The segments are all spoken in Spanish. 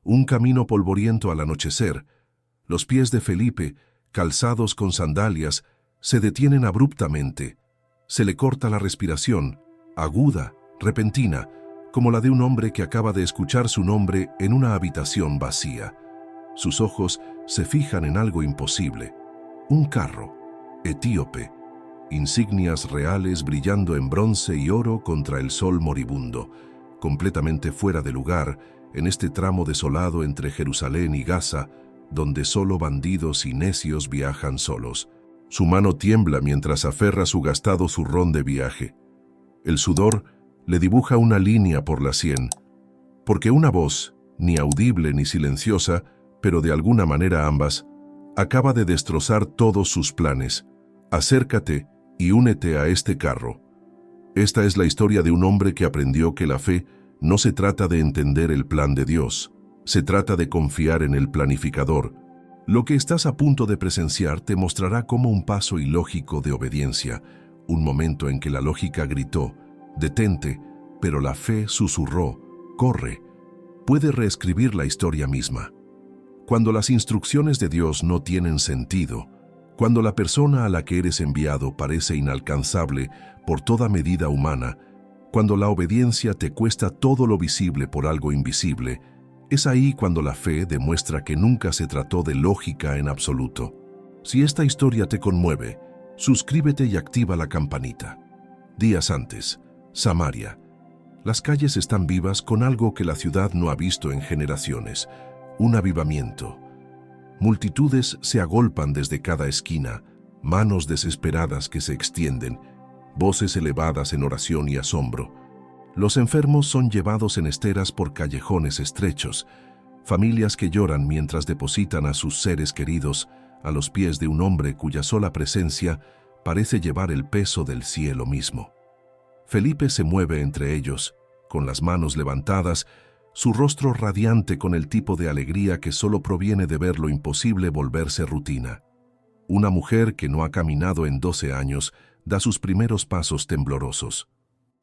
Un camino polvoriento al anochecer. Los pies de Felipe, calzados con sandalias, se detienen abruptamente. Se le corta la respiración, aguda, repentina, como la de un hombre que acaba de escuchar su nombre en una habitación vacía. Sus ojos se fijan en algo imposible. Un carro, etíope, insignias reales brillando en bronce y oro contra el sol moribundo, completamente fuera de lugar en este tramo desolado entre Jerusalén y Gaza, donde solo bandidos y necios viajan solos. Su mano tiembla mientras aferra su gastado zurrón de viaje. El sudor le dibuja una línea por la sien, porque una voz, ni audible ni silenciosa, pero de alguna manera ambas, acaba de destrozar todos sus planes. Acércate y únete a este carro. Esta es la historia de un hombre que aprendió que la fe no se trata de entender el plan de Dios, se trata de confiar en el planificador. Lo que estás a punto de presenciar te mostrará como un paso ilógico de obediencia, un momento en que la lógica gritó, detente, pero la fe susurró, corre, puede reescribir la historia misma. Cuando las instrucciones de Dios no tienen sentido, cuando la persona a la que eres enviado parece inalcanzable por toda medida humana, cuando la obediencia te cuesta todo lo visible por algo invisible, es ahí cuando la fe demuestra que nunca se trató de lógica en absoluto. Si esta historia te conmueve, suscríbete y activa la campanita. Días antes, Samaria. Las calles están vivas con algo que la ciudad no ha visto en generaciones, un avivamiento. Multitudes se agolpan desde cada esquina, manos desesperadas que se extienden, voces elevadas en oración y asombro. Los enfermos son llevados en esteras por callejones estrechos, familias que lloran mientras depositan a sus seres queridos a los pies de un hombre cuya sola presencia parece llevar el peso del cielo mismo. Felipe se mueve entre ellos, con las manos levantadas, su rostro radiante con el tipo de alegría que solo proviene de ver lo imposible volverse rutina. Una mujer que no ha caminado en 12 años da sus primeros pasos temblorosos.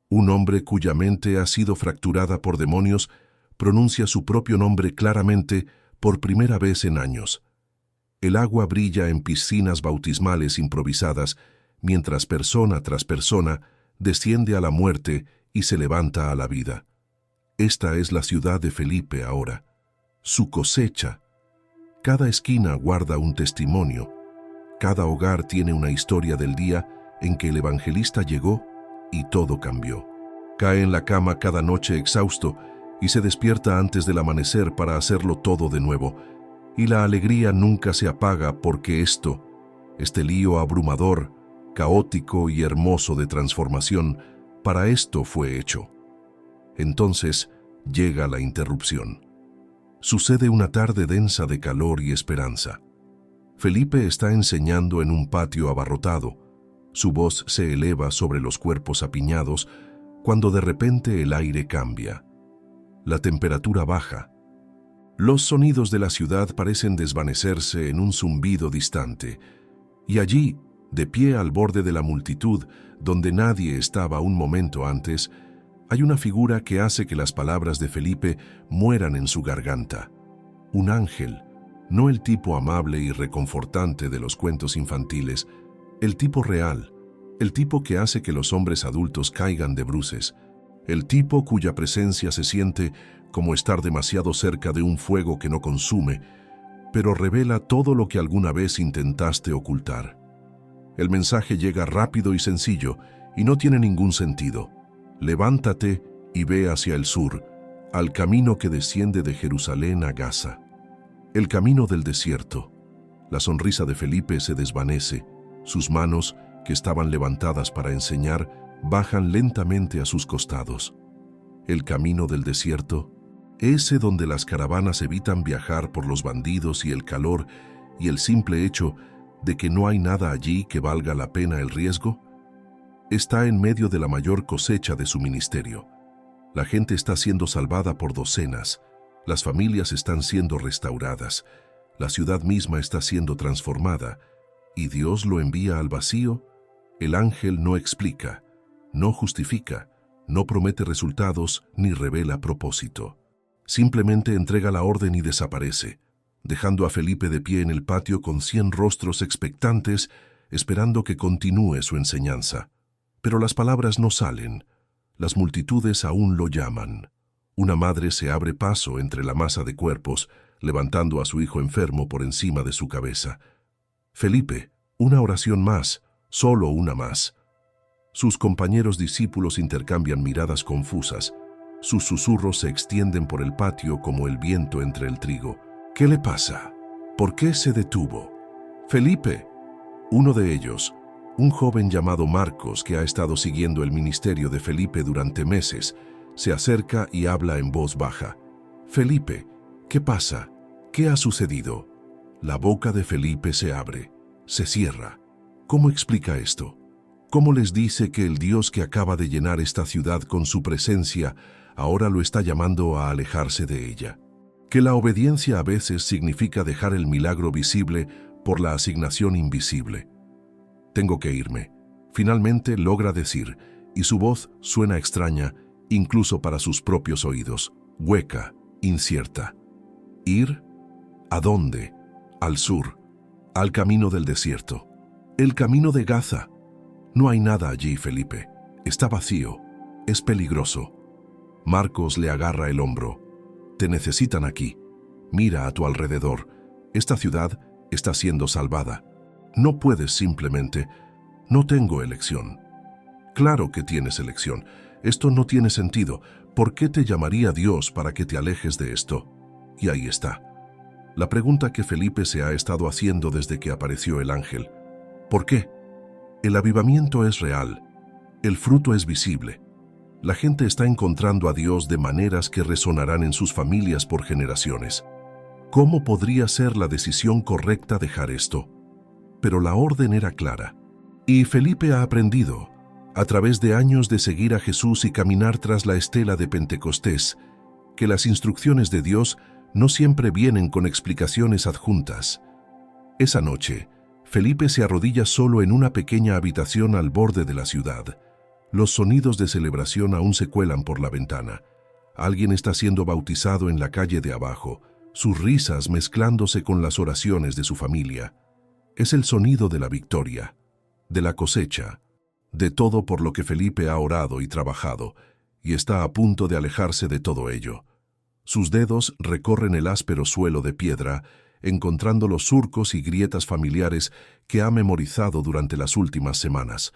Un hombre cuya mente ha sido fracturada por demonios pronuncia su propio nombre claramente por primera vez en años. El agua brilla en piscinas bautismales improvisadas, mientras persona tras persona desciende a la muerte y se levanta a la vida. Esta es la ciudad de Felipe ahora, su cosecha. Cada esquina guarda un testimonio, cada hogar tiene una historia del día en que el evangelista llegó y todo cambió. Cae en la cama cada noche exhausto y se despierta antes del amanecer para hacerlo todo de nuevo. Y la alegría nunca se apaga porque este lío abrumador, caótico y hermoso de transformación, para esto fue hecho. Entonces llega la interrupción. Sucede una tarde densa de calor y esperanza. Felipe está enseñando en un patio abarrotado. Su voz se eleva sobre los cuerpos apiñados cuando de repente el aire cambia. La temperatura baja. Los sonidos de la ciudad parecen desvanecerse en un zumbido distante. Y allí, de pie al borde de la multitud, donde nadie estaba un momento antes, hay una figura que hace que las palabras de Felipe mueran en su garganta. Un ángel, no el tipo amable y reconfortante de los cuentos infantiles, el tipo real, el tipo que hace que los hombres adultos caigan de bruces, el tipo cuya presencia se siente como estar demasiado cerca de un fuego que no consume, pero revela todo lo que alguna vez intentaste ocultar. El mensaje llega rápido y sencillo y no tiene ningún sentido. Levántate y ve hacia el sur, al camino que desciende de Jerusalén a Gaza. El camino del desierto. La sonrisa de Felipe se desvanece. Sus manos, que estaban levantadas para enseñar, bajan lentamente a sus costados. El camino del desierto, ese donde las caravanas evitan viajar por los bandidos y el calor y el simple hecho de que no hay nada allí que valga la pena el riesgo, está en medio de la mayor cosecha de su ministerio. La gente está siendo salvada por docenas, las familias están siendo restauradas, la ciudad misma está siendo transformada, y Dios lo envía al vacío. El ángel no explica, no justifica, no promete resultados ni revela propósito. Simplemente entrega la orden y desaparece, dejando a Felipe de pie en el patio con 100 rostros expectantes, esperando que continúe su enseñanza. Pero las palabras no salen. Las multitudes aún lo llaman. Una madre se abre paso entre la masa de cuerpos, levantando a su hijo enfermo por encima de su cabeza. Felipe, una oración más, solo una más. Sus compañeros discípulos intercambian miradas confusas. Sus susurros se extienden por el patio como el viento entre el trigo. ¿Qué le pasa? ¿Por qué se detuvo? Felipe. Uno de ellos, un joven llamado Marcos que ha estado siguiendo el ministerio de Felipe durante meses, se acerca y habla en voz baja. Felipe, ¿qué pasa? ¿Qué ha sucedido? La boca de Felipe se abre, se cierra. ¿Cómo explica esto? ¿Cómo les dice que el Dios que acaba de llenar esta ciudad con su presencia ahora lo está llamando a alejarse de ella? Que la obediencia a veces significa dejar el milagro visible por la asignación invisible. Tengo que irme. Finalmente logra decir, y su voz suena extraña, incluso para sus propios oídos, hueca, incierta. ¿Ir? ¿A dónde? Al sur, al camino del desierto. El camino de Gaza. No hay nada allí, Felipe. Está vacío. Es peligroso. Marcos le agarra el hombro. Te necesitan aquí. Mira a tu alrededor. Esta ciudad está siendo salvada. No puedes simplemente... No tengo elección. Claro que tienes elección. Esto no tiene sentido. ¿Por qué te llamaría Dios para que te alejes de esto? Y ahí está. La pregunta que Felipe se ha estado haciendo desde que apareció el ángel. ¿Por qué? El avivamiento es real. El fruto es visible. La gente está encontrando a Dios de maneras que resonarán en sus familias por generaciones. ¿Cómo podría ser la decisión correcta dejar esto? Pero la orden era clara. Y Felipe ha aprendido, a través de años de seguir a Jesús y caminar tras la estela de Pentecostés, que las instrucciones de Dios no siempre vienen con explicaciones adjuntas. Esa noche, Felipe se arrodilla solo en una pequeña habitación al borde de la ciudad. Los sonidos de celebración aún se cuelan por la ventana. Alguien está siendo bautizado en la calle de abajo, sus risas mezclándose con las oraciones de su familia. Es el sonido de la victoria, de la cosecha, de todo por lo que Felipe ha orado y trabajado, y está a punto de alejarse de todo ello. Sus dedos recorren el áspero suelo de piedra, encontrando los surcos y grietas familiares que ha memorizado durante las últimas semanas.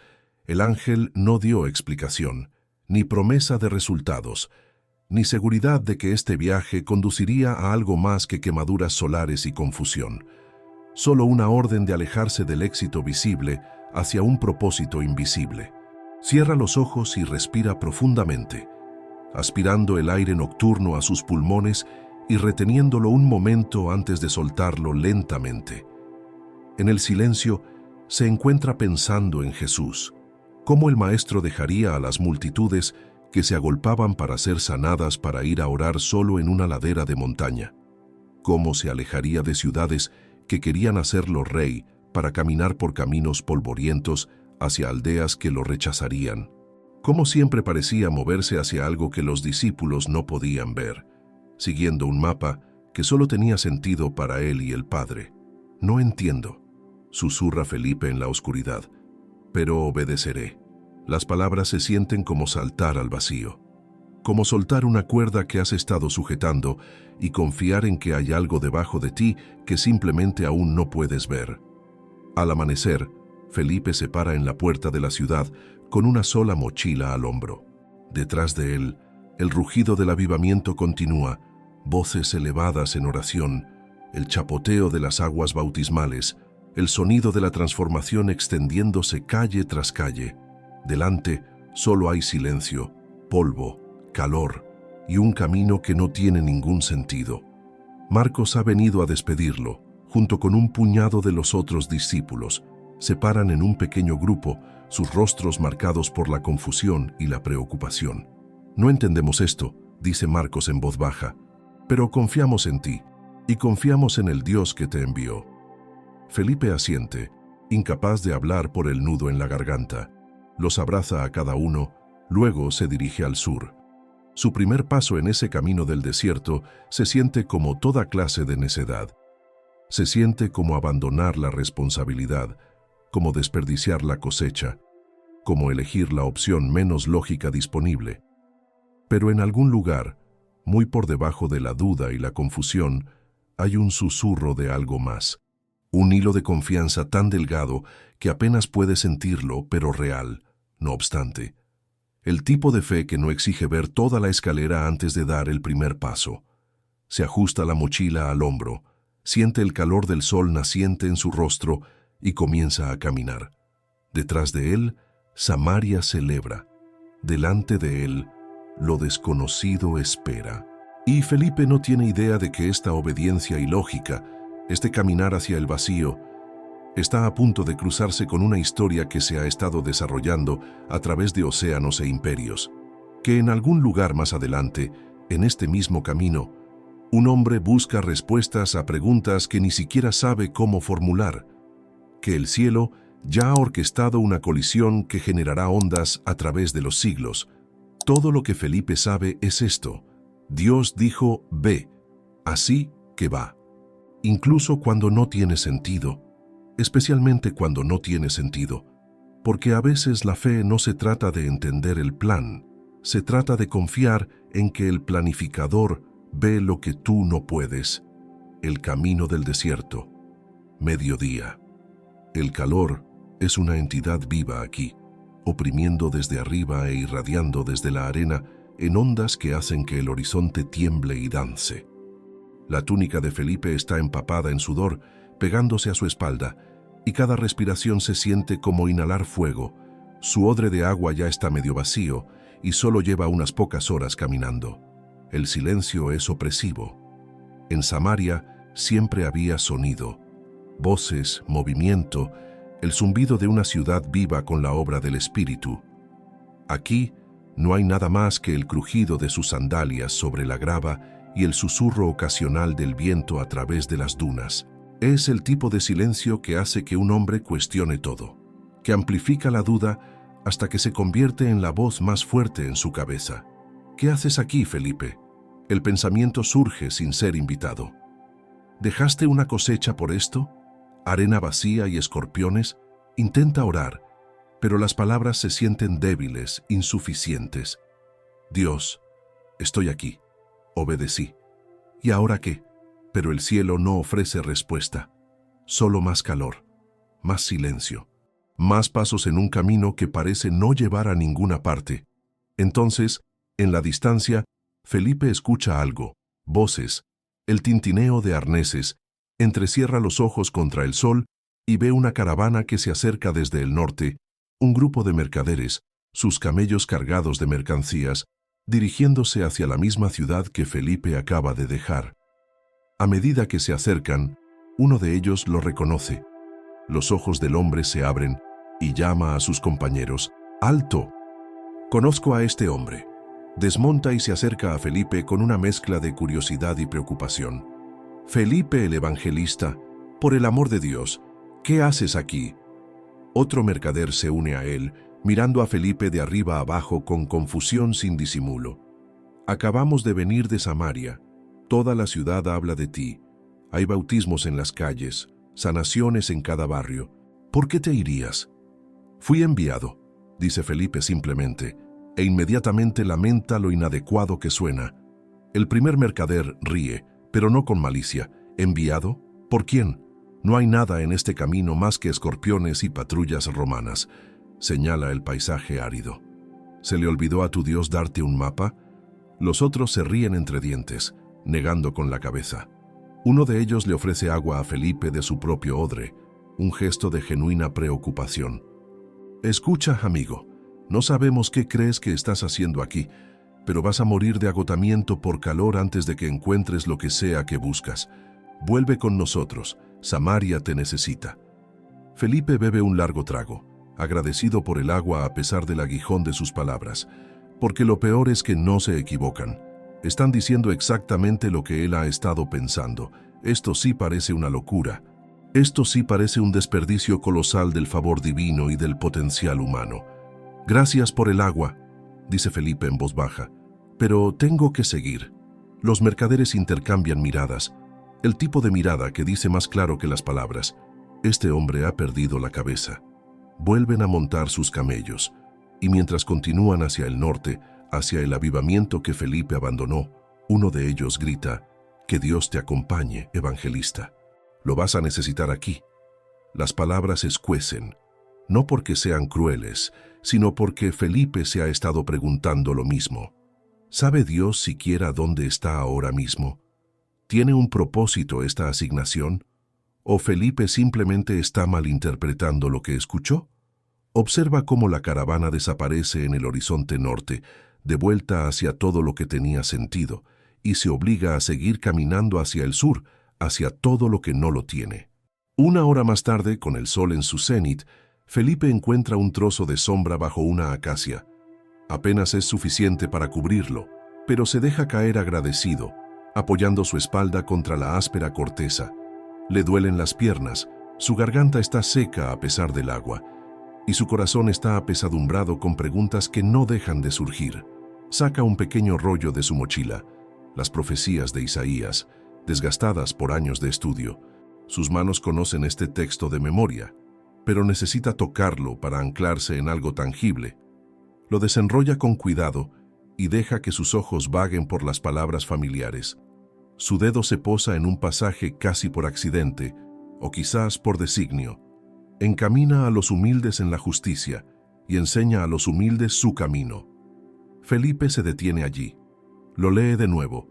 El ángel no dio explicación, ni promesa de resultados, ni seguridad de que este viaje conduciría a algo más que quemaduras solares y confusión. Solo una orden de alejarse del éxito visible hacia un propósito invisible. Cierra los ojos y respira profundamente, aspirando el aire nocturno a sus pulmones y reteniéndolo un momento antes de soltarlo lentamente. En el silencio, se encuentra pensando en Jesús, cómo el Maestro dejaría a las multitudes que se agolpaban para ser sanadas para ir a orar solo en una ladera de montaña, cómo se alejaría de ciudades que querían hacerlo rey para caminar por caminos polvorientos hacia aldeas que lo rechazarían, cómo siempre parecía moverse hacia algo que los discípulos no podían ver, siguiendo un mapa que solo tenía sentido para él y el Padre. No entiendo, susurra Felipe en la oscuridad, pero obedeceré. Las palabras se sienten como saltar al vacío, como soltar una cuerda que has estado sujetando y confiar en que hay algo debajo de ti que simplemente aún no puedes ver. Al amanecer, Felipe se para en la puerta de la ciudad con una sola mochila al hombro. Detrás de él, el rugido del avivamiento continúa, voces elevadas en oración, el chapoteo de las aguas bautismales, el sonido de la transformación extendiéndose calle tras calle. Delante solo hay silencio, polvo, calor y un camino que no tiene ningún sentido. Marcos ha venido a despedirlo, junto con un puñado de los otros discípulos. Se paran en un pequeño grupo, sus rostros marcados por la confusión y la preocupación. No entendemos esto, dice Marcos en voz baja, pero confiamos en ti y confiamos en el Dios que te envió. Felipe asiente, incapaz de hablar por el nudo en la garganta. Los abraza a cada uno, luego se dirige al sur. Su primer paso en ese camino del desierto se siente como toda clase de necedad. Se siente como abandonar la responsabilidad, como desperdiciar la cosecha, como elegir la opción menos lógica disponible. Pero en algún lugar, muy por debajo de la duda y la confusión, hay un susurro de algo más. Un hilo de confianza tan delgado que apenas puede sentirlo, pero real, no obstante. El tipo de fe que no exige ver toda la escalera antes de dar el primer paso. Se ajusta la mochila al hombro, siente el calor del sol naciente en su rostro y comienza a caminar. Detrás de él, Samaria celebra. Delante de él, lo desconocido espera. Y Felipe no tiene idea de que esta obediencia ilógica, este caminar hacia el vacío, está a punto de cruzarse con una historia que se ha estado desarrollando a través de océanos e imperios, que en algún lugar más adelante, en este mismo camino, un hombre busca respuestas a preguntas que ni siquiera sabe cómo formular, que el cielo ya ha orquestado una colisión que generará ondas a través de los siglos. Todo lo que Felipe sabe es esto: Dios dijo, ve, así que va. Incluso cuando no tiene sentido, especialmente cuando no tiene sentido, porque a veces la fe no se trata de entender el plan, se trata de confiar en que el planificador ve lo que tú no puedes. El camino del desierto. Mediodía. El calor es una entidad viva aquí, oprimiendo desde arriba e irradiando desde la arena en ondas que hacen que el horizonte tiemble y dance. La túnica de Felipe está empapada en sudor, pegándose a su espalda, y cada respiración se siente como inhalar fuego. Su odre de agua ya está medio vacío y solo lleva unas pocas horas caminando. El silencio es opresivo. En Samaria siempre había sonido, voces, movimiento, el zumbido de una ciudad viva con la obra del Espíritu. Aquí no hay nada más que el crujido de sus sandalias sobre la grava y el susurro ocasional del viento a través de las dunas. Es el tipo de silencio que hace que un hombre cuestione todo, que amplifica la duda hasta que se convierte en la voz más fuerte en su cabeza. ¿Qué haces aquí, Felipe? El pensamiento surge sin ser invitado. ¿Dejaste una cosecha por esto? ¿Arena vacía y escorpiones? Intenta orar, pero las palabras se sienten débiles, insuficientes. Dios, estoy aquí. Obedecí. ¿Y ahora qué? Pero el cielo no ofrece respuesta. Solo más calor, más silencio, más pasos en un camino que parece no llevar a ninguna parte. Entonces, en la distancia, Felipe escucha algo, voces, el tintineo de arneses, entrecierra los ojos contra el sol y ve una caravana que se acerca desde el norte, un grupo de mercaderes, sus camellos cargados de mercancías, dirigiéndose hacia la misma ciudad que Felipe acaba de dejar. A medida que se acercan, uno de ellos lo reconoce. Los ojos del hombre se abren y llama a sus compañeros. ¡Alto! Conozco a este hombre. Desmonta y se acerca a Felipe con una mezcla de curiosidad y preocupación. Felipe el evangelista, por el amor de Dios, ¿qué haces aquí? Otro mercader se une a él, mirando a Felipe de arriba a abajo con confusión sin disimulo. Acabamos de venir de Samaria. Toda la ciudad habla de ti. Hay bautismos en las calles, sanaciones en cada barrio. ¿Por qué te irías? Fui enviado, dice Felipe simplemente, e inmediatamente lamenta lo inadecuado que suena. El primer mercader ríe, pero no con malicia. ¿Enviado? ¿Por quién? No hay nada en este camino más que escorpiones y patrullas romanas. Señala el paisaje árido. ¿Se le olvidó a tu Dios darte un mapa? Los otros se ríen entre dientes, negando con la cabeza. Uno de ellos le ofrece agua a Felipe de su propio odre, un gesto de genuina preocupación. Escucha, amigo, no sabemos qué crees que estás haciendo aquí, pero vas a morir de agotamiento por calor antes de que encuentres lo que sea que buscas. Vuelve con nosotros, Samaria te necesita. Felipe bebe un largo trago, agradecido por el agua a pesar del aguijón de sus palabras, porque lo peor es que no se equivocan. Están diciendo exactamente lo que él ha estado pensando. Esto sí parece una locura. Esto sí parece un desperdicio colosal del favor divino y del potencial humano. Gracias por el agua, dice Felipe en voz baja. Pero tengo que seguir. Los mercaderes intercambian miradas, el tipo de mirada que dice más claro que las palabras: este hombre ha perdido la cabeza. Vuelven a montar sus camellos, y mientras continúan hacia el norte, hacia el avivamiento que Felipe abandonó, uno de ellos grita: que Dios te acompañe, evangelista. Lo vas a necesitar aquí. Las palabras escuecen, no porque sean crueles, sino porque Felipe se ha estado preguntando lo mismo. ¿Sabe Dios siquiera dónde está ahora mismo? ¿Tiene un propósito esta asignación? ¿O Felipe simplemente está malinterpretando lo que escuchó? Observa cómo la caravana desaparece en el horizonte norte, de vuelta hacia todo lo que tenía sentido, y se obliga a seguir caminando hacia el sur, hacia todo lo que no lo tiene. Una hora más tarde, con el sol en su cenit, Felipe encuentra un trozo de sombra bajo una acacia. Apenas es suficiente para cubrirlo, pero se deja caer agradecido, apoyando su espalda contra la áspera corteza. Le duelen las piernas, su garganta está seca a pesar del agua, y su corazón está apesadumbrado con preguntas que no dejan de surgir. Saca un pequeño rollo de su mochila, las profecías de Isaías, desgastadas por años de estudio. Sus manos conocen este texto de memoria, pero necesita tocarlo para anclarse en algo tangible. Lo desenrolla con cuidado y deja que sus ojos vaguen por las palabras familiares. Su dedo se posa en un pasaje casi por accidente, o quizás por designio. Encamina a los humildes en la justicia y enseña a los humildes su camino. Felipe se detiene allí. Lo lee de nuevo.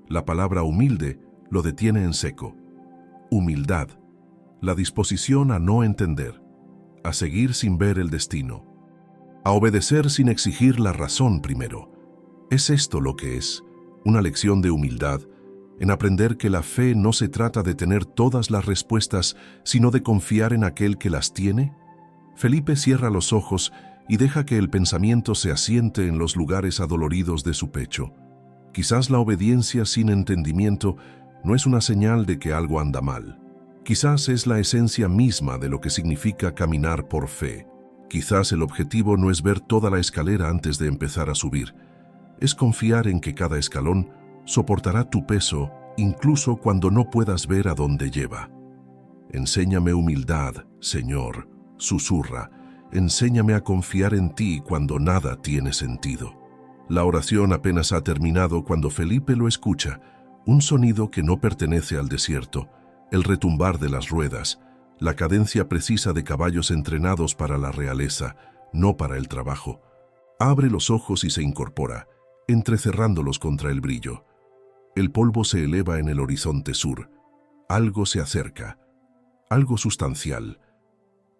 La palabra humilde lo detiene en seco. Humildad, la disposición a no entender, a seguir sin ver el destino, a obedecer sin exigir la razón primero. ¿Es esto lo que es? Una lección de humildad, en aprender que la fe no se trata de tener todas las respuestas, sino de confiar en aquel que las tiene. Felipe cierra los ojos y deja que el pensamiento se asiente en los lugares adoloridos de su pecho. Quizás la obediencia sin entendimiento no es una señal de que algo anda mal. Quizás es la esencia misma de lo que significa caminar por fe. Quizás el objetivo no es ver toda la escalera antes de empezar a subir. Es confiar en que cada escalón soportará tu peso incluso cuando no puedas ver a dónde lleva. Enséñame humildad, Señor, susurra. Enséñame a confiar en ti cuando nada tiene sentido. La oración apenas ha terminado cuando Felipe lo escucha, un sonido que no pertenece al desierto, el retumbar de las ruedas, la cadencia precisa de caballos entrenados para la realeza, no para el trabajo. Abre los ojos y se incorpora, entrecerrándolos contra el brillo. El polvo se eleva en el horizonte sur. Algo se acerca, algo sustancial.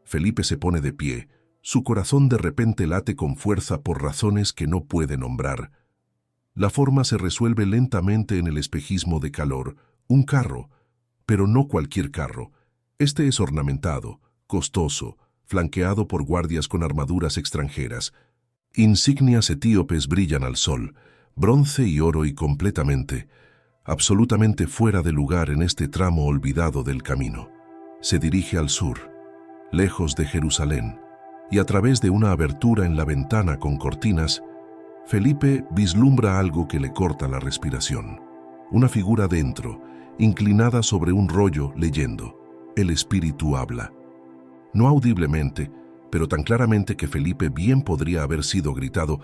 Felipe se pone de pie, su corazón de repente late con fuerza por razones que no puede nombrar. La forma se resuelve lentamente en el espejismo de calor, un carro, pero no cualquier carro. Este es ornamentado, costoso, flanqueado por guardias con armaduras extranjeras. Insignias etíopes brillan al sol, bronce y oro y completamente, absolutamente fuera de lugar en este tramo olvidado del camino. Se dirige al sur, lejos de Jerusalén, y a través de una abertura en la ventana con cortinas, Felipe vislumbra algo que le corta la respiración. Una figura dentro, inclinada sobre un rollo, leyendo. El Espíritu habla. No audiblemente, pero tan claramente que Felipe bien podría haber sido gritado: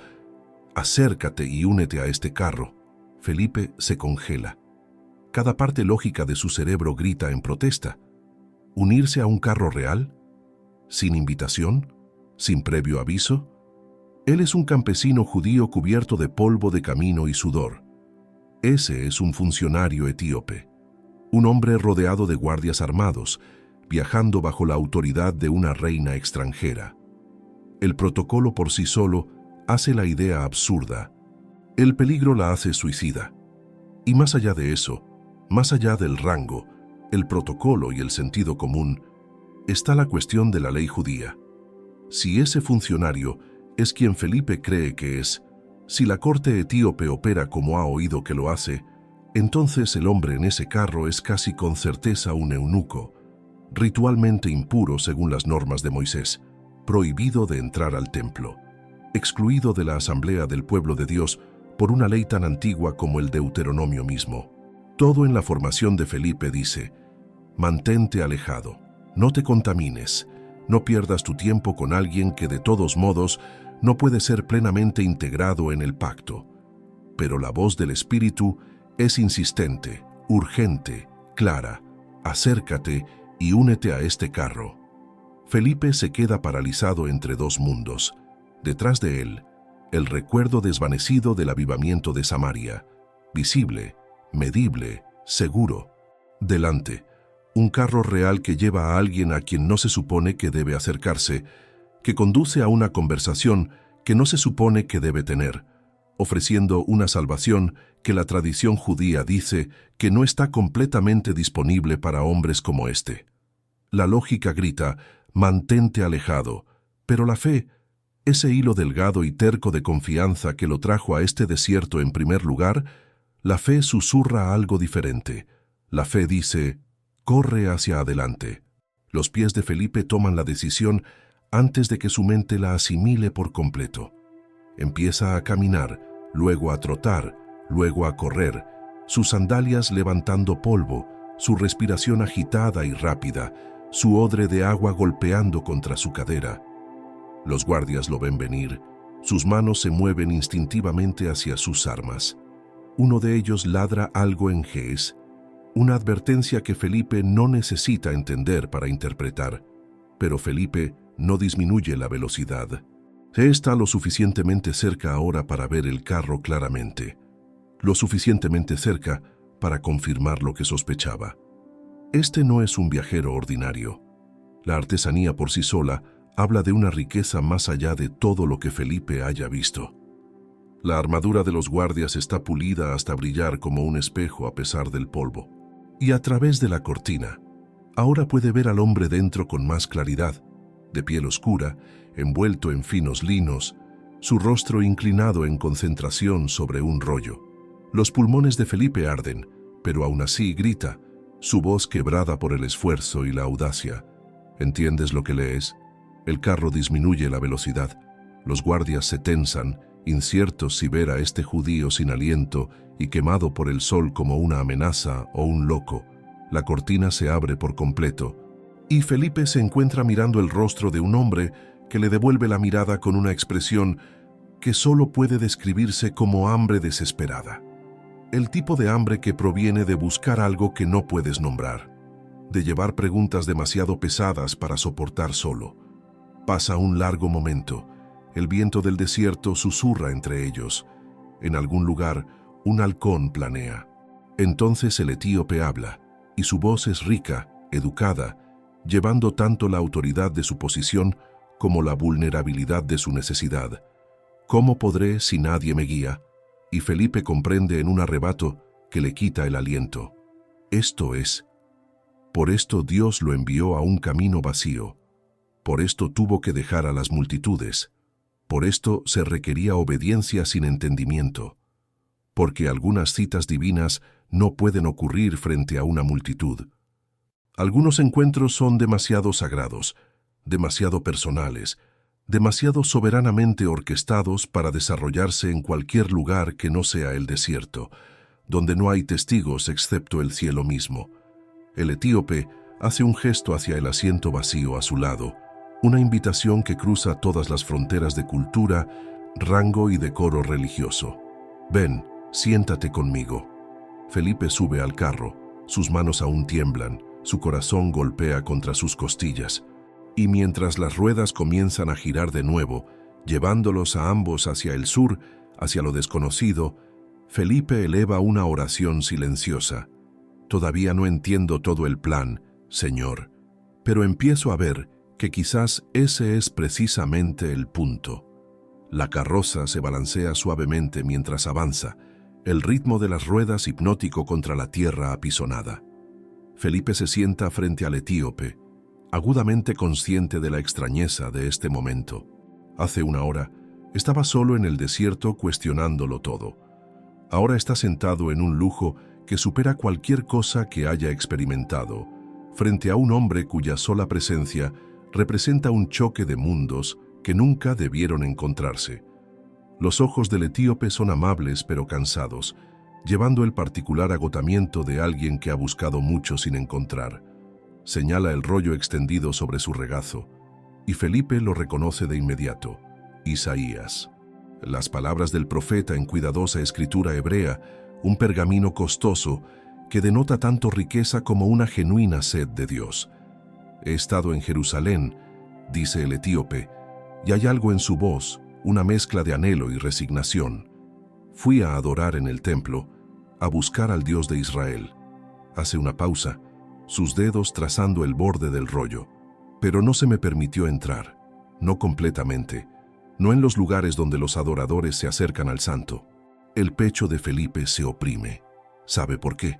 «Acércate y únete a este carro». Felipe se congela. Cada parte lógica de su cerebro grita en protesta. ¿Unirse a un carro real? ¿Sin invitación? ¿Sin previo aviso? Él es un campesino judío cubierto de polvo de camino y sudor. Ese es un funcionario etíope, un hombre rodeado de guardias armados, viajando bajo la autoridad de una reina extranjera. El protocolo por sí solo hace la idea absurda. El peligro la hace suicida. Y más allá de eso, más allá del rango, el protocolo y el sentido común, está la cuestión de la ley judía. Si ese funcionario es quien Felipe cree que es, si la corte etíope opera como ha oído que lo hace, entonces el hombre en ese carro es casi con certeza un eunuco, ritualmente impuro según las normas de Moisés, prohibido de entrar al templo, excluido de la asamblea del pueblo de Dios por una ley tan antigua como el Deuteronomio mismo. Todo en la formación de Felipe dice: mantente alejado, no te contamines, no pierdas tu tiempo con alguien que de todos modos no puede ser plenamente integrado en el pacto. Pero la voz del Espíritu es insistente, urgente, clara: acércate y únete a este carro. Felipe se queda paralizado entre dos mundos. Detrás de él, el recuerdo desvanecido del avivamiento de Samaria, visible, medible, seguro. Delante, un carro real que lleva a alguien a quien no se supone que debe acercarse, que conduce a una conversación que no se supone que debe tener, ofreciendo una salvación que la tradición judía dice que no está completamente disponible para hombres como este. La lógica grita: mantente alejado, pero la fe, ese hilo delgado y terco de confianza que lo trajo a este desierto en primer lugar, la fe susurra algo diferente. La fe dice: corre hacia adelante. Los pies de Felipe toman la decisión antes de que su mente la asimile por completo. Empieza a caminar, luego a trotar, luego a correr, sus sandalias levantando polvo, su respiración agitada y rápida, su odre de agua golpeando contra su cadera. Los guardias lo ven venir, sus manos se mueven instintivamente hacia sus armas. Uno de ellos ladra algo en ge'ez, una advertencia que Felipe no necesita entender para interpretar. Pero Felipe no disminuye la velocidad. Se está lo suficientemente cerca ahora para ver el carro claramente, lo suficientemente cerca para confirmar lo que sospechaba. Este no es un viajero ordinario. La artesanía por sí sola habla de una riqueza más allá de todo lo que Felipe haya visto. La armadura de los guardias está pulida hasta brillar como un espejo a pesar del polvo. Y a través de la cortina, ahora puede ver al hombre dentro con más claridad, de piel oscura, envuelto en finos linos, su rostro inclinado en concentración sobre un rollo. Los pulmones de Felipe arden, pero aún así grita, su voz quebrada por el esfuerzo y la audacia. ¿Entiendes lo que lees? El carro disminuye la velocidad. Los guardias se tensan, inciertos si ver a este judío sin aliento y quemado por el sol como una amenaza o un loco. La cortina se abre por completo, y Felipe se encuentra mirando el rostro de un hombre que le devuelve la mirada con una expresión que solo puede describirse como hambre desesperada. El tipo de hambre que proviene de buscar algo que no puedes nombrar, de llevar preguntas demasiado pesadas para soportar solo. Pasa un largo momento. El viento del desierto susurra entre ellos. En algún lugar, un halcón planea. Entonces el etíope habla, y su voz es rica, educada, llevando tanto la autoridad de su posición como la vulnerabilidad de su necesidad. ¿Cómo podré si nadie me guía? Y Felipe comprende en un arrebato que le quita el aliento. Esto es. Por esto Dios lo envió a un camino vacío. Por esto tuvo que dejar a las multitudes. Por esto se requería obediencia sin entendimiento. Porque algunas citas divinas no pueden ocurrir frente a una multitud. Algunos encuentros son demasiado sagrados, demasiado personales, demasiado soberanamente orquestados para desarrollarse en cualquier lugar que no sea el desierto, donde no hay testigos excepto el cielo mismo. El etíope hace un gesto hacia el asiento vacío a su lado, una invitación que cruza todas las fronteras de cultura, rango y decoro religioso. Ven, siéntate conmigo. Felipe sube al carro, sus manos aún tiemblan, su corazón golpea contra sus costillas, y mientras las ruedas comienzan a girar de nuevo, llevándolos a ambos hacia el sur, hacia lo desconocido, Felipe eleva una oración silenciosa. Todavía no entiendo todo el plan, Señor, pero empiezo a ver que quizás ese es precisamente el punto. La carroza se balancea suavemente mientras avanza, el ritmo de las ruedas hipnótico contra la tierra apisonada. Felipe se sienta frente al etíope, agudamente consciente de la extrañeza de este momento. Hace una hora, estaba solo en el desierto cuestionándolo todo. Ahora está sentado en un lujo que supera cualquier cosa que haya experimentado, frente a un hombre cuya sola presencia representa un choque de mundos que nunca debieron encontrarse. Los ojos del etíope son amables pero cansados, llevando el particular agotamiento de alguien que ha buscado mucho sin encontrar. Señala el rollo extendido sobre su regazo, y Felipe lo reconoce de inmediato: Isaías. Las palabras del profeta en cuidadosa escritura hebrea, un pergamino costoso que denota tanto riqueza como una genuina sed de Dios. He estado en Jerusalén, dice el etíope, y hay algo en su voz, una mezcla de anhelo y resignación. Fui a adorar en el templo, a buscar al Dios de Israel. Hace una pausa, sus dedos trazando el borde del rollo. Pero no se me permitió entrar, no completamente, no en los lugares donde los adoradores se acercan al santo. El pecho de Felipe se oprime. ¿Sabe por qué?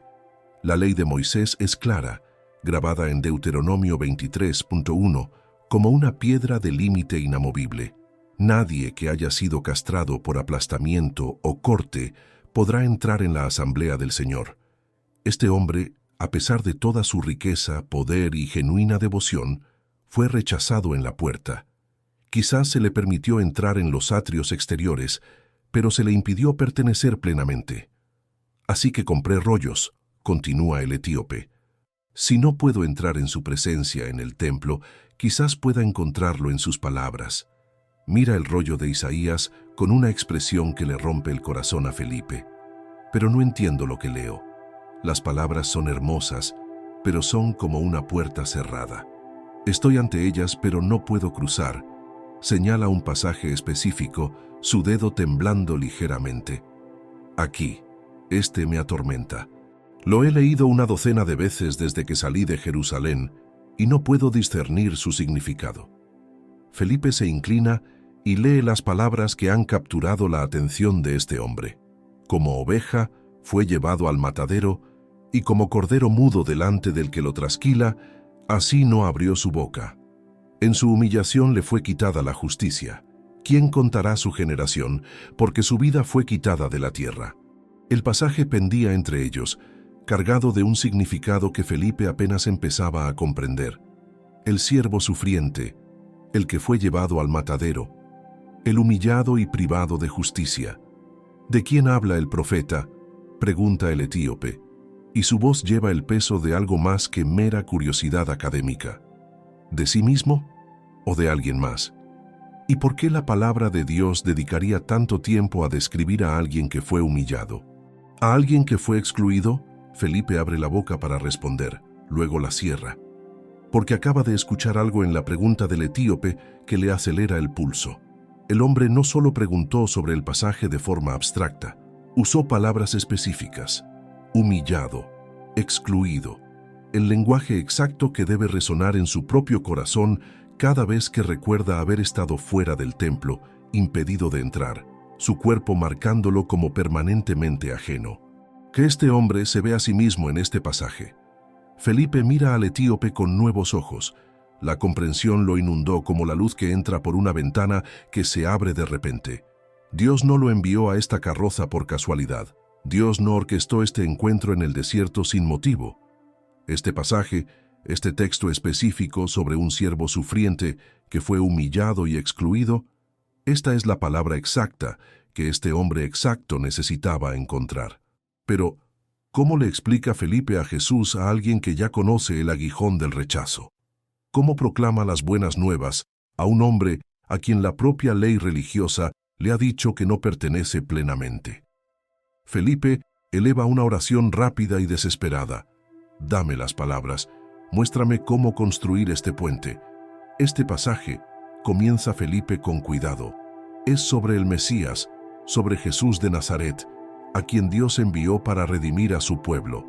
La ley de Moisés es clara, grabada en Deuteronomio 23.1, como una piedra de límite inamovible. Nadie que haya sido castrado por aplastamiento o corte podrá entrar en la asamblea del Señor. Este hombre, a pesar de toda su riqueza, poder y genuina devoción, fue rechazado en la puerta. Quizás se le permitió entrar en los atrios exteriores, pero se le impidió pertenecer plenamente. Así que compré rollos, continúa el etíope. Si no puedo entrar en su presencia en el templo, quizás pueda encontrarlo en sus palabras. Mira el rollo de Isaías con una expresión que le rompe el corazón a Felipe. Pero no entiendo lo que leo. Las palabras son hermosas, pero son como una puerta cerrada. Estoy ante ellas, pero no puedo cruzar. Señala un pasaje específico, su dedo temblando ligeramente. Aquí, este me atormenta. Lo he leído una docena de veces desde que salí de Jerusalén y no puedo discernir su significado. Felipe se inclina y lee las palabras que han capturado la atención de este hombre. Como oveja, fue llevado al matadero, y como cordero mudo delante del que lo trasquila, así no abrió su boca. En su humillación le fue quitada la justicia. ¿Quién contará su generación? Porque su vida fue quitada de la tierra. El pasaje pendía entre ellos, cargado de un significado que Felipe apenas empezaba a comprender. El siervo sufriente, el que fue llevado al matadero, el humillado y privado de justicia. ¿De quién habla el profeta?, pregunta el etíope, y su voz lleva el peso de algo más que mera curiosidad académica. ¿De sí mismo o de alguien más? ¿Y por qué la palabra de Dios dedicaría tanto tiempo a describir a alguien que fue humillado? ¿A alguien que fue excluido? Felipe abre la boca para responder, luego la cierra, porque acaba de escuchar algo en la pregunta del etíope que le acelera el pulso. El hombre no solo preguntó sobre el pasaje de forma abstracta, usó palabras específicas: humillado, excluido, el lenguaje exacto que debe resonar en su propio corazón cada vez que recuerda haber estado fuera del templo, impedido de entrar, su cuerpo marcándolo como permanentemente ajeno. Que este hombre se ve a sí mismo en este pasaje. Felipe mira al etíope con nuevos ojos. La comprensión lo inundó como la luz que entra por una ventana que se abre de repente. Dios no lo envió a esta carroza por casualidad. Dios no orquestó este encuentro en el desierto sin motivo. Este pasaje, este texto específico sobre un siervo sufriente que fue humillado y excluido, esta es la palabra exacta que este hombre exacto necesitaba encontrar. Pero, ¿cómo le explica Felipe a Jesús a alguien que ya conoce el aguijón del rechazo? ¿Cómo proclama las buenas nuevas a un hombre a quien la propia ley religiosa le ha dicho que no pertenece plenamente? Felipe eleva una oración rápida y desesperada. Dame las palabras, muéstrame cómo construir este puente. Este pasaje, comienza Felipe con cuidado, es sobre el Mesías, sobre Jesús de Nazaret, a quien Dios envió para redimir a su pueblo.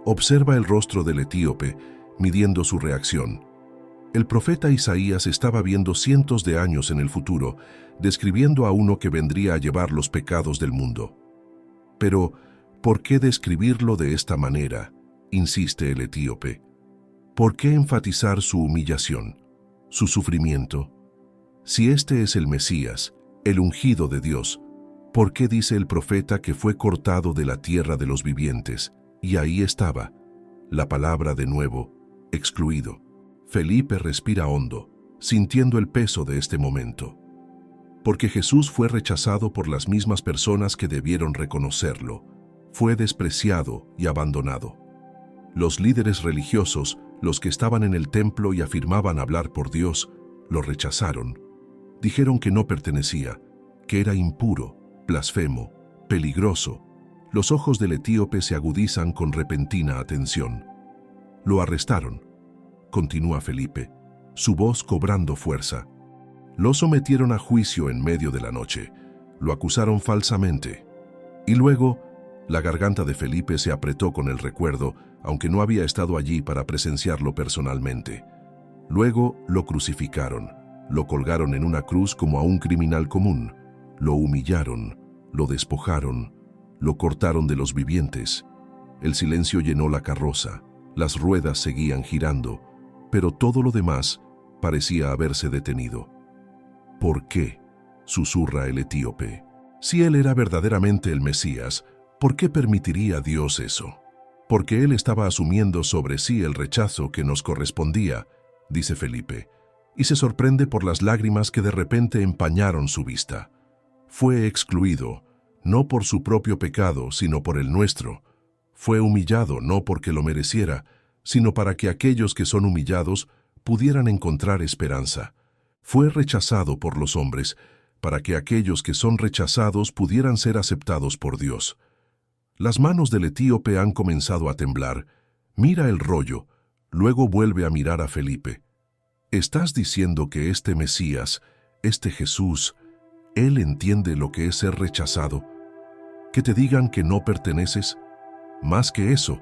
Observa el rostro del etíope, midiendo su reacción. El profeta Isaías estaba viendo cientos de años en el futuro, describiendo a uno que vendría a llevar los pecados del mundo. Pero, ¿por qué describirlo de esta manera?, insiste el etíope. ¿Por qué enfatizar su humillación, su sufrimiento? Si este es el Mesías, el ungido de Dios, ¿por qué dice el profeta que fue cortado de la tierra de los vivientes? Y ahí estaba, la palabra de nuevo, excluido. Felipe respira hondo, sintiendo el peso de este momento. porque Jesús fue rechazado por las mismas personas que debieron reconocerlo. Fue despreciado y abandonado. Los líderes religiosos, los que estaban en el templo y afirmaban hablar por Dios, lo rechazaron. Dijeron que no pertenecía, que era impuro, blasfemo, peligroso. Los ojos del etíope se agudizan con repentina atención. Lo arrestaron. Continúa Felipe, su voz cobrando fuerza. Lo sometieron a juicio en medio de la noche. Lo acusaron falsamente. Y luego, la garganta de Felipe se apretó con el recuerdo, aunque no había estado allí para presenciarlo personalmente. Luego lo crucificaron. Lo colgaron en una cruz como a un criminal común. Lo humillaron, lo despojaron, lo cortaron de los vivientes. El silencio llenó la carroza. Las ruedas seguían girando, pero todo lo demás parecía haberse detenido. ¿Por qué?, susurra el etíope. Si él era verdaderamente el Mesías, ¿por qué permitiría Dios eso? Porque él estaba asumiendo sobre sí el rechazo que nos correspondía, dice Felipe, y se sorprende por las lágrimas que de repente empañaron su vista. Fue excluido, no por su propio pecado, sino por el nuestro. Fue humillado no porque lo mereciera, sino para que aquellos que son humillados pudieran encontrar esperanza. Fue rechazado por los hombres, para que aquellos que son rechazados pudieran ser aceptados por Dios. Las manos del etíope han comenzado a temblar. Mira el rollo, luego vuelve a mirar a Felipe. ¿Estás diciendo que este Mesías, este Jesús, él entiende lo que es ser rechazado? ¿Que te digan que no perteneces? Más que eso,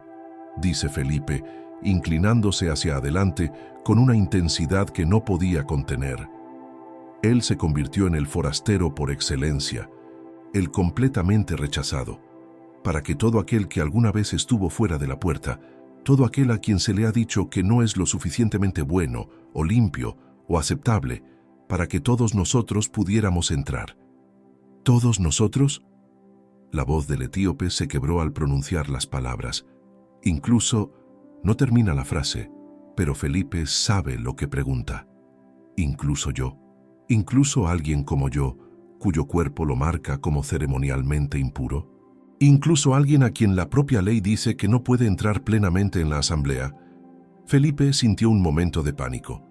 dice Felipe, inclinándose hacia adelante con una intensidad que no podía contener. Él se convirtió en el forastero por excelencia, el completamente rechazado, para que todo aquel que alguna vez estuvo fuera de la puerta, todo aquel a quien se le ha dicho que no es lo suficientemente bueno, o limpio, o aceptable, para que todos nosotros pudiéramos entrar. ¿Todos nosotros? La voz del etíope se quebró al pronunciar las palabras. Incluso, no termina la frase, pero Felipe sabe lo que pregunta. Incluso yo, incluso alguien como yo, cuyo cuerpo lo marca como ceremonialmente impuro. Incluso alguien a quien la propia ley dice que no puede entrar plenamente en la asamblea. Felipe sintió un momento de pánico,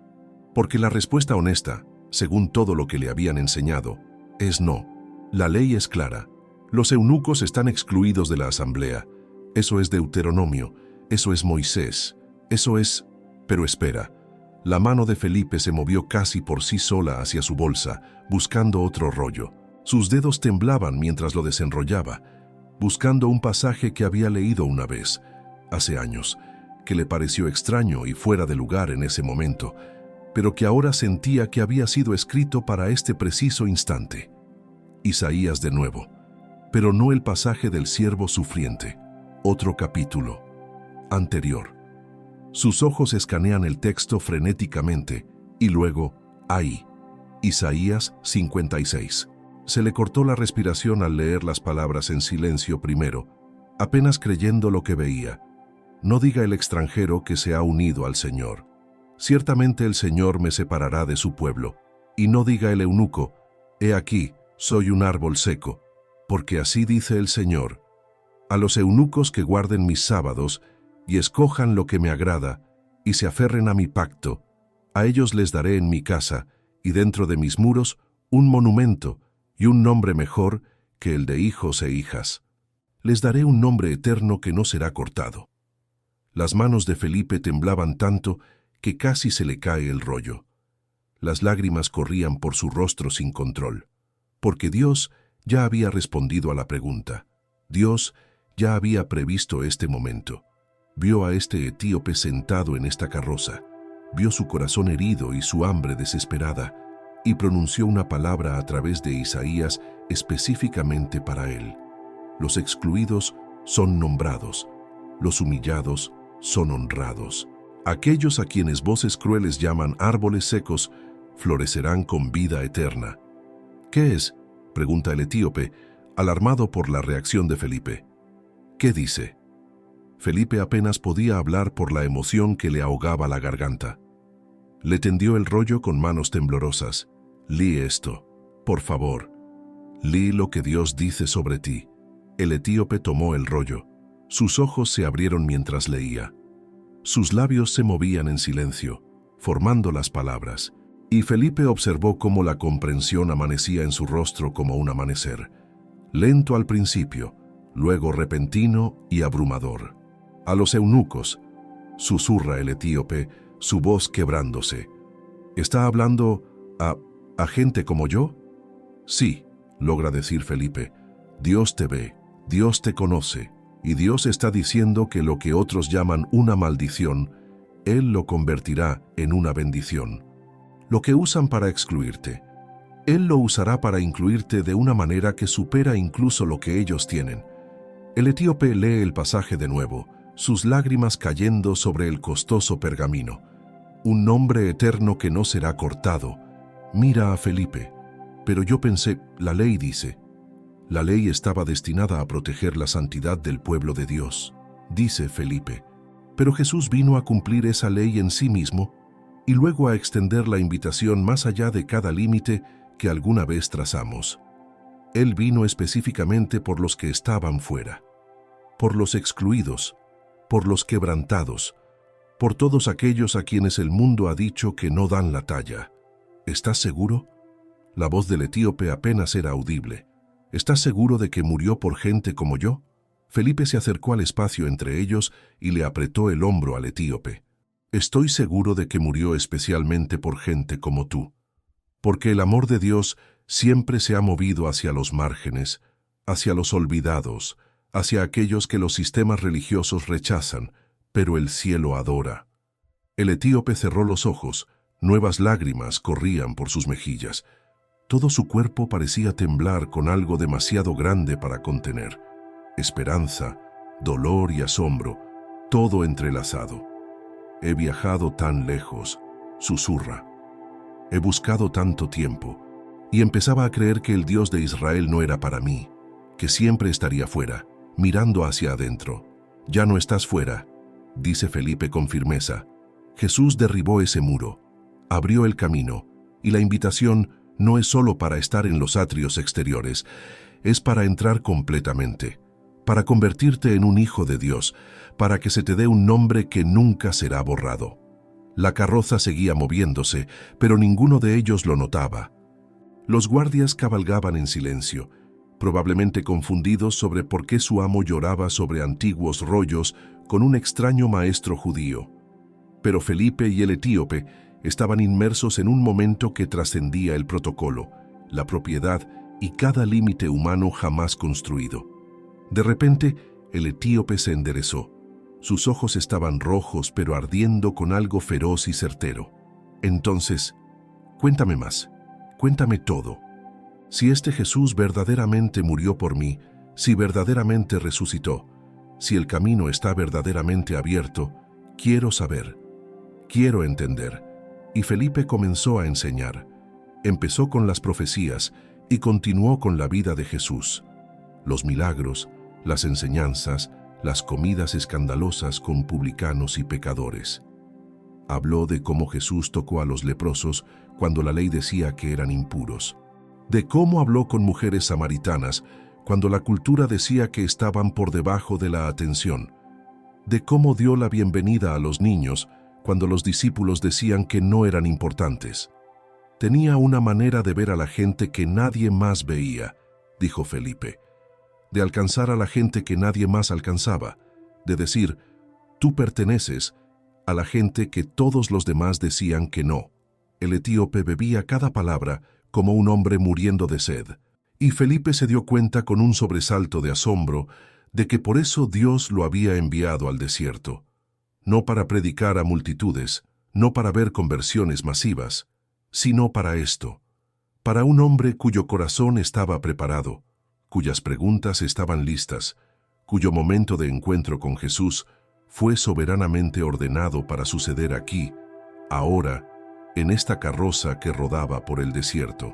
porque la respuesta honesta, según todo lo que le habían enseñado, es no. La ley es clara. Los eunucos están excluidos de la asamblea. Eso es Deuteronomio, eso es Moisés, eso es... Pero espera, la mano de Felipe se movió casi por sí sola hacia su bolsa, buscando otro rollo. Sus dedos temblaban mientras lo desenrollaba, buscando un pasaje que había leído una vez, hace años, que le pareció extraño y fuera de lugar en ese momento, pero que ahora sentía que había sido escrito para este preciso instante. Isaías de nuevo, pero no el pasaje del siervo sufriente, otro capítulo, anterior. Sus ojos escanean el texto frenéticamente y luego, ahí, Isaías 56. Se le cortó la respiración al leer las palabras en silencio primero, apenas creyendo lo que veía. No diga el extranjero que se ha unido al Señor. Ciertamente el Señor me separará de su pueblo. Y no diga el eunuco, he aquí, soy un árbol seco, porque así dice el Señor. A los eunucos que guarden mis sábados y escojan lo que me agrada y se aferren a mi pacto, a ellos les daré en mi casa y dentro de mis muros un monumento y un nombre mejor que el de hijos e hijas. Les daré un nombre eterno que no será cortado. Las manos de Felipe temblaban tanto que casi se le cae el rollo. Las lágrimas corrían por su rostro sin control, porque Dios ya había respondido a la pregunta. Dios ya había previsto este momento. Vio a este etíope sentado en esta carroza, vio su corazón herido y su hambre desesperada, y pronunció una palabra a través de Isaías específicamente para él. Los excluidos son nombrados, los humillados son honrados. Aquellos a quienes voces crueles llaman árboles secos, florecerán con vida eterna. ¿Qué es?, pregunta el etíope, alarmado por la reacción de Felipe. ¿Qué dice? Felipe apenas podía hablar por la emoción que le ahogaba la garganta. Le tendió el rollo con manos temblorosas. Lee esto. Por favor, lee lo que Dios dice sobre ti. El etíope tomó el rollo. Sus ojos se abrieron mientras leía. Sus labios se movían en silencio, formando las palabras, y Felipe observó cómo la comprensión amanecía en su rostro como un amanecer, lento al principio, luego repentino y abrumador. A los eunucos, susurra el etíope, su voz quebrándose. ¿Está hablando a gente como yo? Sí, logra decir Felipe. Dios te ve, Dios te conoce, y Dios está diciendo que lo que otros llaman una maldición, Él lo convertirá en una bendición. Lo que usan para excluirte, Él lo usará para incluirte de una manera que supera incluso lo que ellos tienen. El etíope lee el pasaje de nuevo, sus lágrimas cayendo sobre el costoso pergamino. Un nombre eterno que no será cortado. Mira a Felipe. Pero yo pensé, la ley dice. La ley estaba destinada a proteger la santidad del pueblo de Dios, dice Felipe. Pero Jesús vino a cumplir esa ley en sí mismo y luego a extender la invitación más allá de cada límite que alguna vez trazamos. Él vino específicamente por los que estaban fuera, por los excluidos, por los quebrantados, por todos aquellos a quienes el mundo ha dicho que no dan la talla. ¿Estás seguro? La voz del etíope apenas era audible. ¿Estás seguro de que murió por gente como yo? Felipe se acercó al espacio entre ellos y le apretó el hombro al etíope. Estoy seguro de que murió especialmente por gente como tú, porque el amor de Dios siempre se ha movido hacia los márgenes, hacia los olvidados, hacia aquellos que los sistemas religiosos rechazan, pero el cielo adora. El etíope cerró los ojos, nuevas lágrimas corrían por sus mejillas. Todo su cuerpo parecía temblar con algo demasiado grande para contener. Esperanza, dolor y asombro, todo entrelazado. He viajado tan lejos, susurra. He buscado tanto tiempo, y empezaba a creer que el Dios de Israel no era para mí, que siempre estaría fuera, mirando hacia adentro. Ya no estás fuera, dice Felipe con firmeza. Jesús derribó ese muro, abrió el camino, y la invitación no es solo para estar en los atrios exteriores, es para entrar completamente, para convertirte en un hijo de Dios, para que se te dé un nombre que nunca será borrado. La carroza seguía moviéndose, pero ninguno de ellos lo notaba. Los guardias cabalgaban en silencio, probablemente confundidos sobre por qué su amo lloraba sobre antiguos rollos con un extraño maestro judío. Pero Felipe y el etíope estaban inmersos en un momento que trascendía el protocolo, la propiedad y cada límite humano jamás construido. De repente, el etíope se enderezó. Sus ojos estaban rojos pero ardiendo con algo feroz y certero. Entonces, cuéntame más, cuéntame todo. Si este Jesús verdaderamente murió por mí, si verdaderamente resucitó, si el camino está verdaderamente abierto, quiero saber, quiero entender. Y Felipe comenzó a enseñar. Empezó con las profecías y continuó con la vida de Jesús. Los milagros, las enseñanzas, las comidas escandalosas con publicanos y pecadores. Habló de cómo Jesús tocó a los leprosos cuando la ley decía que eran impuros. De cómo habló con mujeres samaritanas cuando la cultura decía que estaban por debajo de la atención. De cómo dio la bienvenida a los niños cuando los discípulos decían que no eran importantes. Tenía una manera de ver a la gente que nadie más veía, dijo Felipe, de alcanzar a la gente que nadie más alcanzaba, de decir, tú perteneces, a la gente que todos los demás decían que no. El etíope bebía cada palabra como un hombre muriendo de sed, y Felipe se dio cuenta con un sobresalto de asombro de que por eso Dios lo había enviado al desierto. No para predicar a multitudes, no para ver conversiones masivas, sino para esto, para un hombre cuyo corazón estaba preparado, cuyas preguntas estaban listas, cuyo momento de encuentro con Jesús fue soberanamente ordenado para suceder aquí, ahora, en esta carroza que rodaba por el desierto.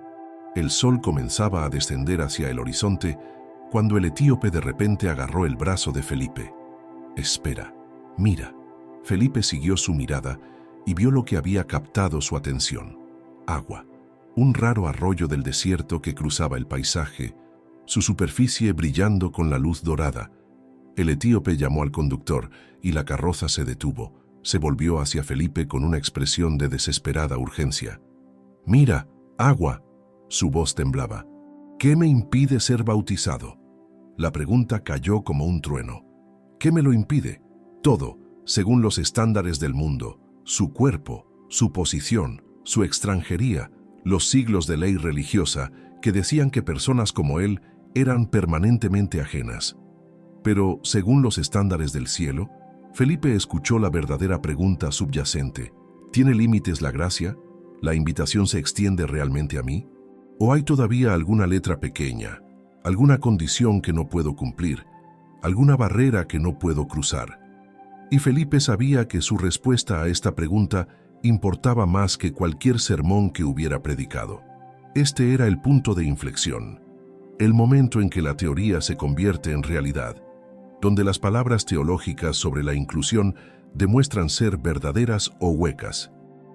El sol comenzaba a descender hacia el horizonte cuando el etíope de repente agarró el brazo de Felipe. Espera, mira. Felipe siguió su mirada y vio lo que había captado su atención. Agua. un raro arroyo del desierto que cruzaba el paisaje, su superficie brillando con la luz dorada. El etíope llamó al conductor y la carroza se detuvo. Se volvió hacia Felipe con una expresión de desesperada urgencia. «Mira, agua». Su voz temblaba. «¿Qué me impide ser bautizado?». La pregunta cayó como un trueno. ¿Qué me lo impide? Todo, según los estándares del mundo, su cuerpo, su posición, su extranjería, los siglos de ley religiosa que decían que personas como él eran permanentemente ajenas. Pero, según los estándares del cielo, Felipe escuchó la verdadera pregunta subyacente. ¿Tiene límites la gracia? ¿La invitación se extiende realmente a mí? ¿O hay todavía alguna letra pequeña, alguna condición que no puedo cumplir, alguna barrera que no puedo cruzar? Y Felipe sabía que su respuesta a esta pregunta importaba más que cualquier sermón que hubiera predicado. Este era el punto de inflexión, el momento en que la teoría se convierte en realidad, donde las palabras teológicas sobre la inclusión demuestran ser verdaderas o huecas.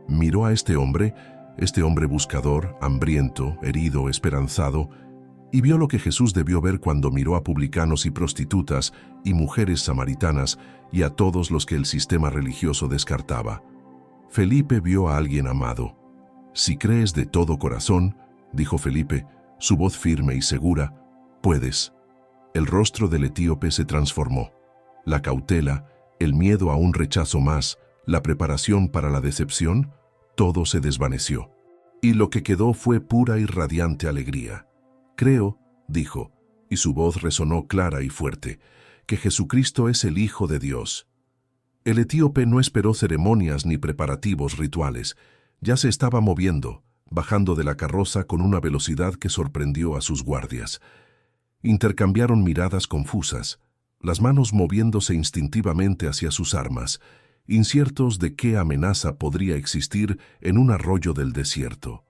Miró a este hombre buscador, hambriento, herido, esperanzado, y vio lo que Jesús debió ver cuando miró a publicanos y prostitutas y mujeres samaritanas y a todos los que el sistema religioso descartaba. Felipe vio a alguien amado. «Si crees de todo corazón», dijo Felipe, su voz firme y segura, «puedes». El rostro del etíope se transformó. La cautela, el miedo a un rechazo más, la preparación para la decepción, todo se desvaneció. Y lo que quedó fue pura y radiante alegría. «Creo», dijo, y su voz resonó clara y fuerte, «que Jesucristo es el Hijo de Dios». El etíope no esperó ceremonias ni preparativos rituales. Ya se estaba moviendo, bajando de la carroza con una velocidad que sorprendió a sus guardias. Intercambiaron miradas confusas, las manos moviéndose instintivamente hacia sus armas, inciertos de qué amenaza podría existir en un arroyo del desierto.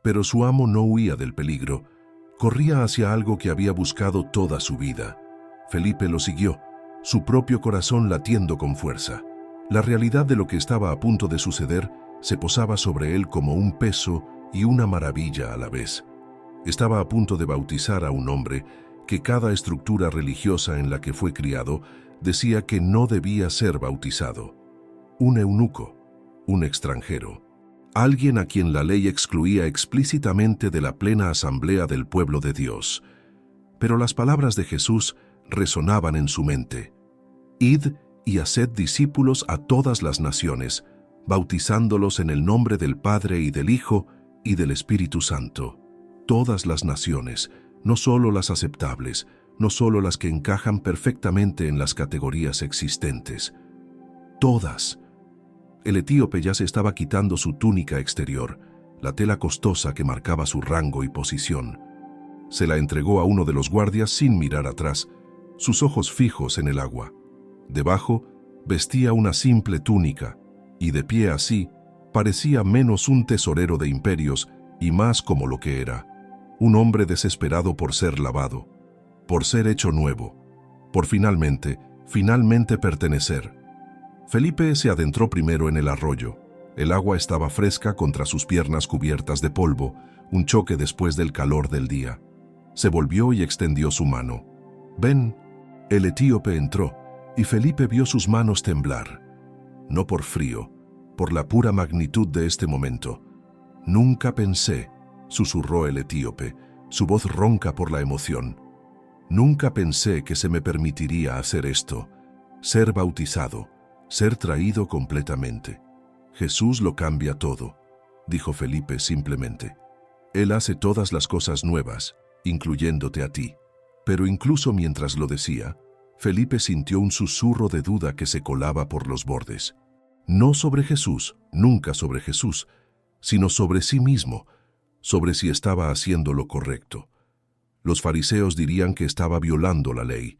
Pero su amo no huía del peligro, corría hacia algo que había buscado toda su vida. Felipe lo siguió, su propio corazón latiendo con fuerza. La realidad de lo que estaba a punto de suceder se posaba sobre él como un peso y una maravilla a la vez. Estaba a punto de bautizar a un hombre que cada estructura religiosa en la que fue criado decía que no debía ser bautizado. Un eunuco, un extranjero, alguien a quien la ley excluía explícitamente de la plena asamblea del pueblo de Dios. Pero las palabras de Jesús resonaban en su mente. «Id y haced discípulos a todas las naciones, bautizándolos en el nombre del Padre y del Hijo y del Espíritu Santo». Todas las naciones, no solo las aceptables, no solo las que encajan perfectamente en las categorías existentes. Todas. El etíope ya se estaba quitando su túnica exterior, la tela costosa que marcaba su rango y posición. Se la entregó a uno de los guardias sin mirar atrás, sus ojos fijos en el agua. Debajo vestía una simple túnica, y de pie así, parecía menos un tesorero de imperios y más como lo que era, un hombre desesperado por ser lavado, por ser hecho nuevo, por finalmente pertenecer. Felipe se adentró primero en el arroyo. El agua estaba fresca contra sus piernas cubiertas de polvo, un choque después del calor del día. Se volvió y extendió su mano. «Ven». El etíope entró, y Felipe vio sus manos temblar. No por frío, por la pura magnitud de este momento. «Nunca pensé», susurró el etíope, su voz ronca por la emoción. «Nunca pensé que se me permitiría hacer esto, ser bautizado, ser traído completamente. Jesús lo cambia todo», dijo Felipe simplemente. «Él hace todas las cosas nuevas, incluyéndote a ti». Pero incluso mientras lo decía, Felipe sintió un susurro de duda que se colaba por los bordes. No sobre Jesús, nunca sobre Jesús, sino sobre sí mismo, sobre si estaba haciendo lo correcto. Los fariseos dirían que estaba violando la ley.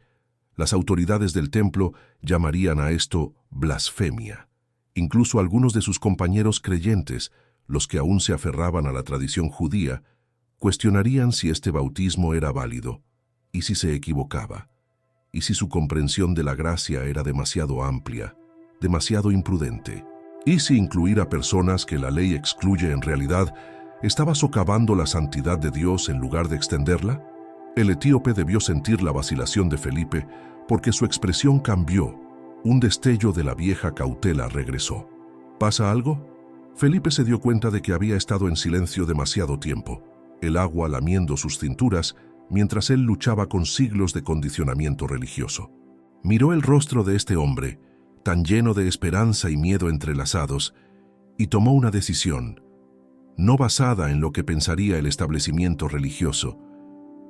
Las autoridades del templo llamarían a esto blasfemia. Incluso algunos de sus compañeros creyentes, los que aún se aferraban a la tradición judía, cuestionarían si este bautismo era válido, y si se equivocaba, y si su comprensión de la gracia era demasiado amplia, demasiado imprudente, y si incluir a personas que la ley excluye en realidad ¿Estaba socavando la santidad de Dios en lugar de extenderla? El etíope debió sentir la vacilación de Felipe porque su expresión cambió. Un destello de la vieja cautela regresó. ¿Pasa algo? Felipe se dio cuenta de que había estado en silencio demasiado tiempo, el agua lamiendo sus cinturas mientras él luchaba con siglos de condicionamiento religioso. Miró el rostro de este hombre, tan lleno de esperanza y miedo entrelazados, y tomó una decisión, no basada en lo que pensaría el establecimiento religioso,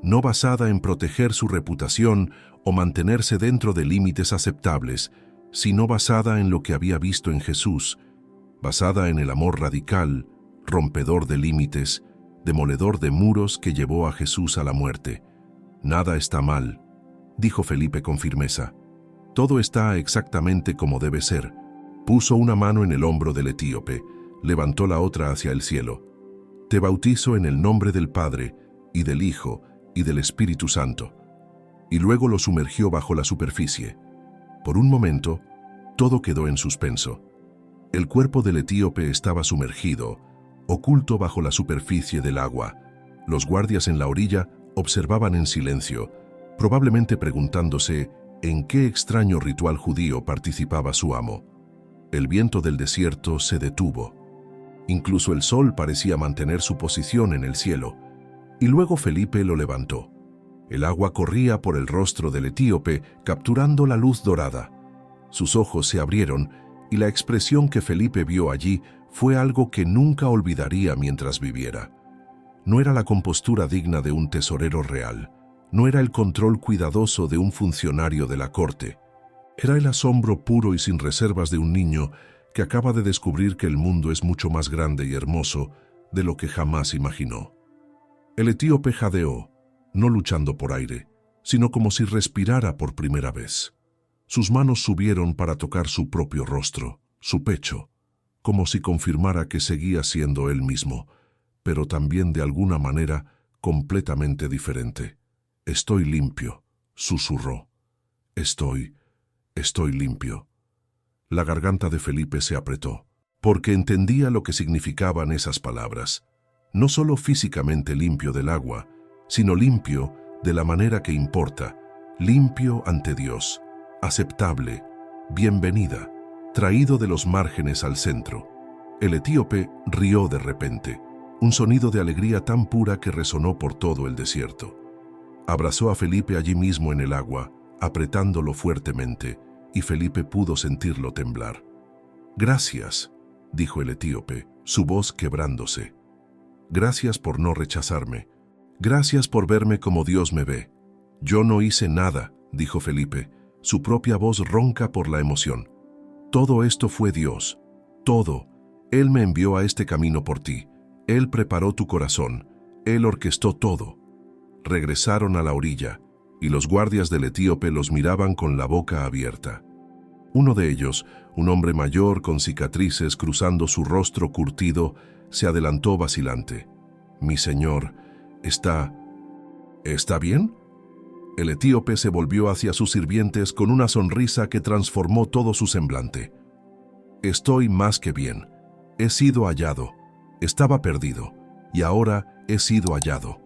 no basada en proteger su reputación o mantenerse dentro de límites aceptables, sino basada en lo que había visto en Jesús, basada en el amor radical, rompedor de límites, demoledor de muros que llevó a Jesús a la muerte. Nada está mal, dijo Felipe con firmeza. Todo está exactamente como debe ser. Puso una mano en el hombro del etíope, levantó la otra hacia el cielo. Te bautizo en el nombre del Padre, y del Hijo, y del Espíritu Santo. Y luego lo sumergió bajo la superficie. Por un momento, todo quedó en suspenso. El cuerpo del etíope estaba sumergido, oculto bajo la superficie del agua. Los guardias en la orilla observaban en silencio, probablemente preguntándose en qué extraño ritual judío participaba su amo. El viento del desierto se detuvo. Incluso el sol parecía mantener su posición en el cielo. Y luego Felipe lo levantó. El agua corría por el rostro del etíope, capturando la luz dorada. Sus ojos se abrieron y la expresión que Felipe vio allí fue algo que nunca olvidaría mientras viviera. No era la compostura digna de un tesorero real, no era el control cuidadoso de un funcionario de la corte. Era el asombro puro y sin reservas de un niño que acaba de descubrir que el mundo es mucho más grande y hermoso de lo que jamás imaginó. El etíope jadeó, no luchando por aire, sino como si respirara por primera vez. Sus manos subieron para tocar su propio rostro, su pecho, como si confirmara que seguía siendo él mismo, pero también de alguna manera completamente diferente. «Estoy limpio», susurró. Estoy limpio». La garganta de Felipe se apretó, porque entendía lo que significaban esas palabras. No solo físicamente limpio del agua, sino limpio de la manera que importa, limpio ante Dios, aceptable, bienvenida, traído de los márgenes al centro. El etíope rió de repente, un sonido de alegría tan pura que resonó por todo el desierto. Abrazó a Felipe allí mismo en el agua, apretándolo fuertemente, y Felipe pudo sentirlo temblar. «Gracias», dijo el etíope, su voz quebrándose. «Gracias por no rechazarme. Gracias por verme como Dios me ve». «Yo no hice nada», dijo Felipe, su propia voz ronca por la emoción. «Todo esto fue Dios. Todo. Él me envió a este camino por ti. Él preparó tu corazón. Él orquestó todo». Regresaron a la orilla, y los guardias del etíope los miraban con la boca abierta. Uno de ellos, un hombre mayor con cicatrices cruzando su rostro curtido, se adelantó vacilante. «Mi señor, ¿está bien?» El etíope se volvió hacia sus sirvientes con una sonrisa que transformó todo su semblante. «Estoy más que bien. He sido hallado. Estaba perdido, y ahora he sido hallado».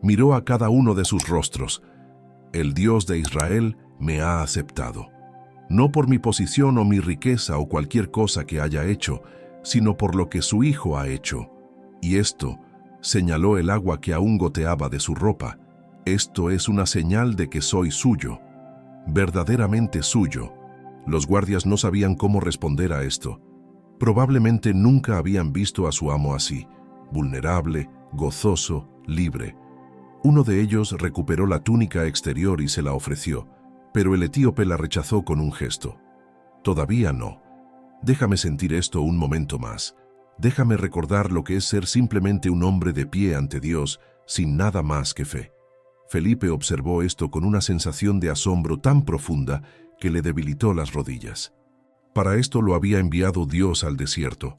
Miró a cada uno de sus rostros. «El Dios de Israel me ha aceptado. No por mi posición o mi riqueza o cualquier cosa que haya hecho, sino por lo que su Hijo ha hecho. Y esto», señaló el agua que aún goteaba de su ropa, «esto es una señal de que soy suyo, verdaderamente suyo». Los guardias no sabían cómo responder a esto. Probablemente nunca habían visto a su amo así, vulnerable, gozoso, libre. Uno de ellos recuperó la túnica exterior y se la ofreció, pero el etíope la rechazó con un gesto. «Todavía no. Déjame sentir esto un momento más. Déjame recordar lo que es ser simplemente un hombre de pie ante Dios, sin nada más que fe». Felipe observó esto con una sensación de asombro tan profunda que le debilitó las rodillas. Para esto lo había enviado Dios al desierto.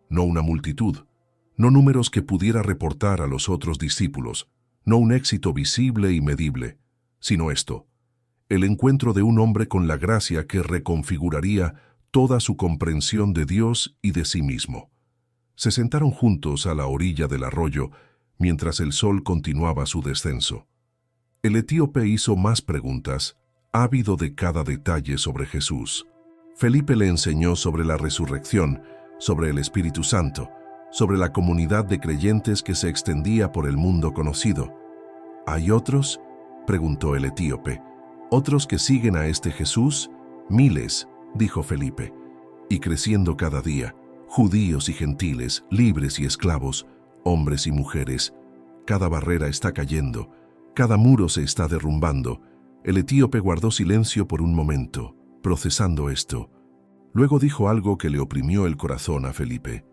No una multitud, no números que pudiera reportar a los otros discípulos, no un éxito visible y medible, sino esto, el encuentro de un hombre con la gracia que reconfiguraría toda su comprensión de Dios y de sí mismo. Se sentaron juntos a la orilla del arroyo mientras el sol continuaba su descenso. El etíope hizo más preguntas, ávido de cada detalle sobre Jesús. Felipe le enseñó sobre la resurrección, sobre el Espíritu Santo, sobre la comunidad de creyentes que se extendía por el mundo conocido. ¿Hay otros?, preguntó el etíope. ¿Otros que siguen a este Jesús? Miles, dijo Felipe, y creciendo cada día, judíos y gentiles, libres y esclavos, hombres y mujeres. Cada barrera está cayendo, cada muro se está derrumbando. El etíope guardó silencio por un momento, procesando esto. Luego dijo algo que le oprimió el corazón a Felipe.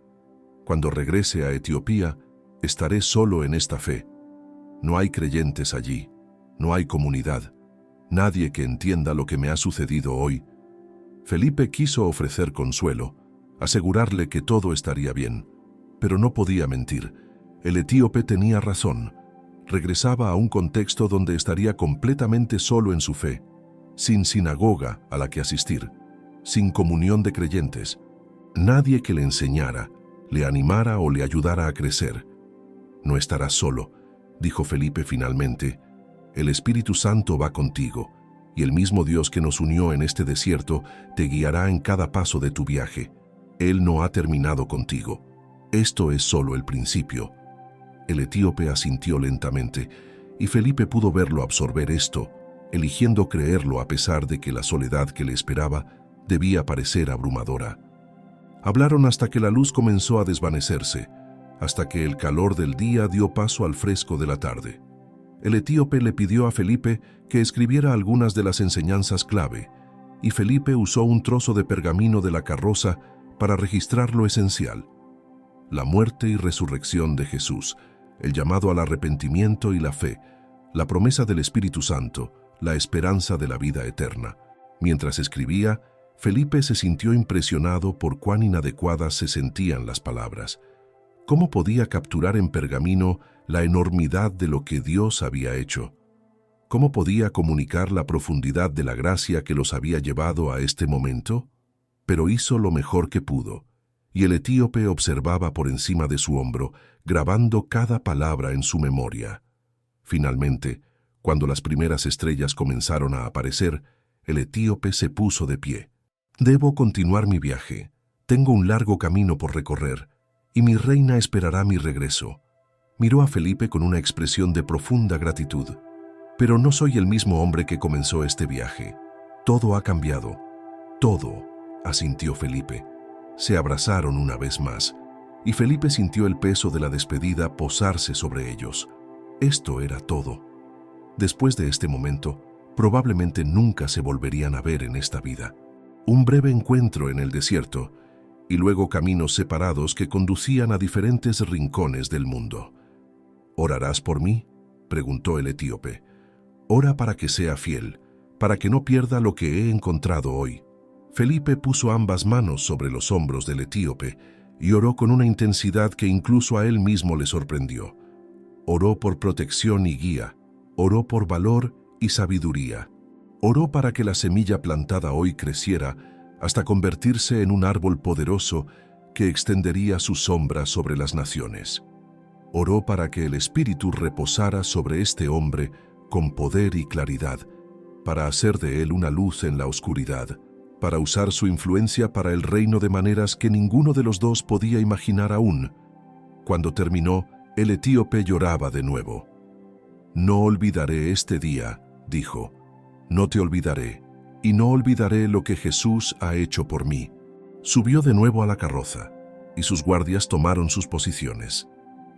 Cuando regrese a Etiopía, estaré solo en esta fe. No hay creyentes allí, no hay comunidad, nadie que entienda lo que me ha sucedido hoy. Felipe quiso ofrecer consuelo, asegurarle que todo estaría bien, pero no podía mentir. El etíope tenía razón. Regresaba a un contexto donde estaría completamente solo en su fe, sin sinagoga a la que asistir, sin comunión de creyentes, nadie que le enseñara, le animara o le ayudara a crecer. No estarás solo, dijo Felipe finalmente. El Espíritu Santo va contigo, y el mismo Dios que nos unió en este desierto te guiará en cada paso de tu viaje. Él no ha terminado contigo. Esto es solo el principio. El etíope asintió lentamente, y Felipe pudo verlo absorber esto, eligiendo creerlo a pesar de que la soledad que le esperaba debía parecer abrumadora. Hablaron hasta que la luz comenzó a desvanecerse, hasta que el calor del día dio paso al fresco de la tarde. El etíope le pidió a Felipe que escribiera algunas de las enseñanzas clave, y Felipe usó un trozo de pergamino de la carroza para registrar lo esencial: la muerte y resurrección de Jesús, el llamado al arrepentimiento y la fe, la promesa del Espíritu Santo, la esperanza de la vida eterna. Mientras escribía, Felipe se sintió impresionado por cuán inadecuadas se sentían las palabras. ¿Cómo podía capturar en pergamino la enormidad de lo que Dios había hecho? ¿Cómo podía comunicar la profundidad de la gracia que los había llevado a este momento? Pero hizo lo mejor que pudo, y el etíope observaba por encima de su hombro, grabando cada palabra en su memoria. Finalmente, cuando las primeras estrellas comenzaron a aparecer, el etíope se puso de pie. Debo continuar mi viaje. Tengo un largo camino por recorrer, y mi reina esperará mi regreso. Miró a Felipe con una expresión de profunda gratitud. Pero no soy el mismo hombre que comenzó este viaje. Todo ha cambiado. Todo, asintió Felipe. Se abrazaron una vez más, y Felipe sintió el peso de la despedida posarse sobre ellos. Esto era todo. Después de este momento, probablemente nunca se volverían a ver en esta vida. Un breve encuentro en el desierto, y luego caminos separados que conducían a diferentes rincones del mundo. ¿Orarás por mí?, preguntó el etíope. Ora para que sea fiel, para que no pierda lo que he encontrado hoy. Felipe puso ambas manos sobre los hombros del etíope y oró con una intensidad que incluso a él mismo le sorprendió. Oró por protección y guía, oró por valor y sabiduría. Oró para que la semilla plantada hoy creciera hasta convertirse en un árbol poderoso que extendería su sombra sobre las naciones. Oró para que el Espíritu reposara sobre este hombre con poder y claridad, para hacer de él una luz en la oscuridad, para usar su influencia para el reino de maneras que ninguno de los dos podía imaginar aún. Cuando terminó, el etíope lloraba de nuevo. «No olvidaré este día», dijo. «No te olvidaré, y no olvidaré lo que Jesús ha hecho por mí». Subió de nuevo a la carroza, y sus guardias tomaron sus posiciones.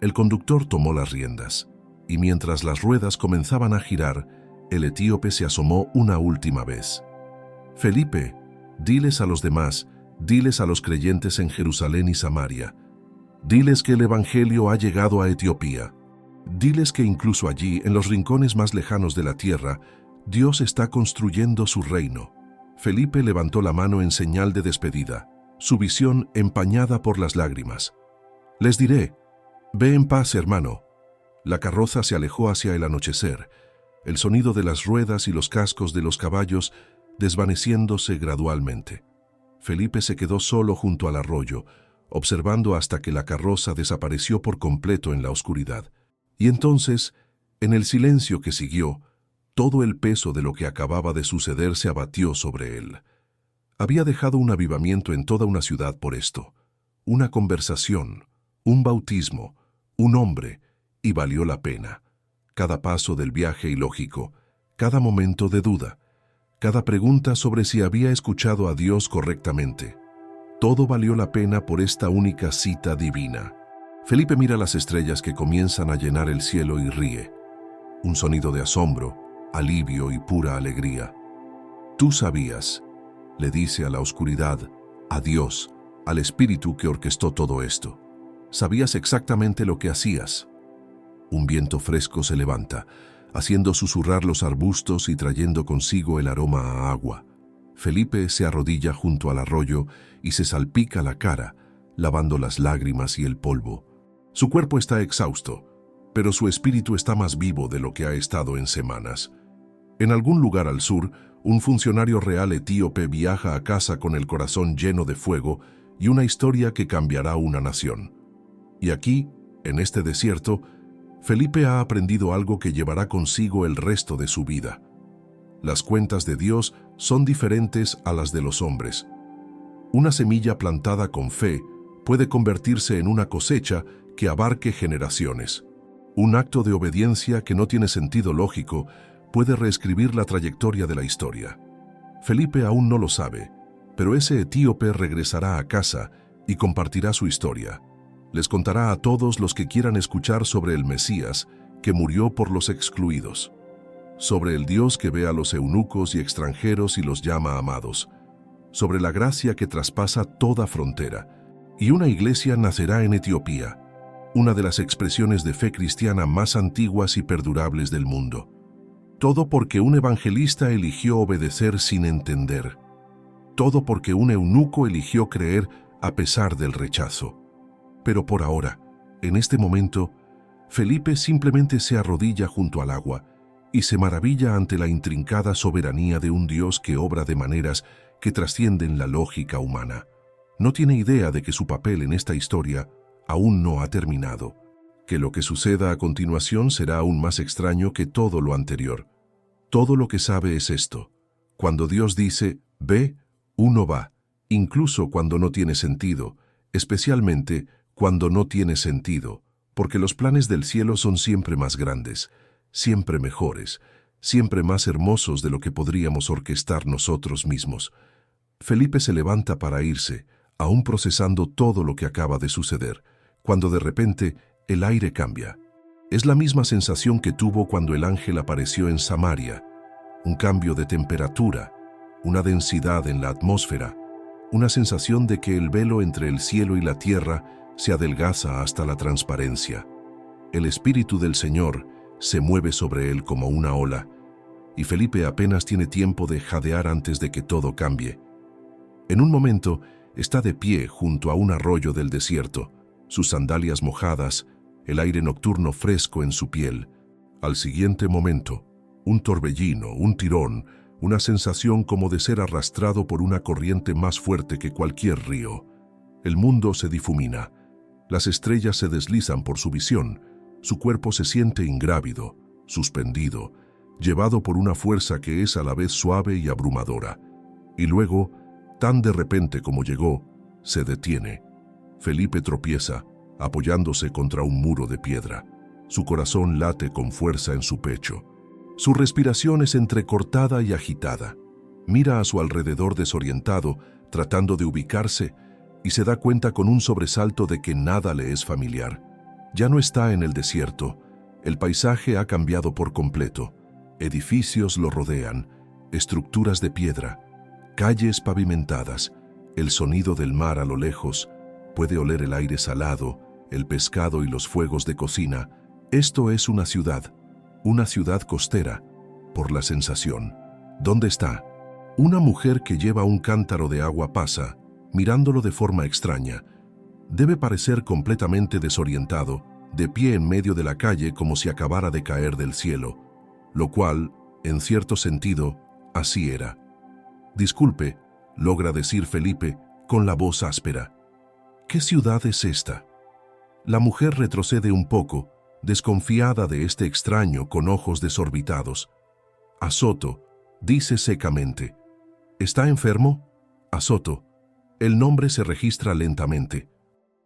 El conductor tomó las riendas, y mientras las ruedas comenzaban a girar, el etíope se asomó una última vez. «Felipe, diles a los demás, diles a los creyentes en Jerusalén y Samaria, diles que el Evangelio ha llegado a Etiopía. Diles que incluso allí, en los rincones más lejanos de la tierra, Dios está construyendo su reino». Felipe levantó la mano en señal de despedida, su visión empañada por las lágrimas. «Les diré, ve en paz, hermano». La carroza se alejó hacia el anochecer, el sonido de las ruedas y los cascos de los caballos desvaneciéndose gradualmente. Felipe se quedó solo junto al arroyo, observando hasta que la carroza desapareció por completo en la oscuridad. Y entonces, en el silencio que siguió, todo el peso de lo que acababa de suceder se abatió sobre él. Había dejado un avivamiento en toda una ciudad por esto, una conversación, un bautismo, un hombre, y valió la pena. Cada paso del viaje ilógico, cada momento de duda, cada pregunta sobre si había escuchado a Dios correctamente. Todo valió la pena por esta única cita divina. Felipe mira las estrellas que comienzan a llenar el cielo y ríe. Un sonido de asombro, alivio y pura alegría. Tú sabías, le dice a la oscuridad, a Dios, al Espíritu que orquestó todo esto. Sabías exactamente lo que hacías. Un viento fresco se levanta, haciendo susurrar los arbustos y trayendo consigo el aroma a agua. Felipe se arrodilla junto al arroyo y se salpica la cara, lavando las lágrimas y el polvo. Su cuerpo está exhausto, pero su espíritu está más vivo de lo que ha estado en semanas. En algún lugar al sur, un funcionario real etíope viaja a casa con el corazón lleno de fuego y una historia que cambiará una nación. Y aquí, en este desierto, Felipe ha aprendido algo que llevará consigo el resto de su vida. Las cuentas de Dios son diferentes a las de los hombres. Una semilla plantada con fe puede convertirse en una cosecha que abarque generaciones. Un acto de obediencia que no tiene sentido lógico puede reescribir la trayectoria de la historia. Felipe aún no lo sabe, pero ese etíope regresará a casa y compartirá su historia. Les contará a todos los que quieran escuchar sobre el Mesías, que murió por los excluidos, sobre el Dios que ve a los eunucos y extranjeros y los llama amados, sobre la gracia que traspasa toda frontera, y una iglesia nacerá en Etiopía, una de las expresiones de fe cristiana más antiguas y perdurables del mundo. Todo porque un evangelista eligió obedecer sin entender. Todo porque un eunuco eligió creer a pesar del rechazo. Pero por ahora, en este momento, Felipe simplemente se arrodilla junto al agua y se maravilla ante la intrincada soberanía de un Dios que obra de maneras que trascienden la lógica humana. No tiene idea de que su papel en esta historia aún no ha terminado, que lo que suceda a continuación será aún más extraño que todo lo anterior. Todo lo que sabe es esto: cuando Dios dice, ve, uno va, incluso cuando no tiene sentido, especialmente cuando no tiene sentido, porque los planes del cielo son siempre más grandes, siempre mejores, siempre más hermosos de lo que podríamos orquestar nosotros mismos. Felipe se levanta para irse, aún procesando todo lo que acaba de suceder, cuando de repente el aire cambia. Es la misma sensación que tuvo cuando el ángel apareció en Samaria. Un cambio de temperatura, una densidad en la atmósfera, una sensación de que el velo entre el cielo y la tierra se adelgaza hasta la transparencia. El Espíritu del Señor se mueve sobre él como una ola, y Felipe apenas tiene tiempo de jadear antes de que todo cambie. En un momento, está de pie junto a un arroyo del desierto, sus sandalias mojadas, el aire nocturno fresco en su piel. Al siguiente momento, un torbellino, un tirón, una sensación como de ser arrastrado por una corriente más fuerte que cualquier río. El mundo se difumina. Las estrellas se deslizan por su visión. Su cuerpo se siente ingrávido, suspendido, llevado por una fuerza que es a la vez suave y abrumadora. Y luego, tan de repente como llegó, se detiene. Felipe tropieza, apoyándose contra un muro de piedra. Su corazón late con fuerza en su pecho. Su respiración es entrecortada y agitada. Mira a su alrededor desorientado, tratando de ubicarse, y se da cuenta con un sobresalto de que nada le es familiar. Ya no está en el desierto. El paisaje ha cambiado por completo. Edificios lo rodean, estructuras de piedra, calles pavimentadas, el sonido del mar a lo lejos, puede oler el aire salado, el pescado y los fuegos de cocina. Esto es una ciudad costera, por la sensación. ¿Dónde está? Una mujer que lleva un cántaro de agua pasa, mirándolo de forma extraña. Debe parecer completamente desorientado, de pie en medio de la calle como si acabara de caer del cielo, lo cual, en cierto sentido, así era. Disculpe, logra decir Felipe con la voz áspera. ¿Qué ciudad es esta? La mujer retrocede un poco, desconfiada de este extraño con ojos desorbitados. Azoto, dice secamente. ¿Está enfermo? Azoto. El nombre se registra lentamente.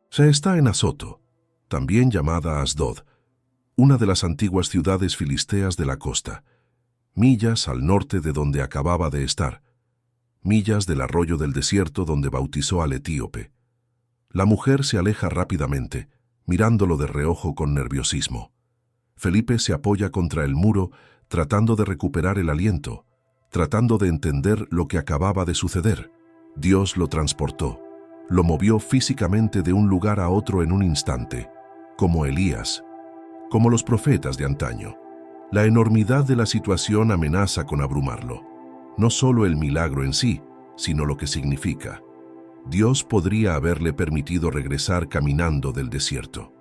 Se está en Azoto, también llamada Asdod, una de las antiguas ciudades filisteas de la costa, millas al norte de donde acababa de estar, millas del arroyo del desierto donde bautizó al etíope. La mujer se aleja rápidamente, mirándolo de reojo con nerviosismo. Felipe se apoya contra el muro, tratando de recuperar el aliento, tratando de entender lo que acababa de suceder. Dios lo transportó, lo movió físicamente de un lugar a otro en un instante, como Elías, como los profetas de antaño. La enormidad de la situación amenaza con abrumarlo. No solo el milagro en sí, sino lo que significa. Dios podría haberle permitido regresar caminando del desierto.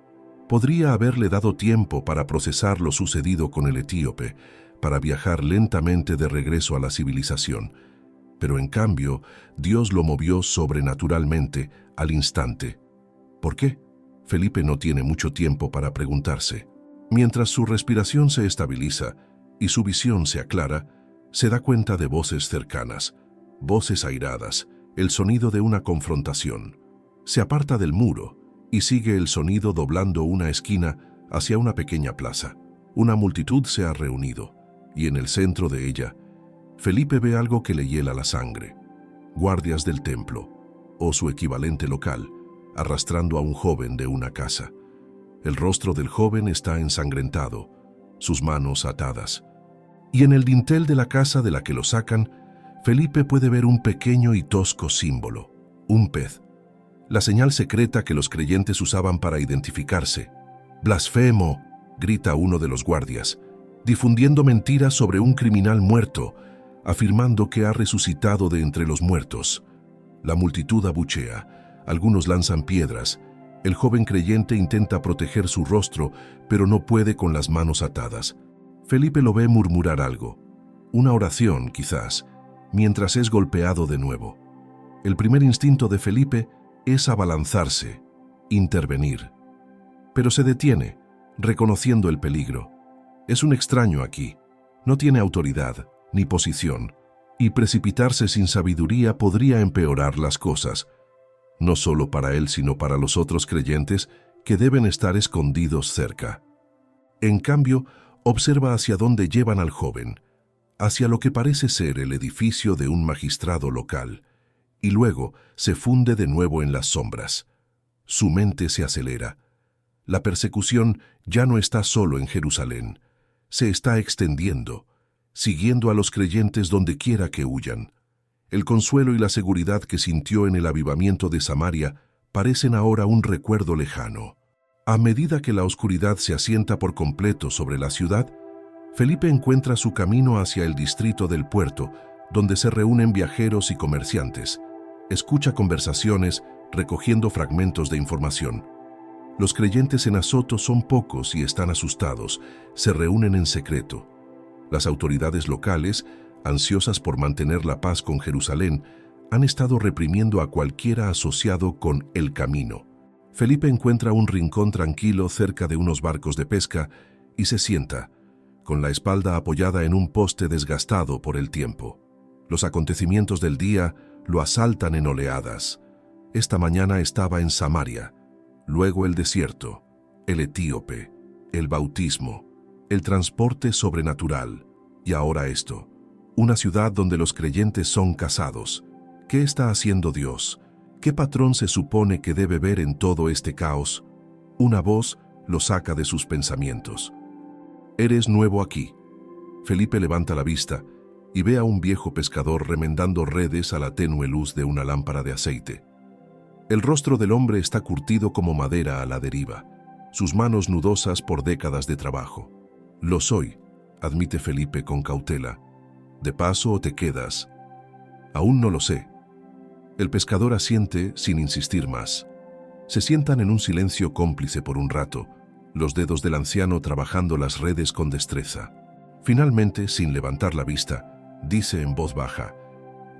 Podría haberle dado tiempo para procesar lo sucedido con el etíope, para viajar lentamente de regreso a la civilización. Pero en cambio, Dios lo movió sobrenaturalmente, al instante. ¿Por qué? Felipe no tiene mucho tiempo para preguntarse. Mientras su respiración se estabiliza y su visión se aclara, se da cuenta de voces cercanas, voces airadas, el sonido de una confrontación. Se aparta del muro y sigue el sonido doblando una esquina hacia una pequeña plaza. Una multitud se ha reunido, y en el centro de ella, Felipe ve algo que le hiela la sangre. Guardias del templo, o su equivalente local, arrastrando a un joven de una casa. El rostro del joven está ensangrentado, sus manos atadas. Y en el dintel de la casa de la que lo sacan, Felipe puede ver un pequeño y tosco símbolo, un pez. La señal secreta que los creyentes usaban para identificarse. «¡Blasfemo!», grita uno de los guardias, difundiendo mentiras sobre un criminal muerto, afirmando que ha resucitado de entre los muertos. La multitud abuchea, algunos lanzan piedras. El joven creyente intenta proteger su rostro, pero no puede con las manos atadas. Felipe lo ve murmurar algo, una oración quizás, mientras es golpeado de nuevo. El primer instinto de Felipe es abalanzarse, intervenir. Pero se detiene, reconociendo el peligro. Es un extraño aquí, no tiene autoridad ni posición, y precipitarse sin sabiduría podría empeorar las cosas, no solo para él sino para los otros creyentes que deben estar escondidos cerca. En cambio, observa hacia dónde llevan al joven, hacia lo que parece ser el edificio de un magistrado local, y luego se funde de nuevo en las sombras. Su mente se acelera. La persecución ya no está solo en Jerusalén, se está extendiendo, siguiendo a los creyentes donde quiera que huyan. El consuelo y la seguridad que sintió en el avivamiento de Samaria parecen ahora un recuerdo lejano. A medida que la oscuridad se asienta por completo sobre la ciudad, Felipe encuentra su camino hacia el distrito del puerto, donde se reúnen viajeros y comerciantes. Escucha conversaciones, recogiendo fragmentos de información. Los creyentes en Azoto son pocos y están asustados, se reúnen en secreto. Las autoridades locales, ansiosas por mantener la paz con Jerusalén, han estado reprimiendo a cualquiera asociado con el camino. Felipe encuentra un rincón tranquilo cerca de unos barcos de pesca y se sienta, con la espalda apoyada en un poste desgastado por el tiempo. Los acontecimientos del día lo asaltan en oleadas. Esta mañana estaba en Samaria, luego el desierto, el etíope, el bautismo, el transporte sobrenatural, y ahora esto, una ciudad donde los creyentes son casados. ¿Qué está haciendo Dios? ¿Qué patrón se supone que debe ver en todo este caos? Una voz lo saca de sus pensamientos. «Eres nuevo aquí». Felipe levanta la vista y ve a un viejo pescador remendando redes a la tenue luz de una lámpara de aceite. El rostro del hombre está curtido como madera a la deriva, sus manos nudosas por décadas de trabajo. «Lo soy», admite Felipe con cautela. «¿De paso o te quedas?» «Aún no lo sé». El pescador asiente sin insistir más. Se sientan en un silencio cómplice por un rato, los dedos del anciano trabajando las redes con destreza. Finalmente, sin levantar la vista, dice en voz baja: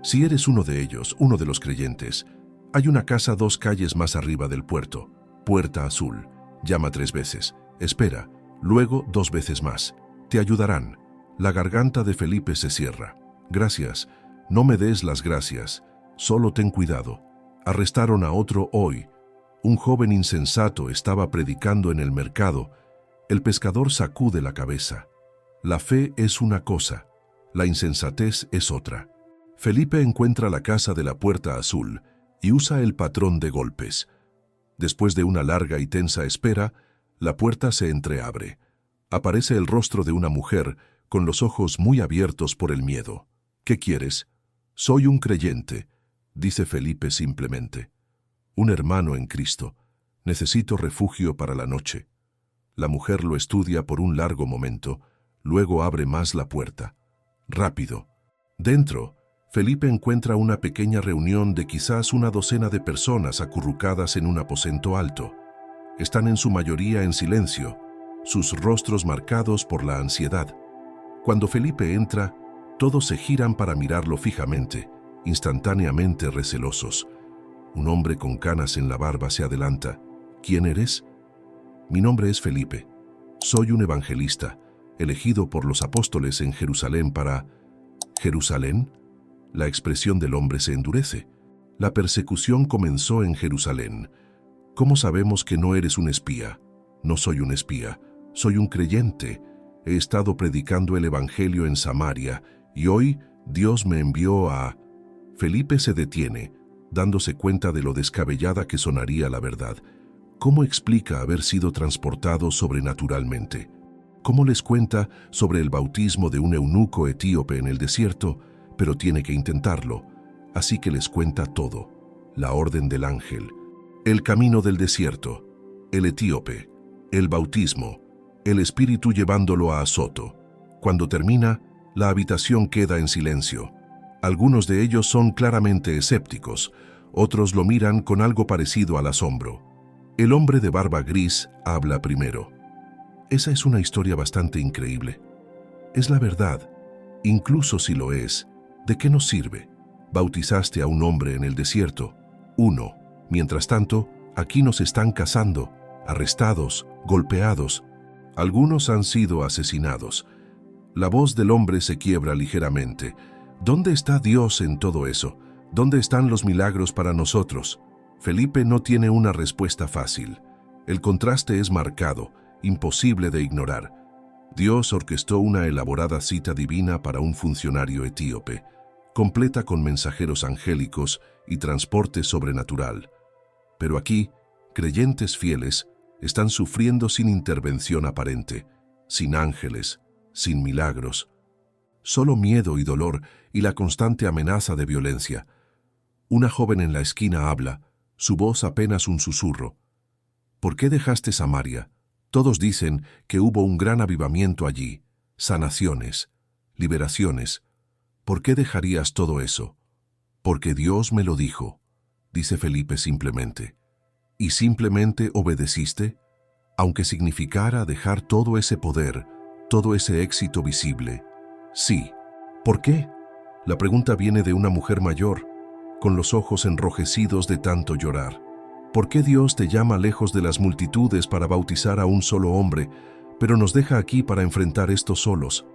«Si eres uno de ellos, uno de los creyentes, Hay una casa 2 calles más arriba del puerto. Puerta azul. Llama 3 veces. Espera. Luego 2 veces más. Te ayudarán. La garganta de Felipe se cierra. Gracias. No me des las gracias. Solo ten cuidado. Arrestaron a otro hoy. Un joven insensato estaba predicando en el mercado. El pescador sacude la cabeza. La fe es una cosa, la insensatez es otra. Felipe encuentra la casa de la Puerta Azul y usa el patrón de golpes. Después de una larga y tensa espera, la puerta se entreabre. Aparece el rostro de una mujer con los ojos muy abiertos por el miedo. ¿Qué quieres? Soy un creyente, dice Felipe simplemente. Un hermano en Cristo. Necesito refugio para la noche. La mujer lo estudia por un largo momento, luego abre más la puerta. Rápido. Dentro, Felipe encuentra una pequeña reunión de quizás una docena de personas acurrucadas en un aposento alto. Están en su mayoría en silencio, sus rostros marcados por la ansiedad. Cuando Felipe entra, todos se giran para mirarlo fijamente, instantáneamente recelosos. Un hombre con canas en la barba se adelanta. ¿Quién eres? Mi nombre es Felipe. Soy un evangelista, elegido por los apóstoles en Jerusalén para... ¿Jerusalén? La expresión del hombre se endurece. La persecución comenzó en Jerusalén. ¿Cómo sabemos que no eres un espía? No soy un espía, soy un creyente. He estado predicando el evangelio en Samaria y hoy Dios me envió a... Felipe se detiene, dándose cuenta de lo descabellada que sonaría la verdad. ¿Cómo explica haber sido transportado sobrenaturalmente? ¿Cómo les cuenta sobre el bautismo de un eunuco etíope en el desierto, pero tiene que intentarlo? Así que les cuenta todo. La orden del ángel, el camino del desierto, el etíope, el bautismo, el espíritu llevándolo a Azoto. Cuando termina, la habitación queda en silencio. Algunos de ellos son claramente escépticos, otros lo miran con algo parecido al asombro. El hombre de barba gris habla primero. Esa es una historia bastante increíble. Es la verdad. Incluso si lo es, ¿de qué nos sirve? Bautizaste a un hombre en el desierto. 1. Mientras tanto, aquí nos están cazando, arrestados, golpeados. Algunos han sido asesinados. La voz del hombre se quiebra ligeramente. ¿Dónde está Dios en todo eso? ¿Dónde están los milagros para nosotros? Felipe no tiene una respuesta fácil. El contraste es marcado, imposible de ignorar. Dios orquestó una elaborada cita divina para un funcionario etíope, completa con mensajeros angélicos y transporte sobrenatural. Pero aquí, creyentes fieles están sufriendo sin intervención aparente, sin ángeles, sin milagros. Solo miedo y dolor y la constante amenaza de violencia. Una joven en la esquina habla, su voz apenas un susurro. ¿Por qué dejaste Samaria? Todos dicen que hubo un gran avivamiento allí, sanaciones, liberaciones. ¿Por qué dejarías todo eso? Porque Dios me lo dijo, dice Felipe simplemente. ¿Y simplemente obedeciste? Aunque significara dejar todo ese poder, todo ese éxito visible. Sí. ¿Por qué? La pregunta viene de una mujer mayor, con los ojos enrojecidos de tanto llorar. ¿Por qué Dios te llama lejos de las multitudes para bautizar a un solo hombre, pero nos deja aquí para enfrentar esto solos?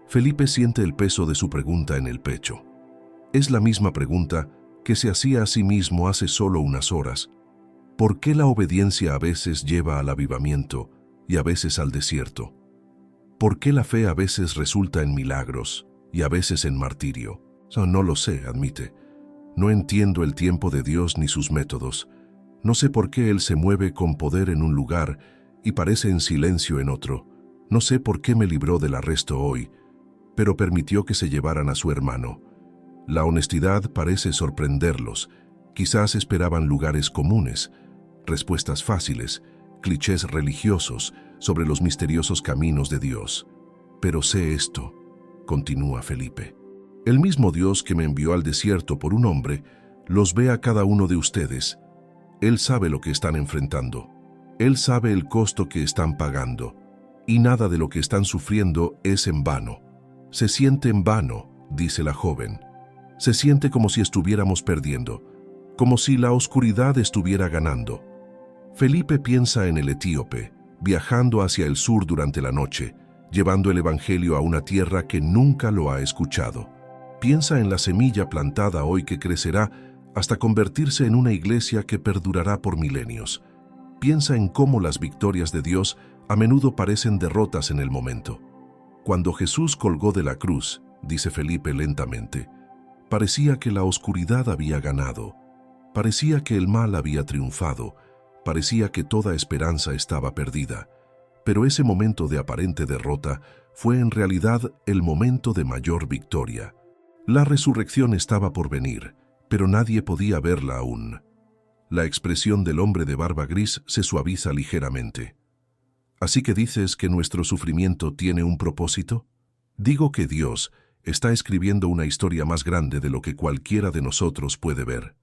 Felipe siente el peso de su pregunta en el pecho. Es la misma pregunta que se hacía a sí mismo hace solo unas horas. ¿Por qué la obediencia a veces lleva al avivamiento y a veces al desierto? ¿Por qué la fe a veces resulta en milagros y a veces en martirio? No lo sé, admite. No entiendo el tiempo de Dios ni sus métodos. No sé por qué Él se mueve con poder en un lugar y parece en silencio en otro. No sé por qué me libró del arresto hoy, pero permitió que se llevaran a su hermano. La honestidad parece sorprenderlos. Quizás esperaban lugares comunes, respuestas fáciles, clichés religiosos sobre los misteriosos caminos de Dios. Pero sé esto, continúa Felipe. El mismo Dios que me envió al desierto por un hombre, los ve a cada uno de ustedes. Él sabe lo que están enfrentando. Él sabe el costo que están pagando. Y nada de lo que están sufriendo es en vano. Se siente en vano, dice la joven. Se siente como si estuviéramos perdiendo, como si la oscuridad estuviera ganando. Felipe piensa en el etíope, viajando hacia el sur durante la noche, llevando el Evangelio a una tierra que nunca lo ha escuchado. Piensa en la semilla plantada hoy que crecerá hasta convertirse en una iglesia que perdurará por milenios. Piensa en cómo las victorias de Dios a menudo parecen derrotas en el momento. Cuando Jesús colgó de la cruz, dice Felipe lentamente, parecía que la oscuridad había ganado, parecía que el mal había triunfado, parecía que toda esperanza estaba perdida. Pero ese momento de aparente derrota fue en realidad el momento de mayor victoria. La resurrección estaba por venir, pero nadie podía verla aún. La expresión del hombre de barba gris se suaviza ligeramente. ¿Así que dices que nuestro sufrimiento tiene un propósito? Digo que Dios está escribiendo una historia más grande de lo que cualquiera de nosotros puede ver.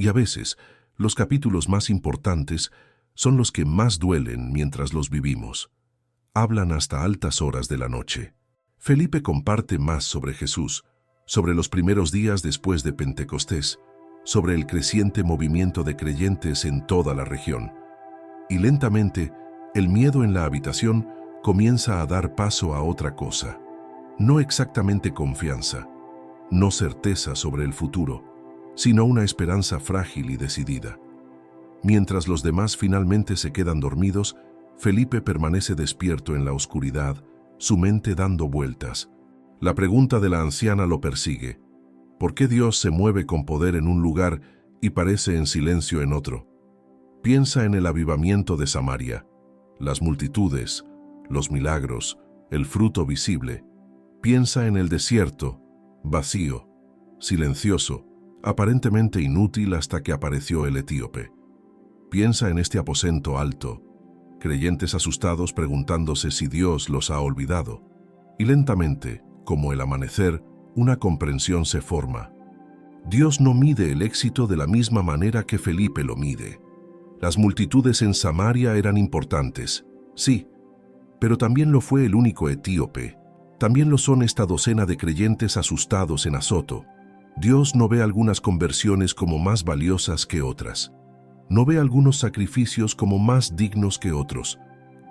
Y a veces, los capítulos más importantes son los que más duelen mientras los vivimos. Hablan hasta altas horas de la noche. Felipe comparte más sobre Jesús, sobre los primeros días después de Pentecostés, sobre el creciente movimiento de creyentes en toda la región. Y lentamente, el miedo en la habitación comienza a dar paso a otra cosa. No exactamente confianza, no certeza sobre el futuro, sino una esperanza frágil y decidida. Mientras los demás finalmente se quedan dormidos, Felipe permanece despierto en la oscuridad, su mente dando vueltas. La pregunta de la anciana lo persigue. ¿Por qué Dios se mueve con poder en un lugar y parece en silencio en otro? Piensa en el avivamiento de Samaria, las multitudes, los milagros, el fruto visible. Piensa en el desierto, vacío, silencioso, aparentemente inútil hasta que apareció el etíope. Piensa en este aposento alto, creyentes asustados preguntándose si Dios los ha olvidado. Y lentamente, como el amanecer, una comprensión se forma. Dios no mide el éxito de la misma manera que Felipe lo mide. Las multitudes en Samaria eran importantes, sí, pero también lo fue el único etíope. También lo son esta docena de creyentes asustados en Azoto. Dios no ve algunas conversiones como más valiosas que otras. No ve algunos sacrificios como más dignos que otros.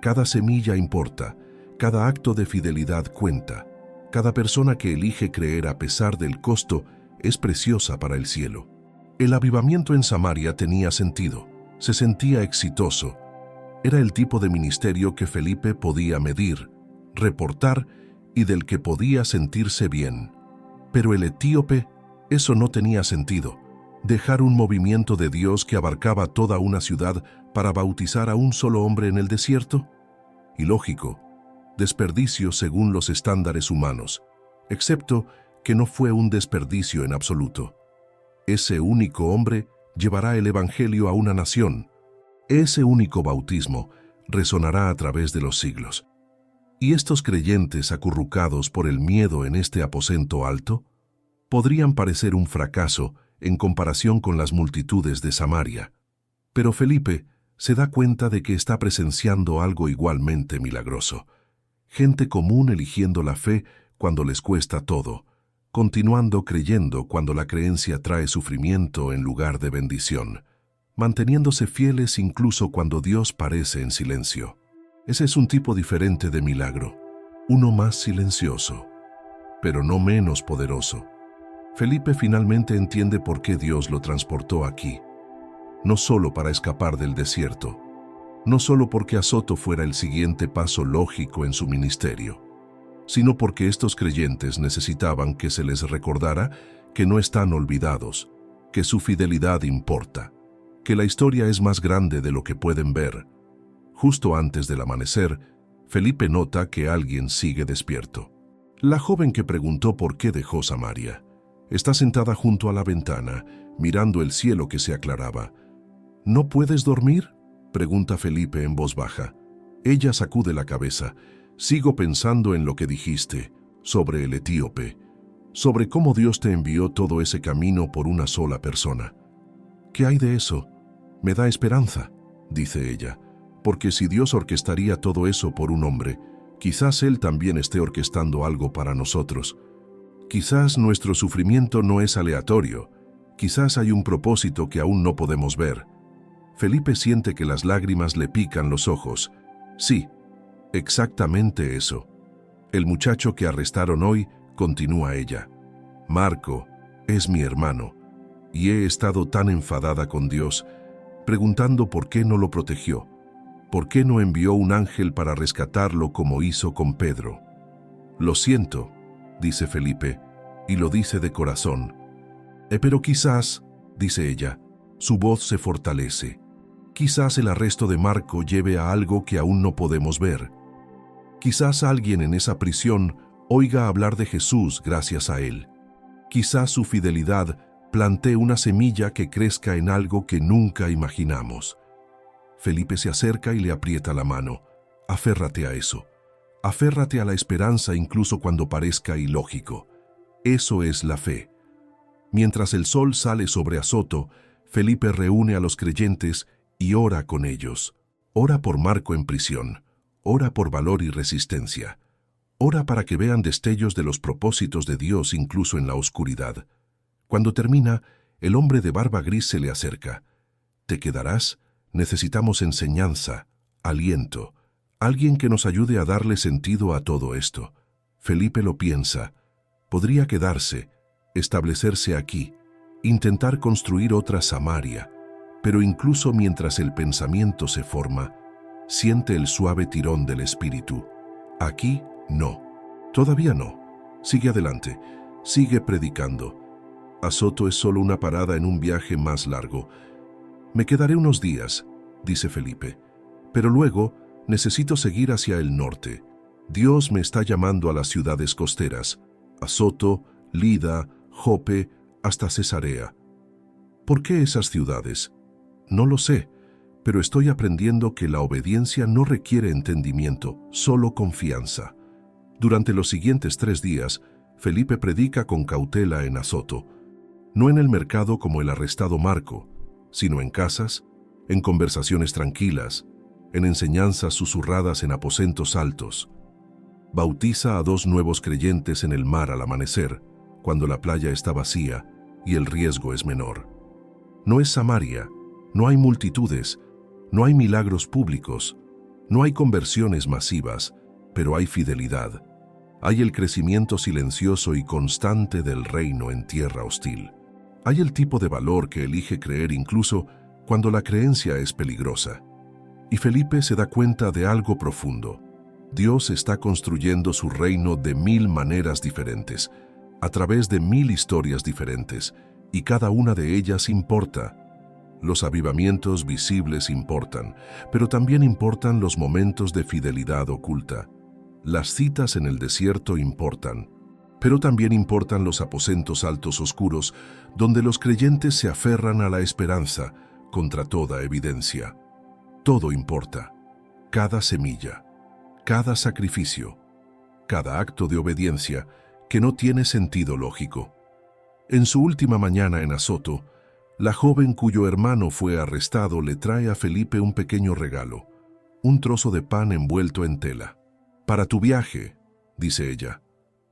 Cada semilla importa, cada acto de fidelidad cuenta. Cada persona que elige creer a pesar del costo es preciosa para el cielo. El avivamiento en Samaria tenía sentido, se sentía exitoso. Era el tipo de ministerio que Felipe podía medir, reportar y del que podía sentirse bien. Pero el etíope, eso no tenía sentido. Dejar un movimiento de Dios que abarcaba toda una ciudad para bautizar a un solo hombre en el desierto. Ilógico, desperdicio según los estándares humanos, excepto que no fue un desperdicio en absoluto. Ese único hombre llevará el Evangelio a una nación. Ese único bautismo resonará a través de los siglos. ¿Y estos creyentes acurrucados por el miedo en este aposento alto? Podrían parecer un fracaso en comparación con las multitudes de Samaria. Pero Felipe se da cuenta de que está presenciando algo igualmente milagroso. Gente común eligiendo la fe cuando les cuesta todo, continuando creyendo cuando la creencia trae sufrimiento en lugar de bendición, manteniéndose fieles incluso cuando Dios parece en silencio. Ese es un tipo diferente de milagro, uno más silencioso, pero no menos poderoso. Felipe finalmente entiende por qué Dios lo transportó aquí, no solo para escapar del desierto, no solo porque Azoto fuera el siguiente paso lógico en su ministerio, sino porque estos creyentes necesitaban que se les recordara que no están olvidados, que su fidelidad importa, que la historia es más grande de lo que pueden ver. Justo antes del amanecer, Felipe nota que alguien sigue despierto. La joven que preguntó por qué dejó Samaria está sentada junto a la ventana, mirando el cielo que se aclaraba. ¿No puedes dormir?, pregunta Felipe en voz baja. Ella sacude la cabeza. Sigo pensando en lo que dijiste, sobre el etíope, sobre cómo Dios te envió todo ese camino por una sola persona. ¿Qué hay de eso? Me da esperanza, dice ella, porque si Dios orquestaría todo eso por un hombre, quizás Él también esté orquestando algo para nosotros. Quizás nuestro sufrimiento no es aleatorio, Quizás hay un propósito que aún no podemos ver. Felipe siente que las lágrimas le pican los ojos. Sí, exactamente eso. El muchacho que arrestaron hoy, continúa ella. Marco es mi hermano, y he estado tan enfadada con Dios, preguntando por qué no lo protegió, por qué no envió un ángel para rescatarlo como hizo con Pedro. Lo siento, dice Felipe, y lo dice de corazón. Pero quizás, dice ella, su voz se fortalece. Quizás el arresto de Marco lleve a algo que aún no podemos ver. Quizás alguien en esa prisión oiga hablar de Jesús gracias a él. Quizás su fidelidad plantee una semilla que crezca en algo que nunca imaginamos. Felipe se acerca y le aprieta la mano. Aférrate a eso. Aférrate a la esperanza incluso cuando parezca ilógico. Eso es la fe. Mientras el sol sale sobre Azoto, Felipe reúne a los creyentes y ora con ellos. Ora por Marco en prisión. Ora por valor y resistencia. Ora para que vean destellos de los propósitos de Dios incluso en la oscuridad. Cuando termina, el hombre de barba gris se le acerca. ¿Te quedarás? Necesitamos enseñanza, aliento, alguien que nos ayude a darle sentido a todo esto. Felipe lo piensa. Podría quedarse, establecerse aquí, intentar construir otra Samaria, pero incluso mientras el pensamiento se forma, siente el suave tirón del espíritu. Aquí no. Todavía no. Sigue adelante. Sigue predicando. Azoto es solo una parada en un viaje más largo. Me quedaré unos días, dice Felipe, pero luego necesito seguir hacia el norte. Dios me está llamando a las ciudades costeras, Azoto, Lida, Jope, hasta Cesarea. ¿Por qué esas ciudades? No lo sé, pero estoy aprendiendo que la obediencia no requiere entendimiento, solo confianza. Durante los siguientes 3 días, Felipe predica con cautela en Azoto, no en el mercado como el arrestado Marco, sino en casas, en conversaciones tranquilas, en enseñanzas susurradas en aposentos altos. Bautiza a 2 nuevos creyentes en el mar al amanecer, cuando la playa está vacía y el riesgo es menor. No es Samaria, no hay multitudes, no hay milagros públicos, no hay conversiones masivas, pero hay fidelidad. Hay el crecimiento silencioso y constante del reino en tierra hostil. Hay el tipo de valor que elige creer incluso cuando la creencia es peligrosa. Y Felipe se da cuenta de algo profundo. Dios está construyendo su reino de 1000 maneras diferentes, a través de 1000 historias diferentes, y cada una de ellas importa. Los avivamientos visibles importan, pero también importan los momentos de fidelidad oculta. Las citas en el desierto importan, pero también importan los aposentos altos oscuros, donde los creyentes se aferran a la esperanza contra toda evidencia. Todo importa, cada semilla, cada sacrificio, cada acto de obediencia que no tiene sentido lógico. En su última mañana en Azoto, la joven cuyo hermano fue arrestado le trae a Felipe un pequeño regalo, un trozo de pan envuelto en tela. «Para tu viaje», dice ella.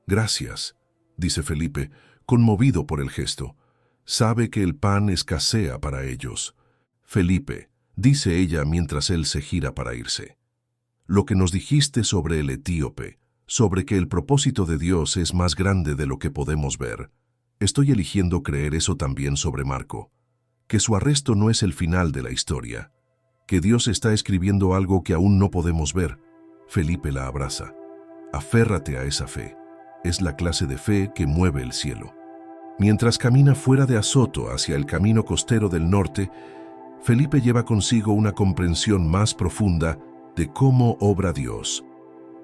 «Gracias», dice Felipe, conmovido por el gesto. Sabe que el pan escasea para ellos. «Felipe», dice ella mientras él se gira para irse, «lo que nos dijiste sobre el etíope, sobre que el propósito de Dios es más grande de lo que podemos ver, estoy eligiendo creer eso también sobre Marco, que su arresto no es el final de la historia, que Dios está escribiendo algo que aún no podemos ver». Felipe la abraza. Aférrate a esa fe. Es la clase de fe que mueve el cielo. Mientras camina fuera de Azoto hacia el camino costero del norte, Felipe lleva consigo una comprensión más profunda de cómo obra Dios.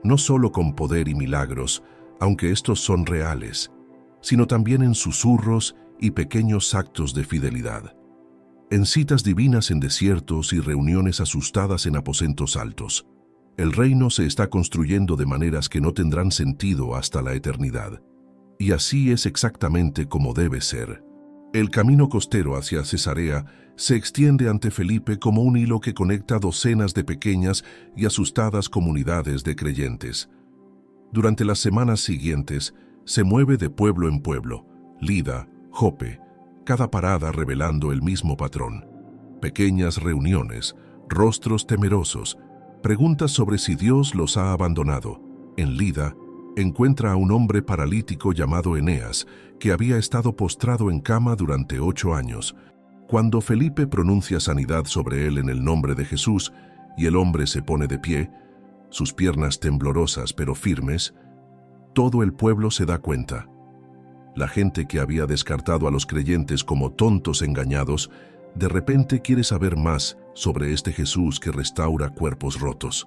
No solo con poder y milagros, aunque estos son reales, sino también en susurros y pequeños actos de fidelidad. En citas divinas en desiertos y reuniones asustadas en aposentos altos. El reino se está construyendo de maneras que no tendrán sentido hasta la eternidad. Y así es exactamente como debe ser. El camino costero hacia Cesarea se extiende ante Felipe como un hilo que conecta docenas de pequeñas y asustadas comunidades de creyentes. Durante las semanas siguientes, se mueve de pueblo en pueblo, Lida, Jope, cada parada revelando el mismo patrón. Pequeñas reuniones, rostros temerosos, preguntas sobre si Dios los ha abandonado. En Lida, encuentra a un hombre paralítico llamado Eneas, que había estado postrado en cama durante 8 años. Cuando Felipe pronuncia sanidad sobre él en el nombre de Jesús y el hombre se pone de pie, sus piernas temblorosas pero firmes, todo el pueblo se da cuenta. La gente que había descartado a los creyentes como tontos engañados, de repente quiere saber más sobre este Jesús que restaura cuerpos rotos.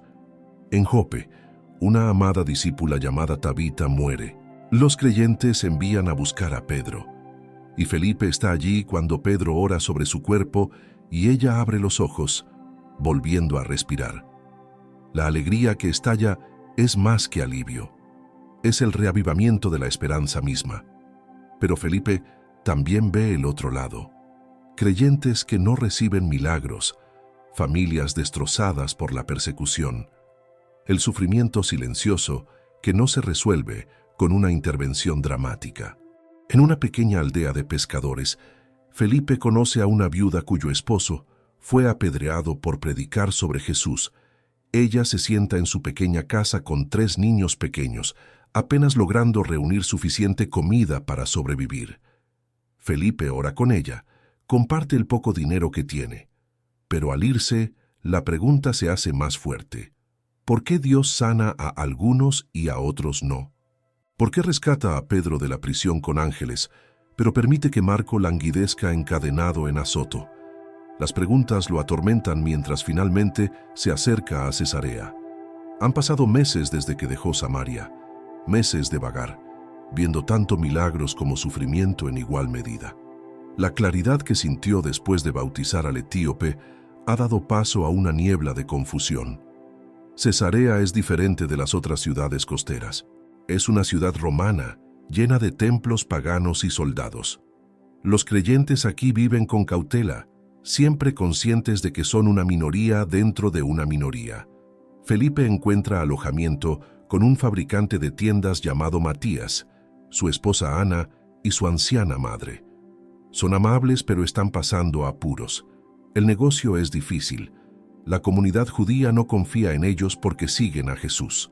En Jope, una amada discípula llamada Tabita muere. Los creyentes envían a buscar a Pedro. Y Felipe está allí cuando Pedro ora sobre su cuerpo y ella abre los ojos, volviendo a respirar. La alegría que estalla es más que alivio. Es el reavivamiento de la esperanza misma. Pero Felipe también ve el otro lado. Creyentes que no reciben milagros, familias destrozadas por la persecución, el sufrimiento silencioso que no se resuelve con una intervención dramática. En una pequeña aldea de pescadores, Felipe conoce a una viuda cuyo esposo fue apedreado por predicar sobre Jesús. Ella se sienta en su pequeña casa con 3 niños pequeños, apenas logrando reunir suficiente comida para sobrevivir. Felipe ora con ella, comparte el poco dinero que tiene. Pero al irse, la pregunta se hace más fuerte. ¿Por qué Dios sana a algunos y a otros no? ¿Por qué rescata a Pedro de la prisión con ángeles, pero permite que Marco languidezca encadenado en Azoto? Las preguntas lo atormentan mientras finalmente se acerca a Cesarea. Han pasado meses desde que dejó Samaria, meses de vagar, viendo tanto milagros como sufrimiento en igual medida. La claridad que sintió después de bautizar al etíope ha dado paso a una niebla de confusión. Cesarea es diferente de las otras ciudades costeras. Es una ciudad romana, llena de templos paganos y soldados. Los creyentes aquí viven con cautela, siempre conscientes de que son una minoría dentro de una minoría. Felipe encuentra alojamiento con un fabricante de tiendas llamado Matías, su esposa Ana y su anciana madre. Son amables pero están pasando apuros. El negocio es difícil. La comunidad judía no confía en ellos porque siguen a Jesús.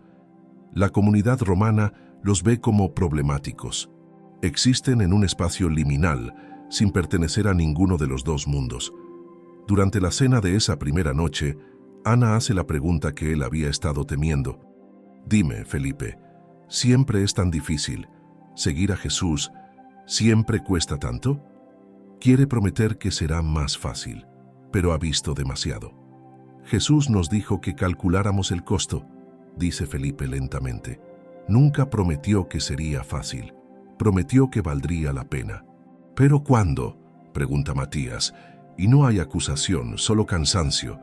La comunidad romana los ve como problemáticos. Existen en un espacio liminal, sin pertenecer a ninguno de los dos mundos. Durante la cena de esa primera noche, Ana hace la pregunta que él había estado temiendo. Dime, Felipe, ¿siempre es tan difícil? ¿Seguir a Jesús siempre cuesta tanto? Quiere prometer que será más fácil, pero ha visto demasiado. Jesús nos dijo que calculáramos el costo, dice Felipe lentamente. Nunca prometió que sería fácil, prometió que valdría la pena. ¿Pero cuándo?, pregunta Matías, y no hay acusación, solo cansancio.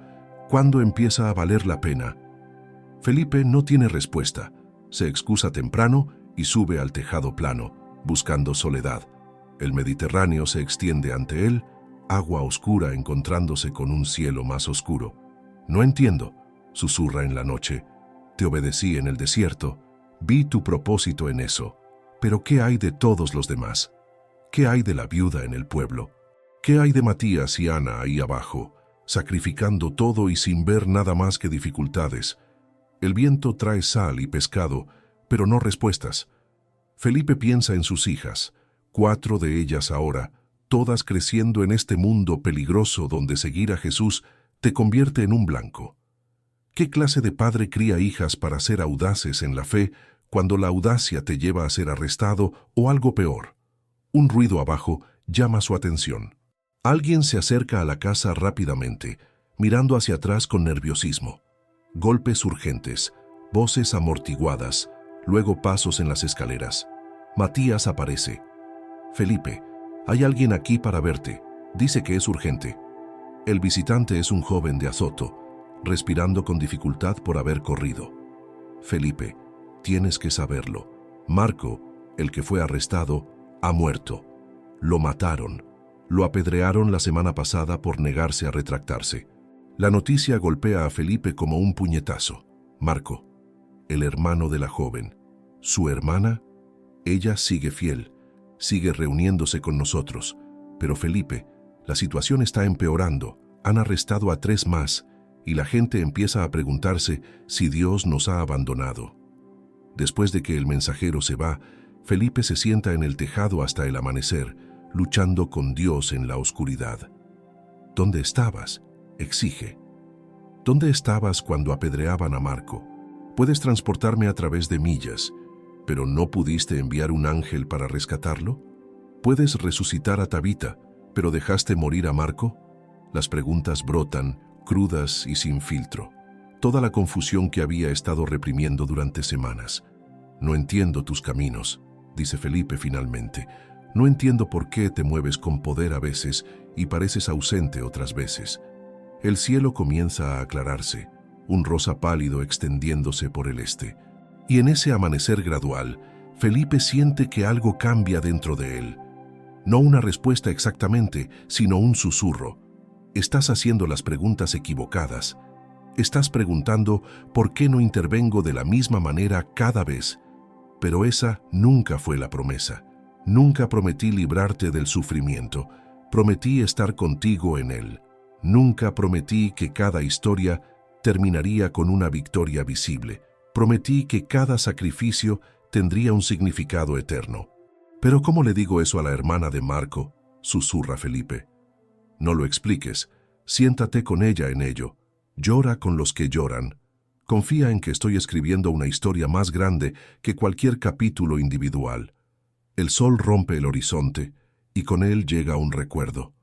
¿Cuándo empieza a valer la pena? Felipe no tiene respuesta, se excusa temprano y sube al tejado plano, buscando soledad. El Mediterráneo se extiende ante él, agua oscura encontrándose con un cielo más oscuro. No entiendo, susurra en la noche. Te obedecí en el desierto, vi tu propósito en eso. Pero ¿qué hay de todos los demás? ¿Qué hay de la viuda en el pueblo? ¿Qué hay de Matías y Ana ahí abajo, sacrificando todo y sin ver nada más que dificultades? El viento trae sal y pescado, pero no respuestas. Felipe piensa en sus hijas, 4 de ellas ahora, todas creciendo en este mundo peligroso donde seguir a Jesús te convierte en un blanco. ¿Qué clase de padre cría hijas para ser audaces en la fe cuando la audacia te lleva a ser arrestado o algo peor? Un ruido abajo llama su atención. Alguien se acerca a la casa rápidamente, mirando hacia atrás con nerviosismo. Golpes urgentes, voces amortiguadas, luego pasos en las escaleras. Matías aparece. Felipe, hay alguien aquí para verte. Dice que es urgente. El visitante es un joven de Azoto, respirando con dificultad por haber corrido. Felipe, tienes que saberlo. Marco, el que fue arrestado, ha muerto. Lo mataron. Lo apedrearon la semana pasada por negarse a retractarse. La noticia golpea a Felipe como un puñetazo. Marco, el hermano de la joven. ¿Su hermana? Ella sigue fiel, sigue reuniéndose con nosotros. Pero Felipe, la situación está empeorando. Han arrestado a 3 más y la gente empieza a preguntarse si Dios nos ha abandonado. Después de que el mensajero se va, Felipe se sienta en el tejado hasta el amanecer, luchando con Dios en la oscuridad. ¿Dónde estabas?, exige. ¿Dónde estabas cuando apedreaban a Marco? Puedes transportarme a través de millas, pero ¿no pudiste enviar un ángel para rescatarlo? ¿Puedes resucitar a Tabita, pero dejaste morir a Marco? Las preguntas brotan, crudas y sin filtro. Toda la confusión que había estado reprimiendo durante semanas. No entiendo tus caminos, dice Felipe finalmente. No entiendo por qué te mueves con poder a veces y pareces ausente otras veces. El cielo comienza a aclararse, un rosa pálido extendiéndose por el este. Y en ese amanecer gradual, Felipe siente que algo cambia dentro de él. No una respuesta exactamente, sino un susurro. Estás haciendo las preguntas equivocadas. Estás preguntando por qué no intervengo de la misma manera cada vez. Pero esa nunca fue la promesa. Nunca prometí librarte del sufrimiento. Prometí estar contigo en él. Nunca prometí que cada historia terminaría con una victoria visible. Prometí que cada sacrificio tendría un significado eterno. «¿Pero cómo le digo eso a la hermana de Marco?», susurra Felipe. «No lo expliques. Siéntate con ella en ello. Llora con los que lloran. Confía en que estoy escribiendo una historia más grande que cualquier capítulo individual». El sol rompe el horizonte y con él llega un recuerdo.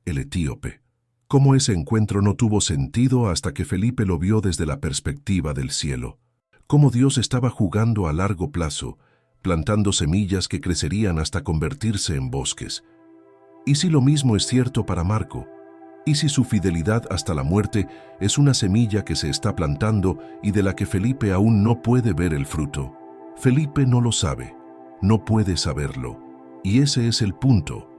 El etíope. Cómo ese encuentro no tuvo sentido hasta que Felipe lo vio desde la perspectiva del cielo. Cómo Dios estaba jugando a largo plazo, plantando semillas que crecerían hasta convertirse en bosques. ¿Y si lo mismo es cierto para Marco? ¿Y si su fidelidad hasta la muerte es una semilla que se está plantando y de la que Felipe aún no puede ver el fruto? Felipe no lo sabe, no puede saberlo, y ese es el punto.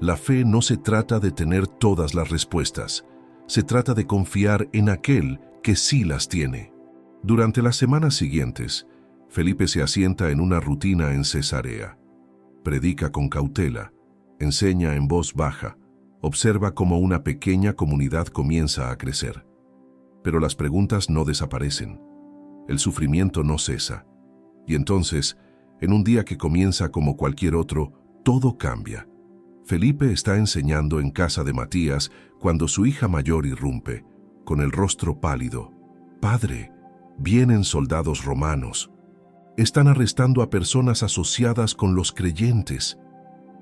La fe no se trata de tener todas las respuestas, se trata de confiar en aquel que sí las tiene. Durante las semanas siguientes, Felipe se asienta en una rutina en Cesarea. Predica con cautela, enseña en voz baja, observa cómo una pequeña comunidad comienza a crecer. Pero las preguntas no desaparecen, el sufrimiento no cesa. Y entonces, en un día que comienza como cualquier otro, todo cambia. Felipe está enseñando en casa de Matías cuando su hija mayor irrumpe, con el rostro pálido. «Padre, vienen soldados romanos. Están arrestando a personas asociadas con los creyentes».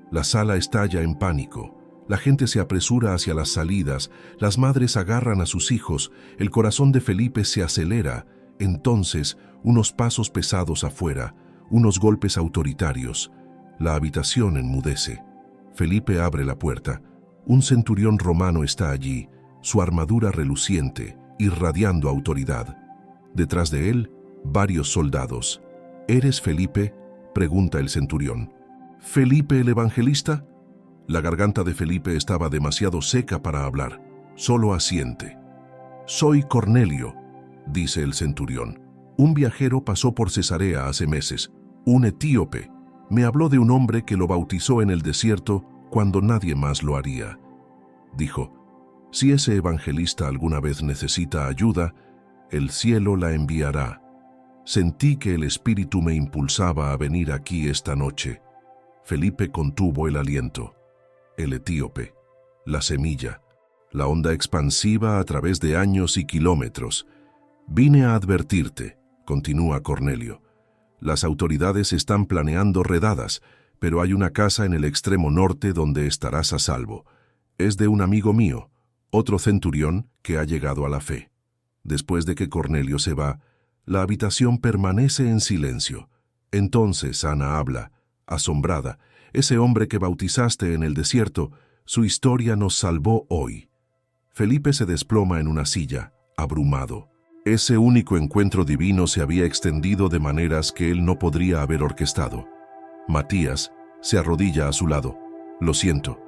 La sala estalla en pánico. La gente se apresura hacia las salidas, las madres agarran a sus hijos, el corazón de Felipe se acelera. Entonces, unos pasos pesados afuera, unos golpes autoritarios. La habitación enmudece. Felipe abre la puerta. Un centurión romano está allí, su armadura reluciente, irradiando autoridad. Detrás de él, varios soldados. «¿Eres Felipe?», pregunta el centurión. «¿Felipe el evangelista?». La garganta de Felipe estaba demasiado seca para hablar. Solo asiente. «Soy Cornelio», dice el centurión. «Un viajero pasó por Cesarea hace meses. Un etíope. Me habló de un hombre que lo bautizó en el desierto cuando nadie más lo haría». Dijo: «Si ese evangelista alguna vez necesita ayuda, el cielo la enviará. Sentí que el Espíritu me impulsaba a venir aquí esta noche». Felipe contuvo el aliento. El etíope, la semilla, la onda expansiva a través de años y kilómetros. «Vine a advertirte», continúa Cornelio. «Las autoridades están planeando redadas, pero hay una casa en el extremo norte donde estarás a salvo. Es de un amigo mío, otro centurión que ha llegado a la fe». Después de que Cornelio se va, la habitación permanece en silencio. Entonces Ana habla, asombrada. «Ese hombre que bautizaste en el desierto, su historia nos salvó hoy». Felipe se desploma en una silla, abrumado. Ese único encuentro divino se había extendido de maneras que él no podría haber orquestado. Matías se arrodilla a su lado. «Lo siento,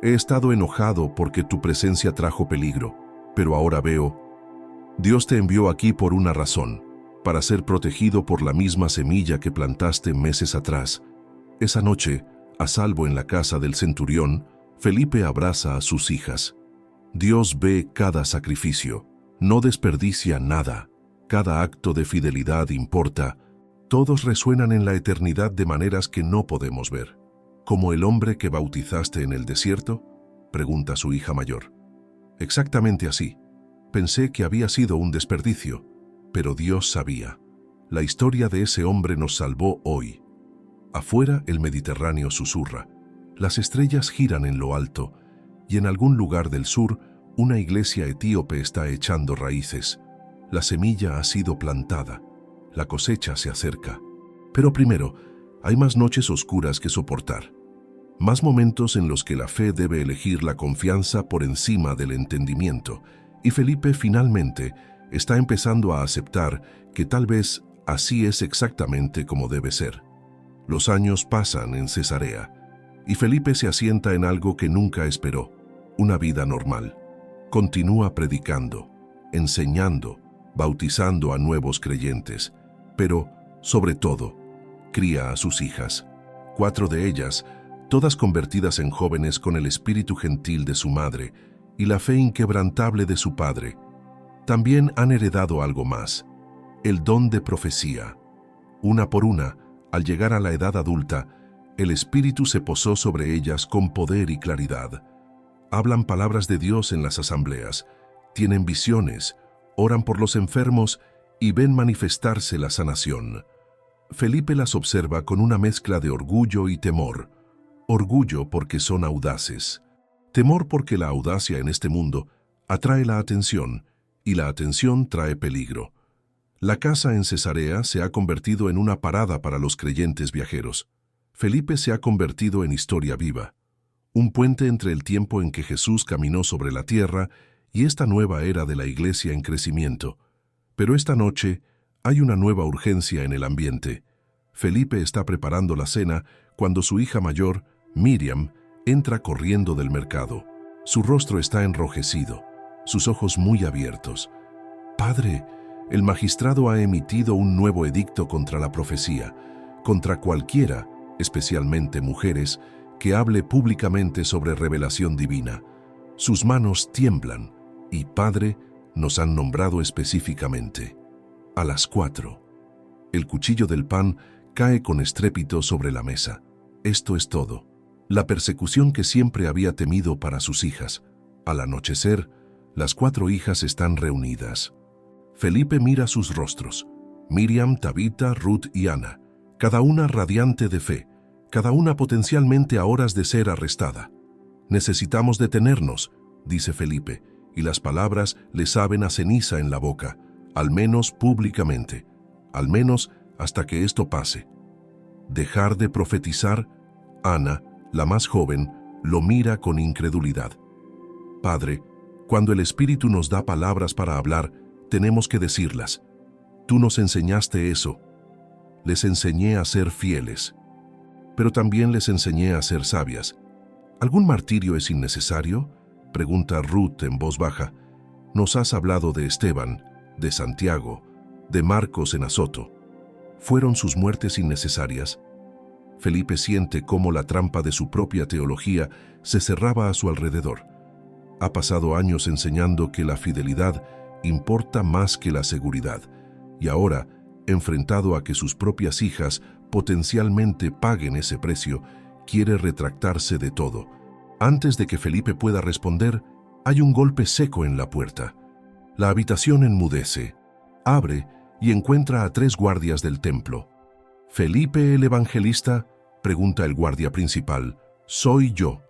he estado enojado porque tu presencia trajo peligro, pero ahora veo. Dios te envió aquí por una razón, para ser protegido por la misma semilla que plantaste meses atrás». Esa noche, a salvo en la casa del centurión, Felipe abraza a sus hijas. Dios ve cada sacrificio, no desperdicia nada. Cada acto de fidelidad importa. Todos resuenan en la eternidad de maneras que no podemos ver. ¿Como el hombre que bautizaste en el desierto?, pregunta su hija mayor. Exactamente así. Pensé que había sido un desperdicio, pero Dios sabía. La historia de ese hombre nos salvó hoy. Afuera el Mediterráneo susurra. Las estrellas giran en lo alto, y en algún lugar del sur, una iglesia etíope está echando raíces. La semilla ha sido plantada. La cosecha se acerca. Pero primero, hay más noches oscuras que soportar. Más momentos en los que la fe debe elegir la confianza por encima del entendimiento. Y Felipe finalmente está empezando a aceptar que tal vez así es exactamente como debe ser. Los años pasan en Cesarea, y Felipe se asienta en algo que nunca esperó, una vida normal. Continúa predicando, enseñando, bautizando a nuevos creyentes, pero, sobre todo, cría a sus hijas. 4 de ellas, todas convertidas en jóvenes con el espíritu gentil de su madre y la fe inquebrantable de su padre. También han heredado algo más, el don de profecía. Una por una, al llegar a la edad adulta, el Espíritu se posó sobre ellas con poder y claridad. Hablan palabras de Dios en las asambleas, tienen visiones, oran por los enfermos y ven manifestarse la sanación. Felipe las observa con una mezcla de orgullo y temor. Orgullo porque son audaces. Temor porque la audacia en este mundo atrae la atención, y la atención trae peligro. La casa en Cesarea se ha convertido en una parada para los creyentes viajeros. Felipe se ha convertido en historia viva, un puente entre el tiempo en que Jesús caminó sobre la tierra y esta nueva era de la iglesia en crecimiento. Pero esta noche hay una nueva urgencia en el ambiente. Felipe está preparando la cena cuando su hija mayor, Miriam, entra corriendo del mercado. Su rostro está enrojecido, sus ojos muy abiertos. «Padre, el magistrado ha emitido un nuevo edicto contra la profecía, contra cualquiera, especialmente mujeres, que hable públicamente sobre revelación divina. Sus manos tiemblan, y Padre, nos han nombrado específicamente». A las 4. El cuchillo del pan cae con estrépito sobre la mesa. Esto es todo. La persecución que siempre había temido para sus hijas. Al anochecer, las 4 hijas están reunidas. Felipe mira sus rostros. Miriam, Tabita, Ruth y Ana. Cada una radiante de fe. Cada una potencialmente a horas de ser arrestada. «Necesitamos detenernos», dice Felipe, y las palabras le saben a ceniza en la boca, al menos públicamente, al menos hasta que esto pase. Dejar de profetizar. Ana, la más joven, lo mira con incredulidad. «Padre, cuando el Espíritu nos da palabras para hablar, tenemos que decirlas. Tú nos enseñaste eso. Les enseñé a ser fieles, pero también les enseñé a ser sabias. ¿Algún martirio es innecesario?», pregunta Ruth en voz baja. «Nos has hablado de Esteban, de Santiago, de Marcos en Azoto. ¿Fueron sus muertes innecesarias?». Felipe siente cómo la trampa de su propia teología se cerraba a su alrededor. Ha pasado años enseñando que la fidelidad importa más que la seguridad, y ahora, enfrentado a que sus propias hijas potencialmente paguen ese precio, quiere retractarse de todo. Antes de que Felipe pueda responder, hay un golpe seco en la puerta. La habitación enmudece. Abre y encuentra a 3 guardias del templo. «¿Felipe el evangelista?», pregunta el guardia principal. «Soy yo».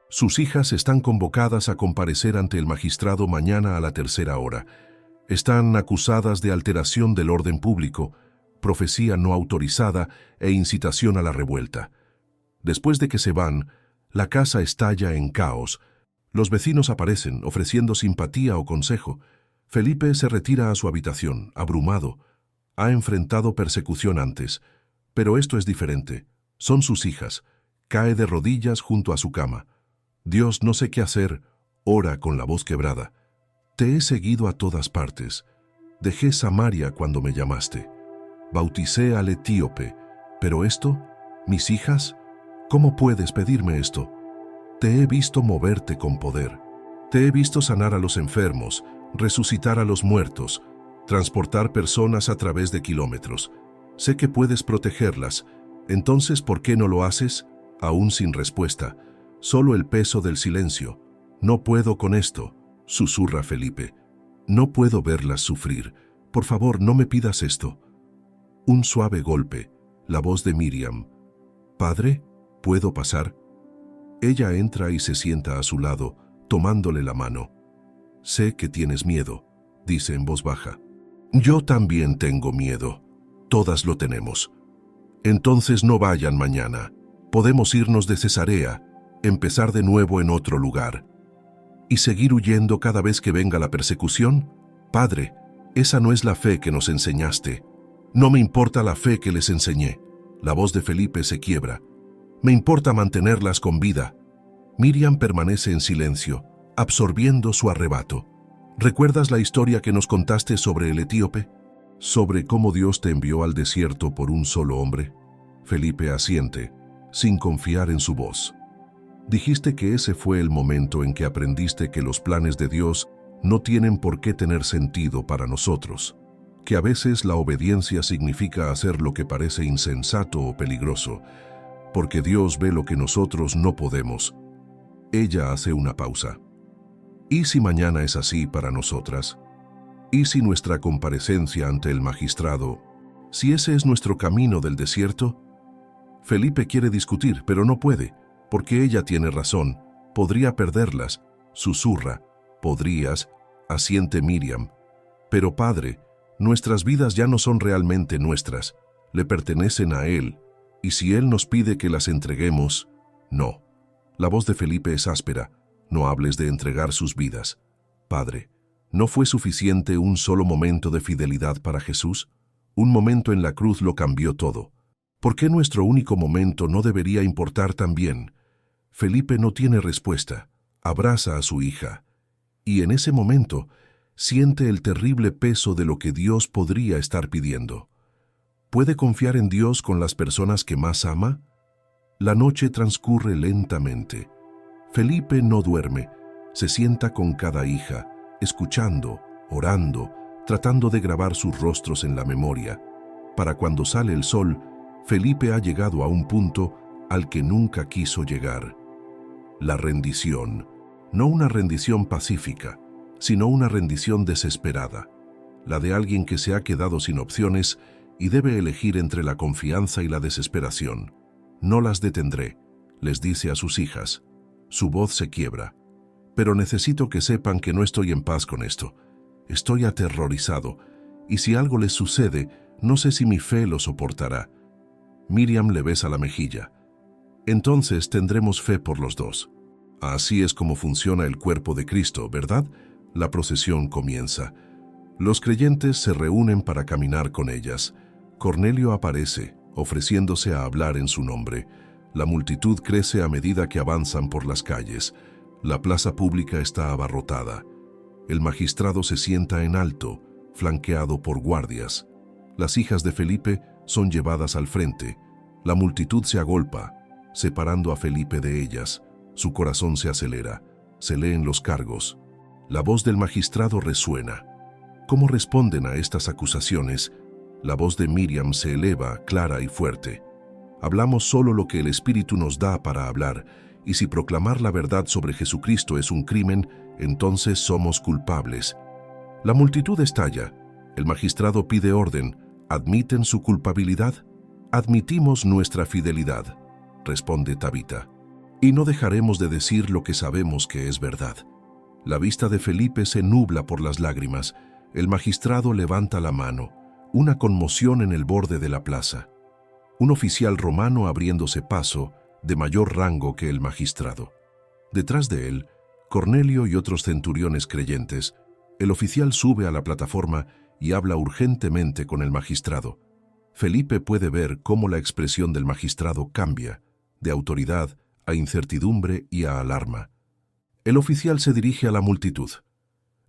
Sus hijas están convocadas a comparecer ante el magistrado mañana a la 3:00 hora. Están acusadas de alteración del orden público, profecía no autorizada e incitación a la revuelta. Después de que se van, la casa estalla en caos. Los vecinos aparecen, ofreciendo simpatía o consejo. Felipe se retira a su habitación, abrumado. Ha enfrentado persecución antes, pero esto es diferente. Son sus hijas. Cae de rodillas junto a su cama. «Dios, no sé qué hacer», ora con la voz quebrada. «Te he seguido a todas partes. Dejé Samaria cuando me llamaste. Bauticé al etíope. Pero esto, mis hijas, ¿cómo puedes pedirme esto?». Te he visto moverte con poder. Te he visto sanar a los enfermos, resucitar a los muertos, transportar personas a través de kilómetros. Sé que puedes protegerlas. Entonces, ¿por qué no lo haces? Aún sin respuesta. Solo el peso del silencio. No puedo con esto, susurra Felipe. No puedo verlas sufrir. Por favor, no me pidas esto. Un suave golpe. La voz de Miriam. «Padre, ¿puedo pasar?» Ella entra y se sienta a su lado, tomándole la mano. «Sé que tienes miedo», dice en voz baja. «Yo también tengo miedo. Todas lo tenemos. Entonces no vayan mañana. Podemos irnos de Cesarea, empezar de nuevo en otro lugar. ¿Y seguir huyendo cada vez que venga la persecución? Padre, esa no es la fe que nos enseñaste. No me importa la fe que les enseñé». La voz de Felipe se quiebra. «Me importa mantenerlas con vida». Miriam permanece en silencio, absorbiendo su arrebato. ¿Recuerdas la historia que nos contaste sobre el etíope? ¿Sobre cómo Dios te envió al desierto por un solo hombre? Felipe asiente, sin confiar en su voz. Dijiste que ese fue el momento en que aprendiste que los planes de Dios no tienen por qué tener sentido para nosotros, que a veces la obediencia significa hacer lo que parece insensato o peligroso, porque Dios ve lo que nosotros no podemos. Ella hace una pausa. ¿Y si mañana es así para nosotras? ¿Y si nuestra comparecencia ante el magistrado, si ese es nuestro camino del desierto? Felipe quiere discutir, pero no puede, porque ella tiene razón. Podría perderlas, susurra. Podrías, asiente Miriam. Pero padre, nuestras vidas ya no son realmente nuestras, le pertenecen a él, y si él nos pide que las entreguemos, no. La voz de Felipe es áspera. No hables de entregar sus vidas. Padre, ¿no fue suficiente un solo momento de fidelidad para Jesús? Un momento en la cruz lo cambió todo. ¿Por qué nuestro único momento no debería importar también? Felipe no tiene respuesta. Abraza a su hija. Y en ese momento siente el terrible peso de lo que Dios podría estar pidiendo. ¿Puede confiar en Dios con las personas que más ama? La noche transcurre lentamente. Felipe no duerme. Se sienta con cada hija, escuchando, orando, tratando de grabar sus rostros en la memoria. Para cuando sale el sol, Felipe ha llegado a un punto al que nunca quiso llegar. La rendición. No una rendición pacífica, sino una rendición desesperada. La de alguien que se ha quedado sin opciones y debe elegir entre la confianza y la desesperación. «No las detendré», les dice a sus hijas. Su voz se quiebra. «Pero necesito que sepan que no estoy en paz con esto. Estoy aterrorizado, y si algo les sucede, no sé si mi fe lo soportará». Miriam le besa la mejilla. «Entonces tendremos fe por los dos». Así es como funciona el cuerpo de Cristo, ¿verdad? La procesión comienza. Los creyentes se reúnen para caminar con ellas. Cornelio aparece, ofreciéndose a hablar en su nombre. La multitud crece a medida que avanzan por las calles. La plaza pública está abarrotada. El magistrado se sienta en alto, flanqueado por guardias. Las hijas de Felipe son llevadas al frente. La multitud se agolpa, separando a Felipe de ellas. Su corazón se acelera. Se leen los cargos. La voz del magistrado resuena. ¿Cómo responden a estas acusaciones? La voz de Miriam se eleva, clara y fuerte. Hablamos solo lo que el Espíritu nos da para hablar, y si proclamar la verdad sobre Jesucristo es un crimen, entonces somos culpables. La multitud estalla. El magistrado pide orden. ¿Admiten su culpabilidad? «Admitimos nuestra fidelidad», responde Tabita. «Y no dejaremos de decir lo que sabemos que es verdad». La vista de Felipe se nubla por las lágrimas. El magistrado levanta la mano. Una conmoción en el borde de la plaza. Un oficial romano abriéndose paso, de mayor rango que el magistrado. Detrás de él, Cornelio y otros centuriones creyentes. El oficial sube a la plataforma y habla urgentemente con el magistrado. Felipe puede ver cómo la expresión del magistrado cambia, de autoridad a incertidumbre y a alarma. El oficial se dirige a la multitud.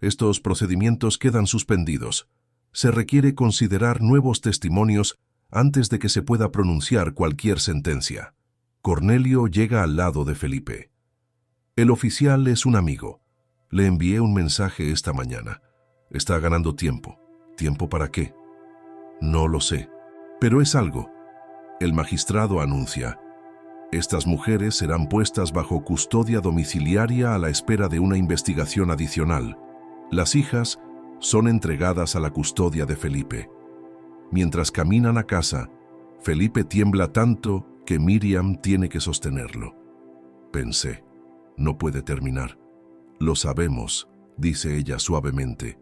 «Estos procedimientos quedan suspendidos. Se requiere considerar nuevos testimonios antes de que se pueda pronunciar cualquier sentencia». Cornelio llega al lado de Felipe. El oficial es un amigo. Le envié un mensaje esta mañana. Está ganando tiempo. ¿Tiempo para qué? No lo sé. Pero es algo. El magistrado anuncia: estas mujeres serán puestas bajo custodia domiciliaria a la espera de una investigación adicional. Las hijas son entregadas a la custodia de Felipe. Mientras caminan a casa, Felipe tiembla tanto que Miriam tiene que sostenerlo. Pensé, no puede terminar. Lo sabemos, dice ella suavemente.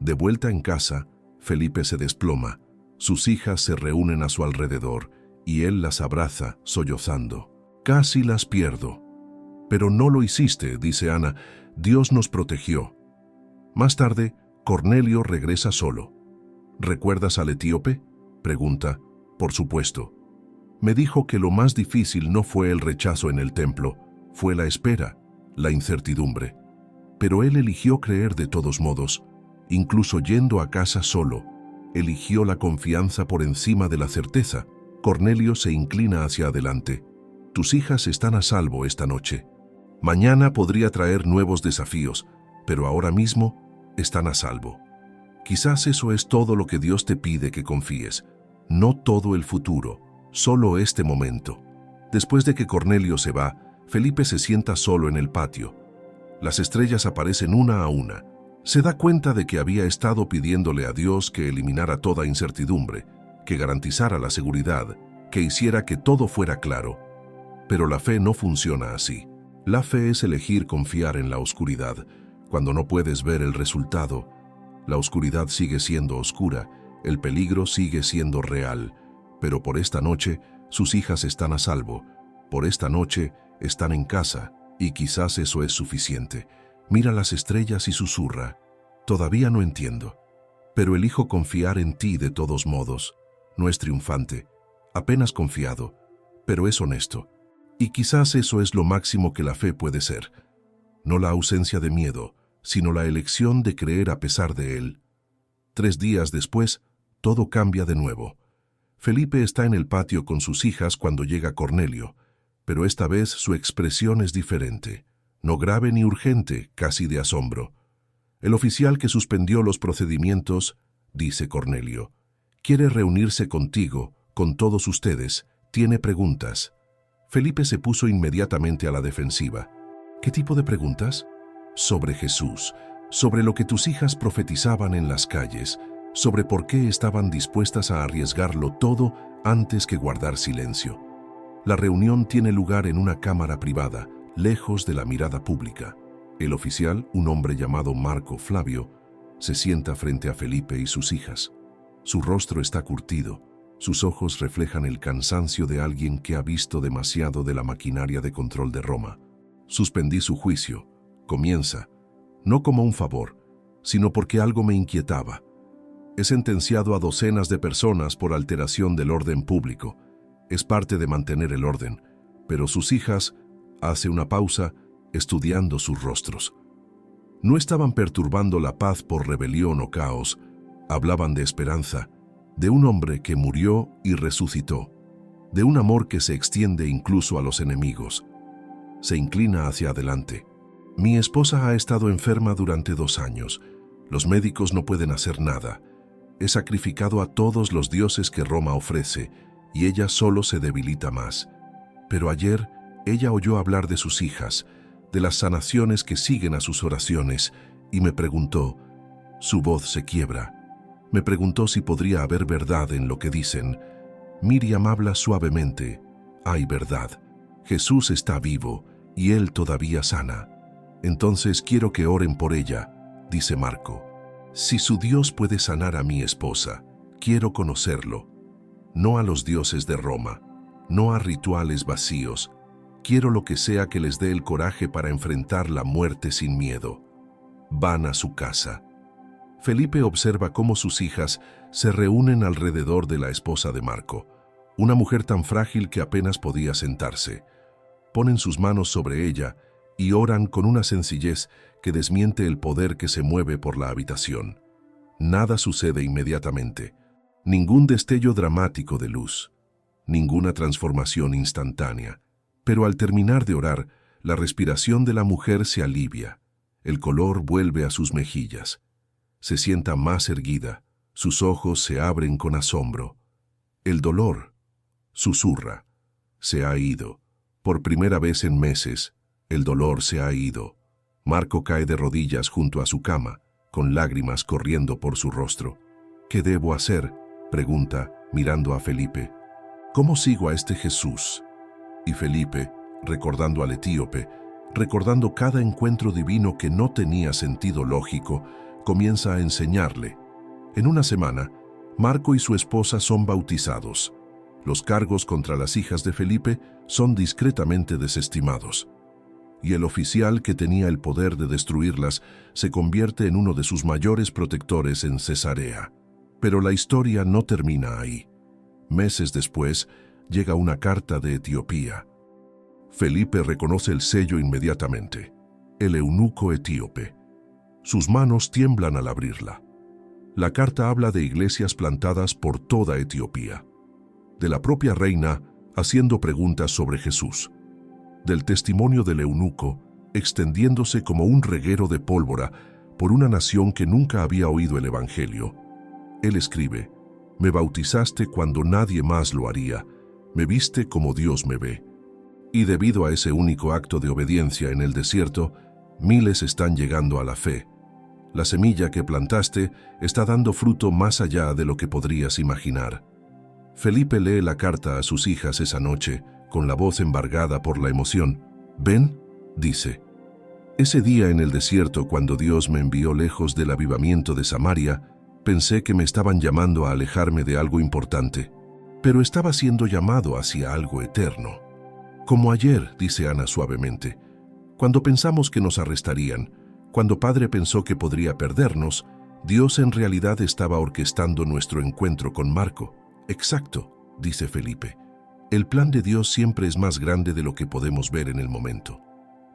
De vuelta en casa, Felipe se desploma. Sus hijas se reúnen a su alrededor y él las abraza, sollozando. Casi las pierdo. Pero no lo hiciste, dice Ana. Dios nos protegió. Más tarde, Cornelio regresa solo. ¿Recuerdas al etíope?, pregunta. Por supuesto. Me dijo que lo más difícil no fue el rechazo en el templo, fue la espera, la incertidumbre. Pero él eligió creer de todos modos, incluso yendo a casa solo. Eligió la confianza por encima de la certeza. Cornelio se inclina hacia adelante. Tus hijas están a salvo esta noche. Mañana podría traer nuevos desafíos, pero ahora mismo están a salvo. Quizás eso es todo lo que Dios te pide que confíes. No todo el futuro, solo este momento. Después de que Cornelio se va, Felipe se sienta solo en el patio. Las estrellas aparecen una a una. Se da cuenta de que había estado pidiéndole a Dios que eliminara toda incertidumbre, que garantizara la seguridad, que hiciera que todo fuera claro. Pero la fe no funciona así. La fe es elegir confiar en la oscuridad. Cuando no puedes ver el resultado, la oscuridad sigue siendo oscura, el peligro sigue siendo real. Pero por esta noche, sus hijas están a salvo. Por esta noche, están en casa, y quizás eso es suficiente. Mira las estrellas y susurra. Todavía no entiendo, pero elijo confiar en ti de todos modos. No es triunfante, apenas confiado, pero es honesto. Y quizás eso es lo máximo que la fe puede ser. No la ausencia de miedo, sino la elección de creer a pesar de él. 3 días después, todo cambia de nuevo. Felipe está en el patio con sus hijas cuando llega Cornelio, pero esta vez su expresión es diferente. No grave ni urgente, casi de asombro. El oficial que suspendió los procedimientos, dice Cornelio, quiere reunirse contigo, con todos ustedes, tiene preguntas. Felipe se puso inmediatamente a la defensiva. ¿Qué tipo de preguntas? Sobre Jesús, sobre lo que tus hijas profetizaban en las calles, sobre por qué estaban dispuestas a arriesgarlo todo antes que guardar silencio. La reunión tiene lugar en una cámara privada, lejos de la mirada pública. El oficial, un hombre llamado Marco Flavio, se sienta frente a Felipe y sus hijas. Su rostro está curtido, sus ojos reflejan el cansancio de alguien que ha visto demasiado de la maquinaria de control de Roma. Suspendí su juicio. Comienza, no como un favor, sino porque algo me inquietaba. He sentenciado a docenas de personas por alteración del orden público. Es parte de mantener el orden, pero sus hijas, hace una pausa, estudiando sus rostros. No estaban perturbando la paz por rebelión o caos, hablaban de esperanza, de un hombre que murió y resucitó, de un amor que se extiende incluso a los enemigos. Se inclina hacia adelante. Mi esposa ha estado enferma durante 2 años. Los médicos no pueden hacer nada. He sacrificado a todos los dioses que Roma ofrece, y ella solo se debilita más. Pero ayer, ella oyó hablar de sus hijas, de las sanaciones que siguen a sus oraciones, y me preguntó, su voz se quiebra. Me preguntó si podría haber verdad en lo que dicen. Miriam habla suavemente. Hay verdad. Jesús está vivo, y él todavía sana. Entonces quiero que oren por ella, dice Marco. Si su Dios puede sanar a mi esposa, quiero conocerlo. No a los dioses de Roma, no a rituales vacíos. Quiero lo que sea que les dé el coraje para enfrentar la muerte sin miedo. Van a su casa. Felipe observa cómo sus hijas se reúnen alrededor de la esposa de Marco, una mujer tan frágil que apenas podía sentarse. Ponen sus manos sobre ella y oran con una sencillez que desmiente el poder que se mueve por la habitación. Nada sucede inmediatamente, ningún destello dramático de luz, ninguna transformación instantánea. Pero al terminar de orar, La respiración de la mujer se alivia, el color vuelve a sus mejillas. Se sienta más erguida, sus ojos se abren con asombro. El dolor, susurra, se ha ido. Por primera vez en meses, el dolor se ha ido. Marco cae de rodillas junto a su cama, con lágrimas corriendo por su rostro. ¿Qué debo hacer?, pregunta, mirando a Felipe. ¿Cómo sigo a este Jesús? Y Felipe, recordando al etíope, recordando cada encuentro divino que no tenía sentido lógico, comienza a enseñarle. En una semana, Marco y su esposa son bautizados. Los cargos contra las hijas de Felipe son discretamente desestimados. Y el oficial que tenía el poder de destruirlas se convierte en uno de sus mayores protectores en Cesarea. Pero la historia no termina ahí. Meses después, llega una carta de Etiopía. Felipe reconoce el sello inmediatamente. El eunuco etíope. Sus manos tiemblan al abrirla. La carta habla de iglesias plantadas por toda Etiopía, de la propia reina haciendo preguntas sobre Jesús, del testimonio del eunuco extendiéndose como un reguero de pólvora por una nación que nunca había oído el Evangelio. Él escribe: «Me bautizaste cuando nadie más lo haría, me viste como Dios me ve». Y debido a ese único acto de obediencia en el desierto, miles están llegando a la fe. La semilla que plantaste está dando fruto más allá de lo que podrías imaginar. Felipe lee la carta a sus hijas esa noche, con la voz embargada por la emoción. «¿Ven?», dice. «Ese día en el desierto, cuando Dios me envió lejos del avivamiento de Samaria, pensé que me estaban llamando a alejarme de algo importante, pero estaba siendo llamado hacia algo eterno. Como ayer», dice Ana suavemente, «cuando pensamos que nos arrestarían, cuando Padre pensó que podría perdernos, Dios en realidad estaba orquestando nuestro encuentro con Marco». «Exacto», dice Felipe. «El plan de Dios siempre es más grande de lo que podemos ver en el momento».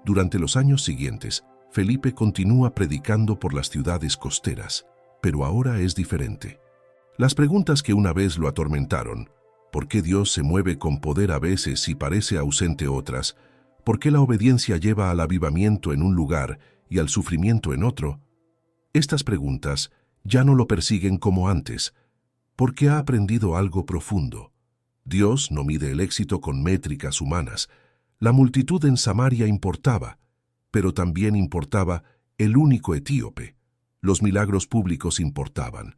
Durante los años siguientes, Felipe continúa predicando por las ciudades costeras, pero ahora es diferente. Las preguntas que una vez lo atormentaron, ¿por qué Dios se mueve con poder a veces y parece ausente otras? ¿Por qué la obediencia lleva al avivamiento en un lugar y al sufrimiento en otro? Estas preguntas ya no lo persiguen como antes, porque ha aprendido algo profundo. Dios no mide el éxito con métricas humanas. La multitud en Samaria importaba, pero también importaba el único etíope. Los milagros públicos importaban,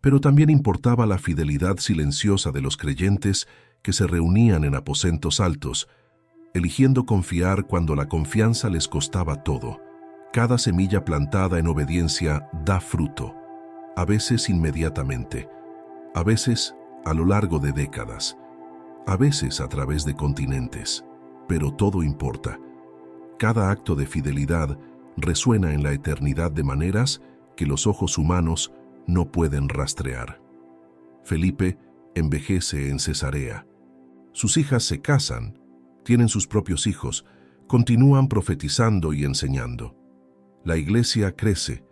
pero también importaba la fidelidad silenciosa de los creyentes que se reunían en aposentos altos, eligiendo confiar cuando la confianza les costaba todo. Cada semilla plantada en obediencia da fruto, a veces inmediatamente, a veces a lo largo de décadas, a veces a través de continentes, pero todo importa. Cada acto de fidelidad resuena en la eternidad de maneras que los ojos humanos no pueden rastrear. Felipe envejece en Cesarea. Sus hijas se casan, tienen sus propios hijos, continúan profetizando y enseñando. La iglesia crece,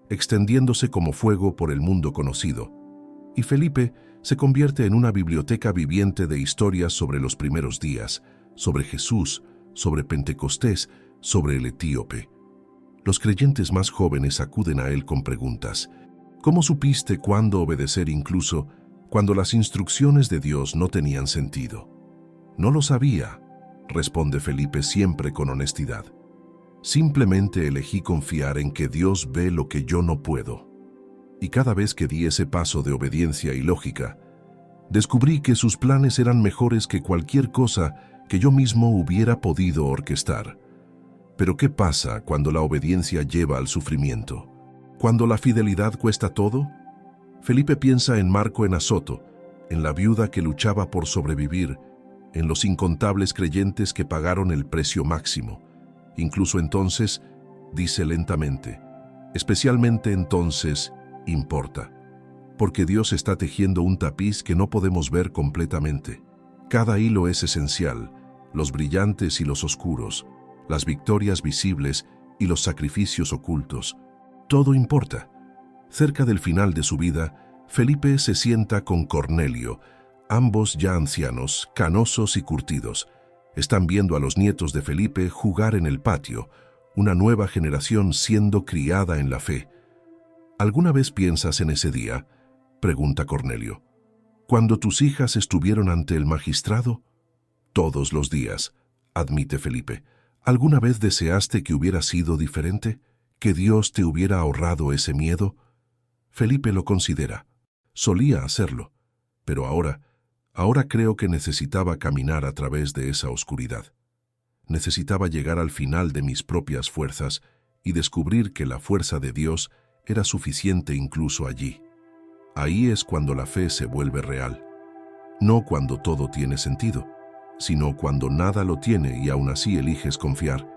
extendiéndose como fuego por el mundo conocido, y Felipe se convierte en una biblioteca viviente de historias sobre los primeros días, sobre Jesús, sobre Pentecostés, sobre el etíope. Los creyentes más jóvenes acuden a él con preguntas. ¿Cómo supiste cuándo obedecer incluso cuando las instrucciones de Dios no tenían sentido? No lo sabía, responde Felipe siempre con honestidad. Simplemente elegí confiar en que Dios ve lo que yo no puedo. Y cada vez que di ese paso de obediencia y lógica, descubrí que sus planes eran mejores que cualquier cosa que yo mismo hubiera podido orquestar. Pero ¿qué pasa cuando la obediencia lleva al sufrimiento? ¿Cuando la fidelidad cuesta todo? Felipe piensa en Marco en Azoto, en la viuda que luchaba por sobrevivir, en los incontables creyentes que pagaron el precio máximo. Incluso entonces, dice lentamente, especialmente entonces, importa, porque Dios está tejiendo un tapiz que no podemos ver completamente. Cada hilo es esencial, los brillantes y los oscuros, las victorias visibles y los sacrificios ocultos. Todo importa. Cerca del final de su vida, Felipe se sienta con Cornelio, ambos ya ancianos, canosos y curtidos. Están viendo a los nietos de Felipe jugar en el patio, una nueva generación siendo criada en la fe. ¿Alguna vez piensas en ese día?, pregunta Cornelio. ¿Cuando tus hijas estuvieron ante el magistrado? Todos los días, admite Felipe. ¿Alguna vez deseaste que hubiera sido diferente? ¿Que Dios te hubiera ahorrado ese miedo? Felipe lo considera. Solía hacerlo, pero ahora creo que necesitaba caminar a través de esa oscuridad. Necesitaba llegar al final de mis propias fuerzas y descubrir que la fuerza de Dios era suficiente incluso allí. Ahí es cuando la fe se vuelve real. No cuando todo tiene sentido, sino cuando nada lo tiene y aún así eliges confiar.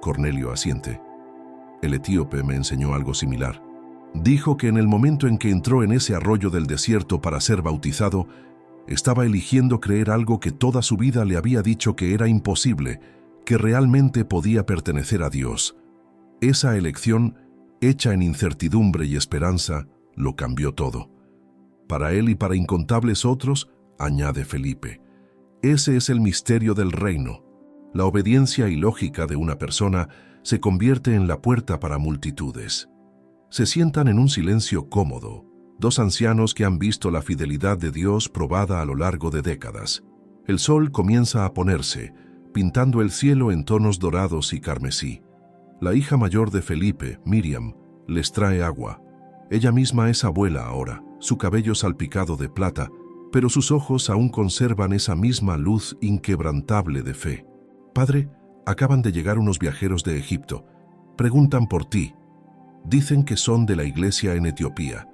Cornelio asiente. El etíope me enseñó algo similar. Dijo que en el momento en que entró en ese arroyo del desierto para ser bautizado, estaba eligiendo creer algo que toda su vida le había dicho que era imposible, que realmente podía pertenecer a Dios. Esa elección, hecha en incertidumbre y esperanza, lo cambió todo. Para él y para incontables otros, añade Felipe, ese es el misterio del reino. La obediencia ilógica de una persona se convierte en la puerta para multitudes. Se sientan en un silencio cómodo, dos ancianos que han visto la fidelidad de Dios probada a lo largo de décadas. El sol comienza a ponerse, pintando el cielo en tonos dorados y carmesí. La hija mayor de Felipe, Miriam, les trae agua. Ella misma es abuela ahora, su cabello salpicado de plata, pero sus ojos aún conservan esa misma luz inquebrantable de fe. Padre, acaban de llegar unos viajeros de Egipto. Preguntan por ti. Dicen que son de la iglesia en Etiopía.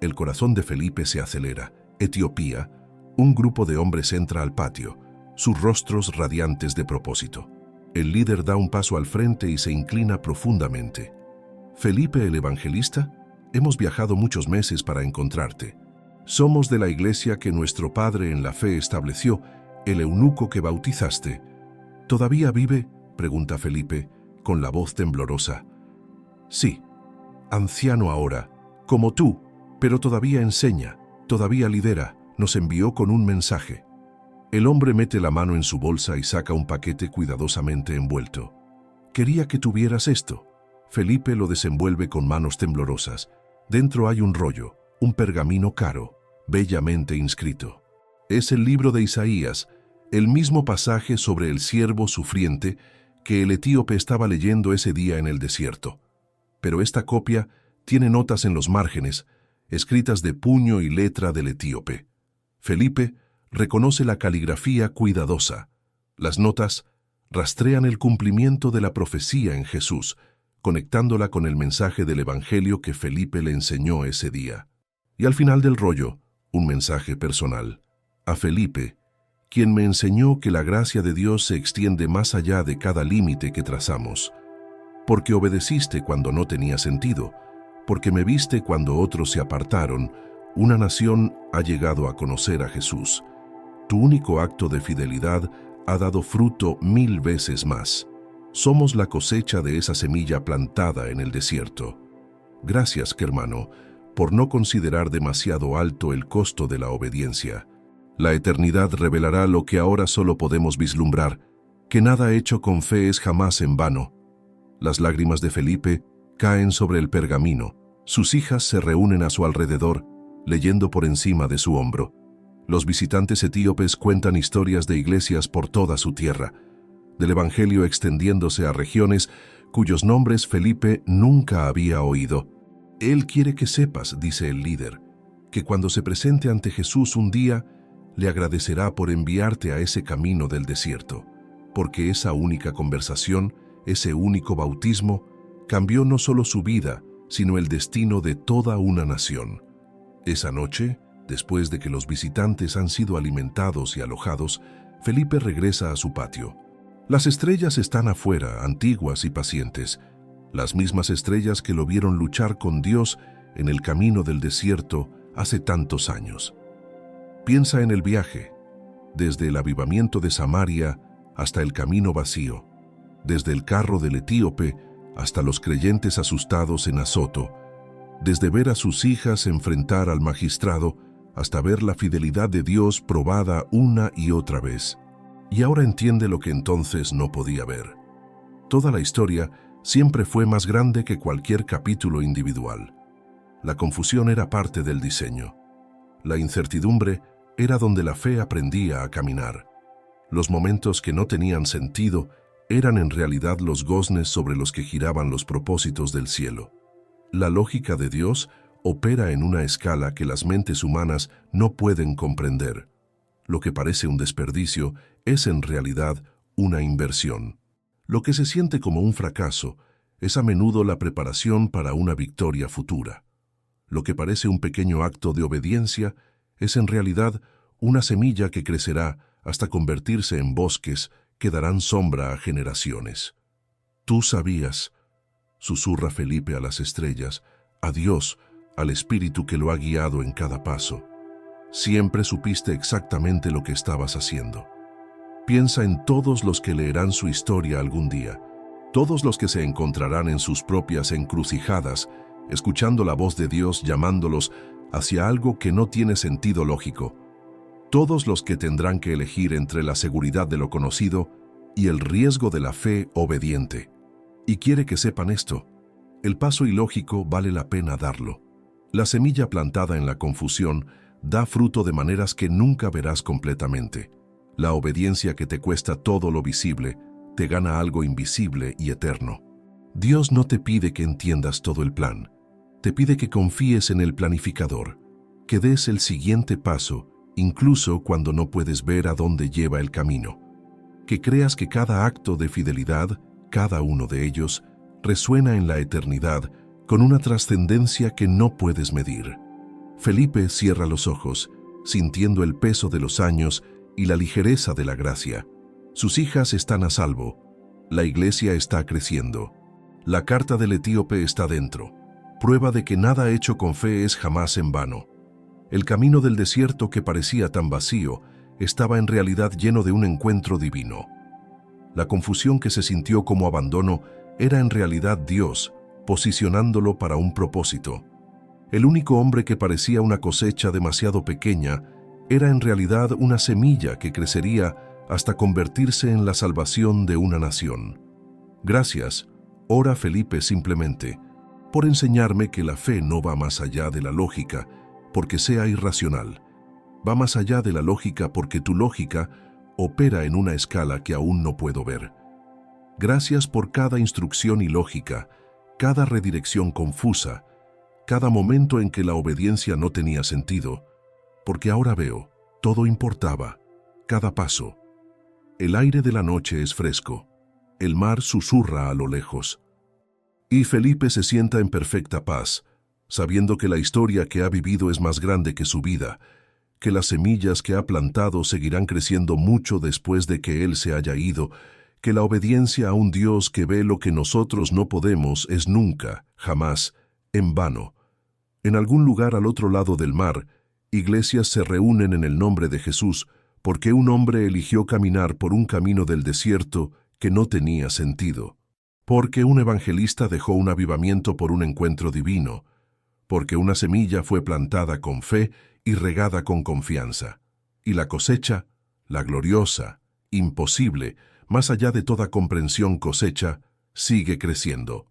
El corazón de Felipe se acelera. Etiopía. Un grupo de hombres entra al patio, sus rostros radiantes de propósito. El líder da un paso al frente y se inclina profundamente. Felipe el Evangelista, hemos viajado muchos meses para encontrarte. Somos de la iglesia que nuestro padre en la fe estableció, el eunuco que bautizaste. ¿Todavía vive?, pregunta Felipe, con la voz temblorosa. Sí, anciano ahora, como tú, pero todavía enseña, todavía lidera, nos envió con un mensaje. El hombre mete la mano en su bolsa y saca un paquete cuidadosamente envuelto. Quería que tuvieras esto. Felipe lo desenvuelve con manos temblorosas. Dentro hay un rollo, un pergamino caro, bellamente inscrito. Es el libro de Isaías, el mismo pasaje sobre el siervo sufriente que el etíope estaba leyendo ese día en el desierto. Pero esta copia tiene notas en los márgenes, escritas de puño y letra del etíope. Felipe reconoce la caligrafía cuidadosa. Las notas rastrean el cumplimiento de la profecía en Jesús, conectándola con el mensaje del Evangelio que Felipe le enseñó ese día. Y al final del rollo, un mensaje personal. A Felipe, quien me enseñó que la gracia de Dios se extiende más allá de cada límite que trazamos. Porque obedeciste cuando no tenía sentido, porque me viste cuando otros se apartaron, una nación ha llegado a conocer a Jesús. Tu único acto de fidelidad ha dado fruto 1000 veces más. Somos la cosecha de esa semilla plantada en el desierto. Gracias, hermano, por no considerar demasiado alto el costo de la obediencia. La eternidad revelará lo que ahora solo podemos vislumbrar, que nada hecho con fe es jamás en vano. Las lágrimas de Felipe caen sobre el pergamino. Sus hijas se reúnen a su alrededor, leyendo por encima de su hombro. Los visitantes etíopes cuentan historias de iglesias por toda su tierra, del Evangelio extendiéndose a regiones cuyos nombres Felipe nunca había oído. Él quiere que sepas, dice el líder, que cuando se presente ante Jesús un día, le agradecerá por enviarte a ese camino del desierto, porque esa única conversación, ese único bautismo, cambió no solo su vida, sino el destino de toda una nación. Esa noche, después de que los visitantes han sido alimentados y alojados, Felipe regresa a su patio. Las estrellas están afuera, antiguas y pacientes, las mismas estrellas que lo vieron luchar con Dios en el camino del desierto hace tantos años. Piensa en el viaje, desde el avivamiento de Samaria hasta el camino vacío, desde el carro del etíope hasta los creyentes asustados en Azoto, desde ver a sus hijas enfrentar al magistrado hasta ver la fidelidad de Dios probada una y otra vez. y ahora entiende lo que entonces no podía ver. Toda la historia siempre fue más grande que cualquier capítulo individual. La confusión era parte del diseño. La incertidumbre era donde la fe aprendía a caminar. Los momentos que no tenían sentido eran en realidad los goznes sobre los que giraban los propósitos del cielo. La lógica de Dios opera en una escala que las mentes humanas no pueden comprender. Lo que parece un desperdicio es en realidad una inversión. Lo que se siente como un fracaso es a menudo la preparación para una victoria futura. Lo que parece un pequeño acto de obediencia es en realidad una semilla que crecerá hasta convertirse en bosques que darán sombra a generaciones. Tú sabías, susurra Felipe a las estrellas, a Dios, al Espíritu que lo ha guiado en cada paso. Siempre supiste exactamente lo que estabas haciendo. Piensa en todos los que leerán su historia algún día, todos los que se encontrarán en sus propias encrucijadas, escuchando la voz de Dios llamándolos hacia algo que no tiene sentido lógico. Todos los que tendrán que elegir entre la seguridad de lo conocido y el riesgo de la fe obediente. Y quiere que sepan esto: el paso ilógico vale la pena darlo. La semilla plantada en la confusión da fruto de maneras que nunca verás completamente. La obediencia que te cuesta todo lo visible te gana algo invisible y eterno. Dios no te pide que entiendas todo el plan. Te pide que confíes en el planificador, que des el siguiente paso, incluso cuando no puedes ver a dónde lleva el camino. Que creas que cada acto de fidelidad, cada uno de ellos, resuena en la eternidad con una trascendencia que no puedes medir. Felipe cierra los ojos, sintiendo el peso de los años y la ligereza de la gracia. Sus hijas están a salvo. La iglesia está creciendo. La carta del etíope está dentro. Prueba de que nada hecho con fe es jamás en vano. El camino del desierto que parecía tan vacío estaba en realidad lleno de un encuentro divino. La confusión que se sintió como abandono era en realidad Dios, posicionándolo para un propósito. El único hombre que parecía una cosecha demasiado pequeña era en realidad una semilla que crecería hasta convertirse en la salvación de una nación. Gracias, ora Felipe simplemente, por enseñarme que la fe no va más allá de la lógica porque sea irracional. Va más allá de la lógica porque tu lógica opera en una escala que aún no puedo ver. Gracias por cada instrucción ilógica, cada redirección confusa, cada momento en que la obediencia no tenía sentido, porque ahora veo, todo importaba, cada paso. El aire de la noche es fresco, el mar susurra a lo lejos. Y Felipe se sienta en perfecta paz, sabiendo que la historia que ha vivido es más grande que su vida, que las semillas que ha plantado seguirán creciendo mucho después de que él se haya ido, que la obediencia a un Dios que ve lo que nosotros no podemos es nunca, jamás, en vano. En algún lugar al otro lado del mar, iglesias se reúnen en el nombre de Jesús porque un hombre eligió caminar por un camino del desierto que no tenía sentido, porque un evangelista dejó un avivamiento por un encuentro divino, porque una semilla fue plantada con fe y regada con confianza, y la cosecha, la gloriosa, imposible, más allá de toda comprensión cosecha, sigue creciendo.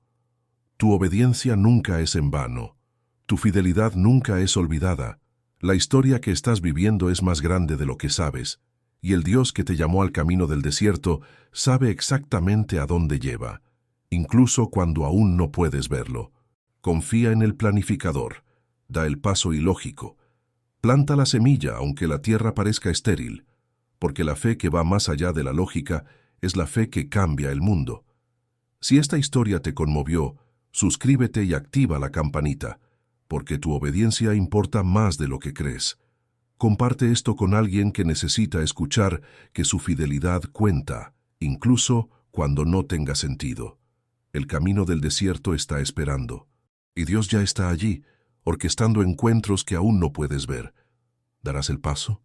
Tu obediencia nunca es en vano, tu fidelidad nunca es olvidada. La historia que estás viviendo es más grande de lo que sabes, y el Dios que te llamó al camino del desierto sabe exactamente a dónde lleva, incluso cuando aún no puedes verlo. Confía en el planificador, da el paso ilógico, planta la semilla aunque la tierra parezca estéril, porque la fe que va más allá de la lógica es la fe que cambia el mundo. Si esta historia te conmovió, suscríbete y activa la campanita, porque tu obediencia importa más de lo que crees. Comparte esto con alguien que necesita escuchar que su fidelidad cuenta, incluso cuando no tenga sentido. El camino del desierto está esperando, y Dios ya está allí, orquestando encuentros que aún no puedes ver. ¿Darás el paso?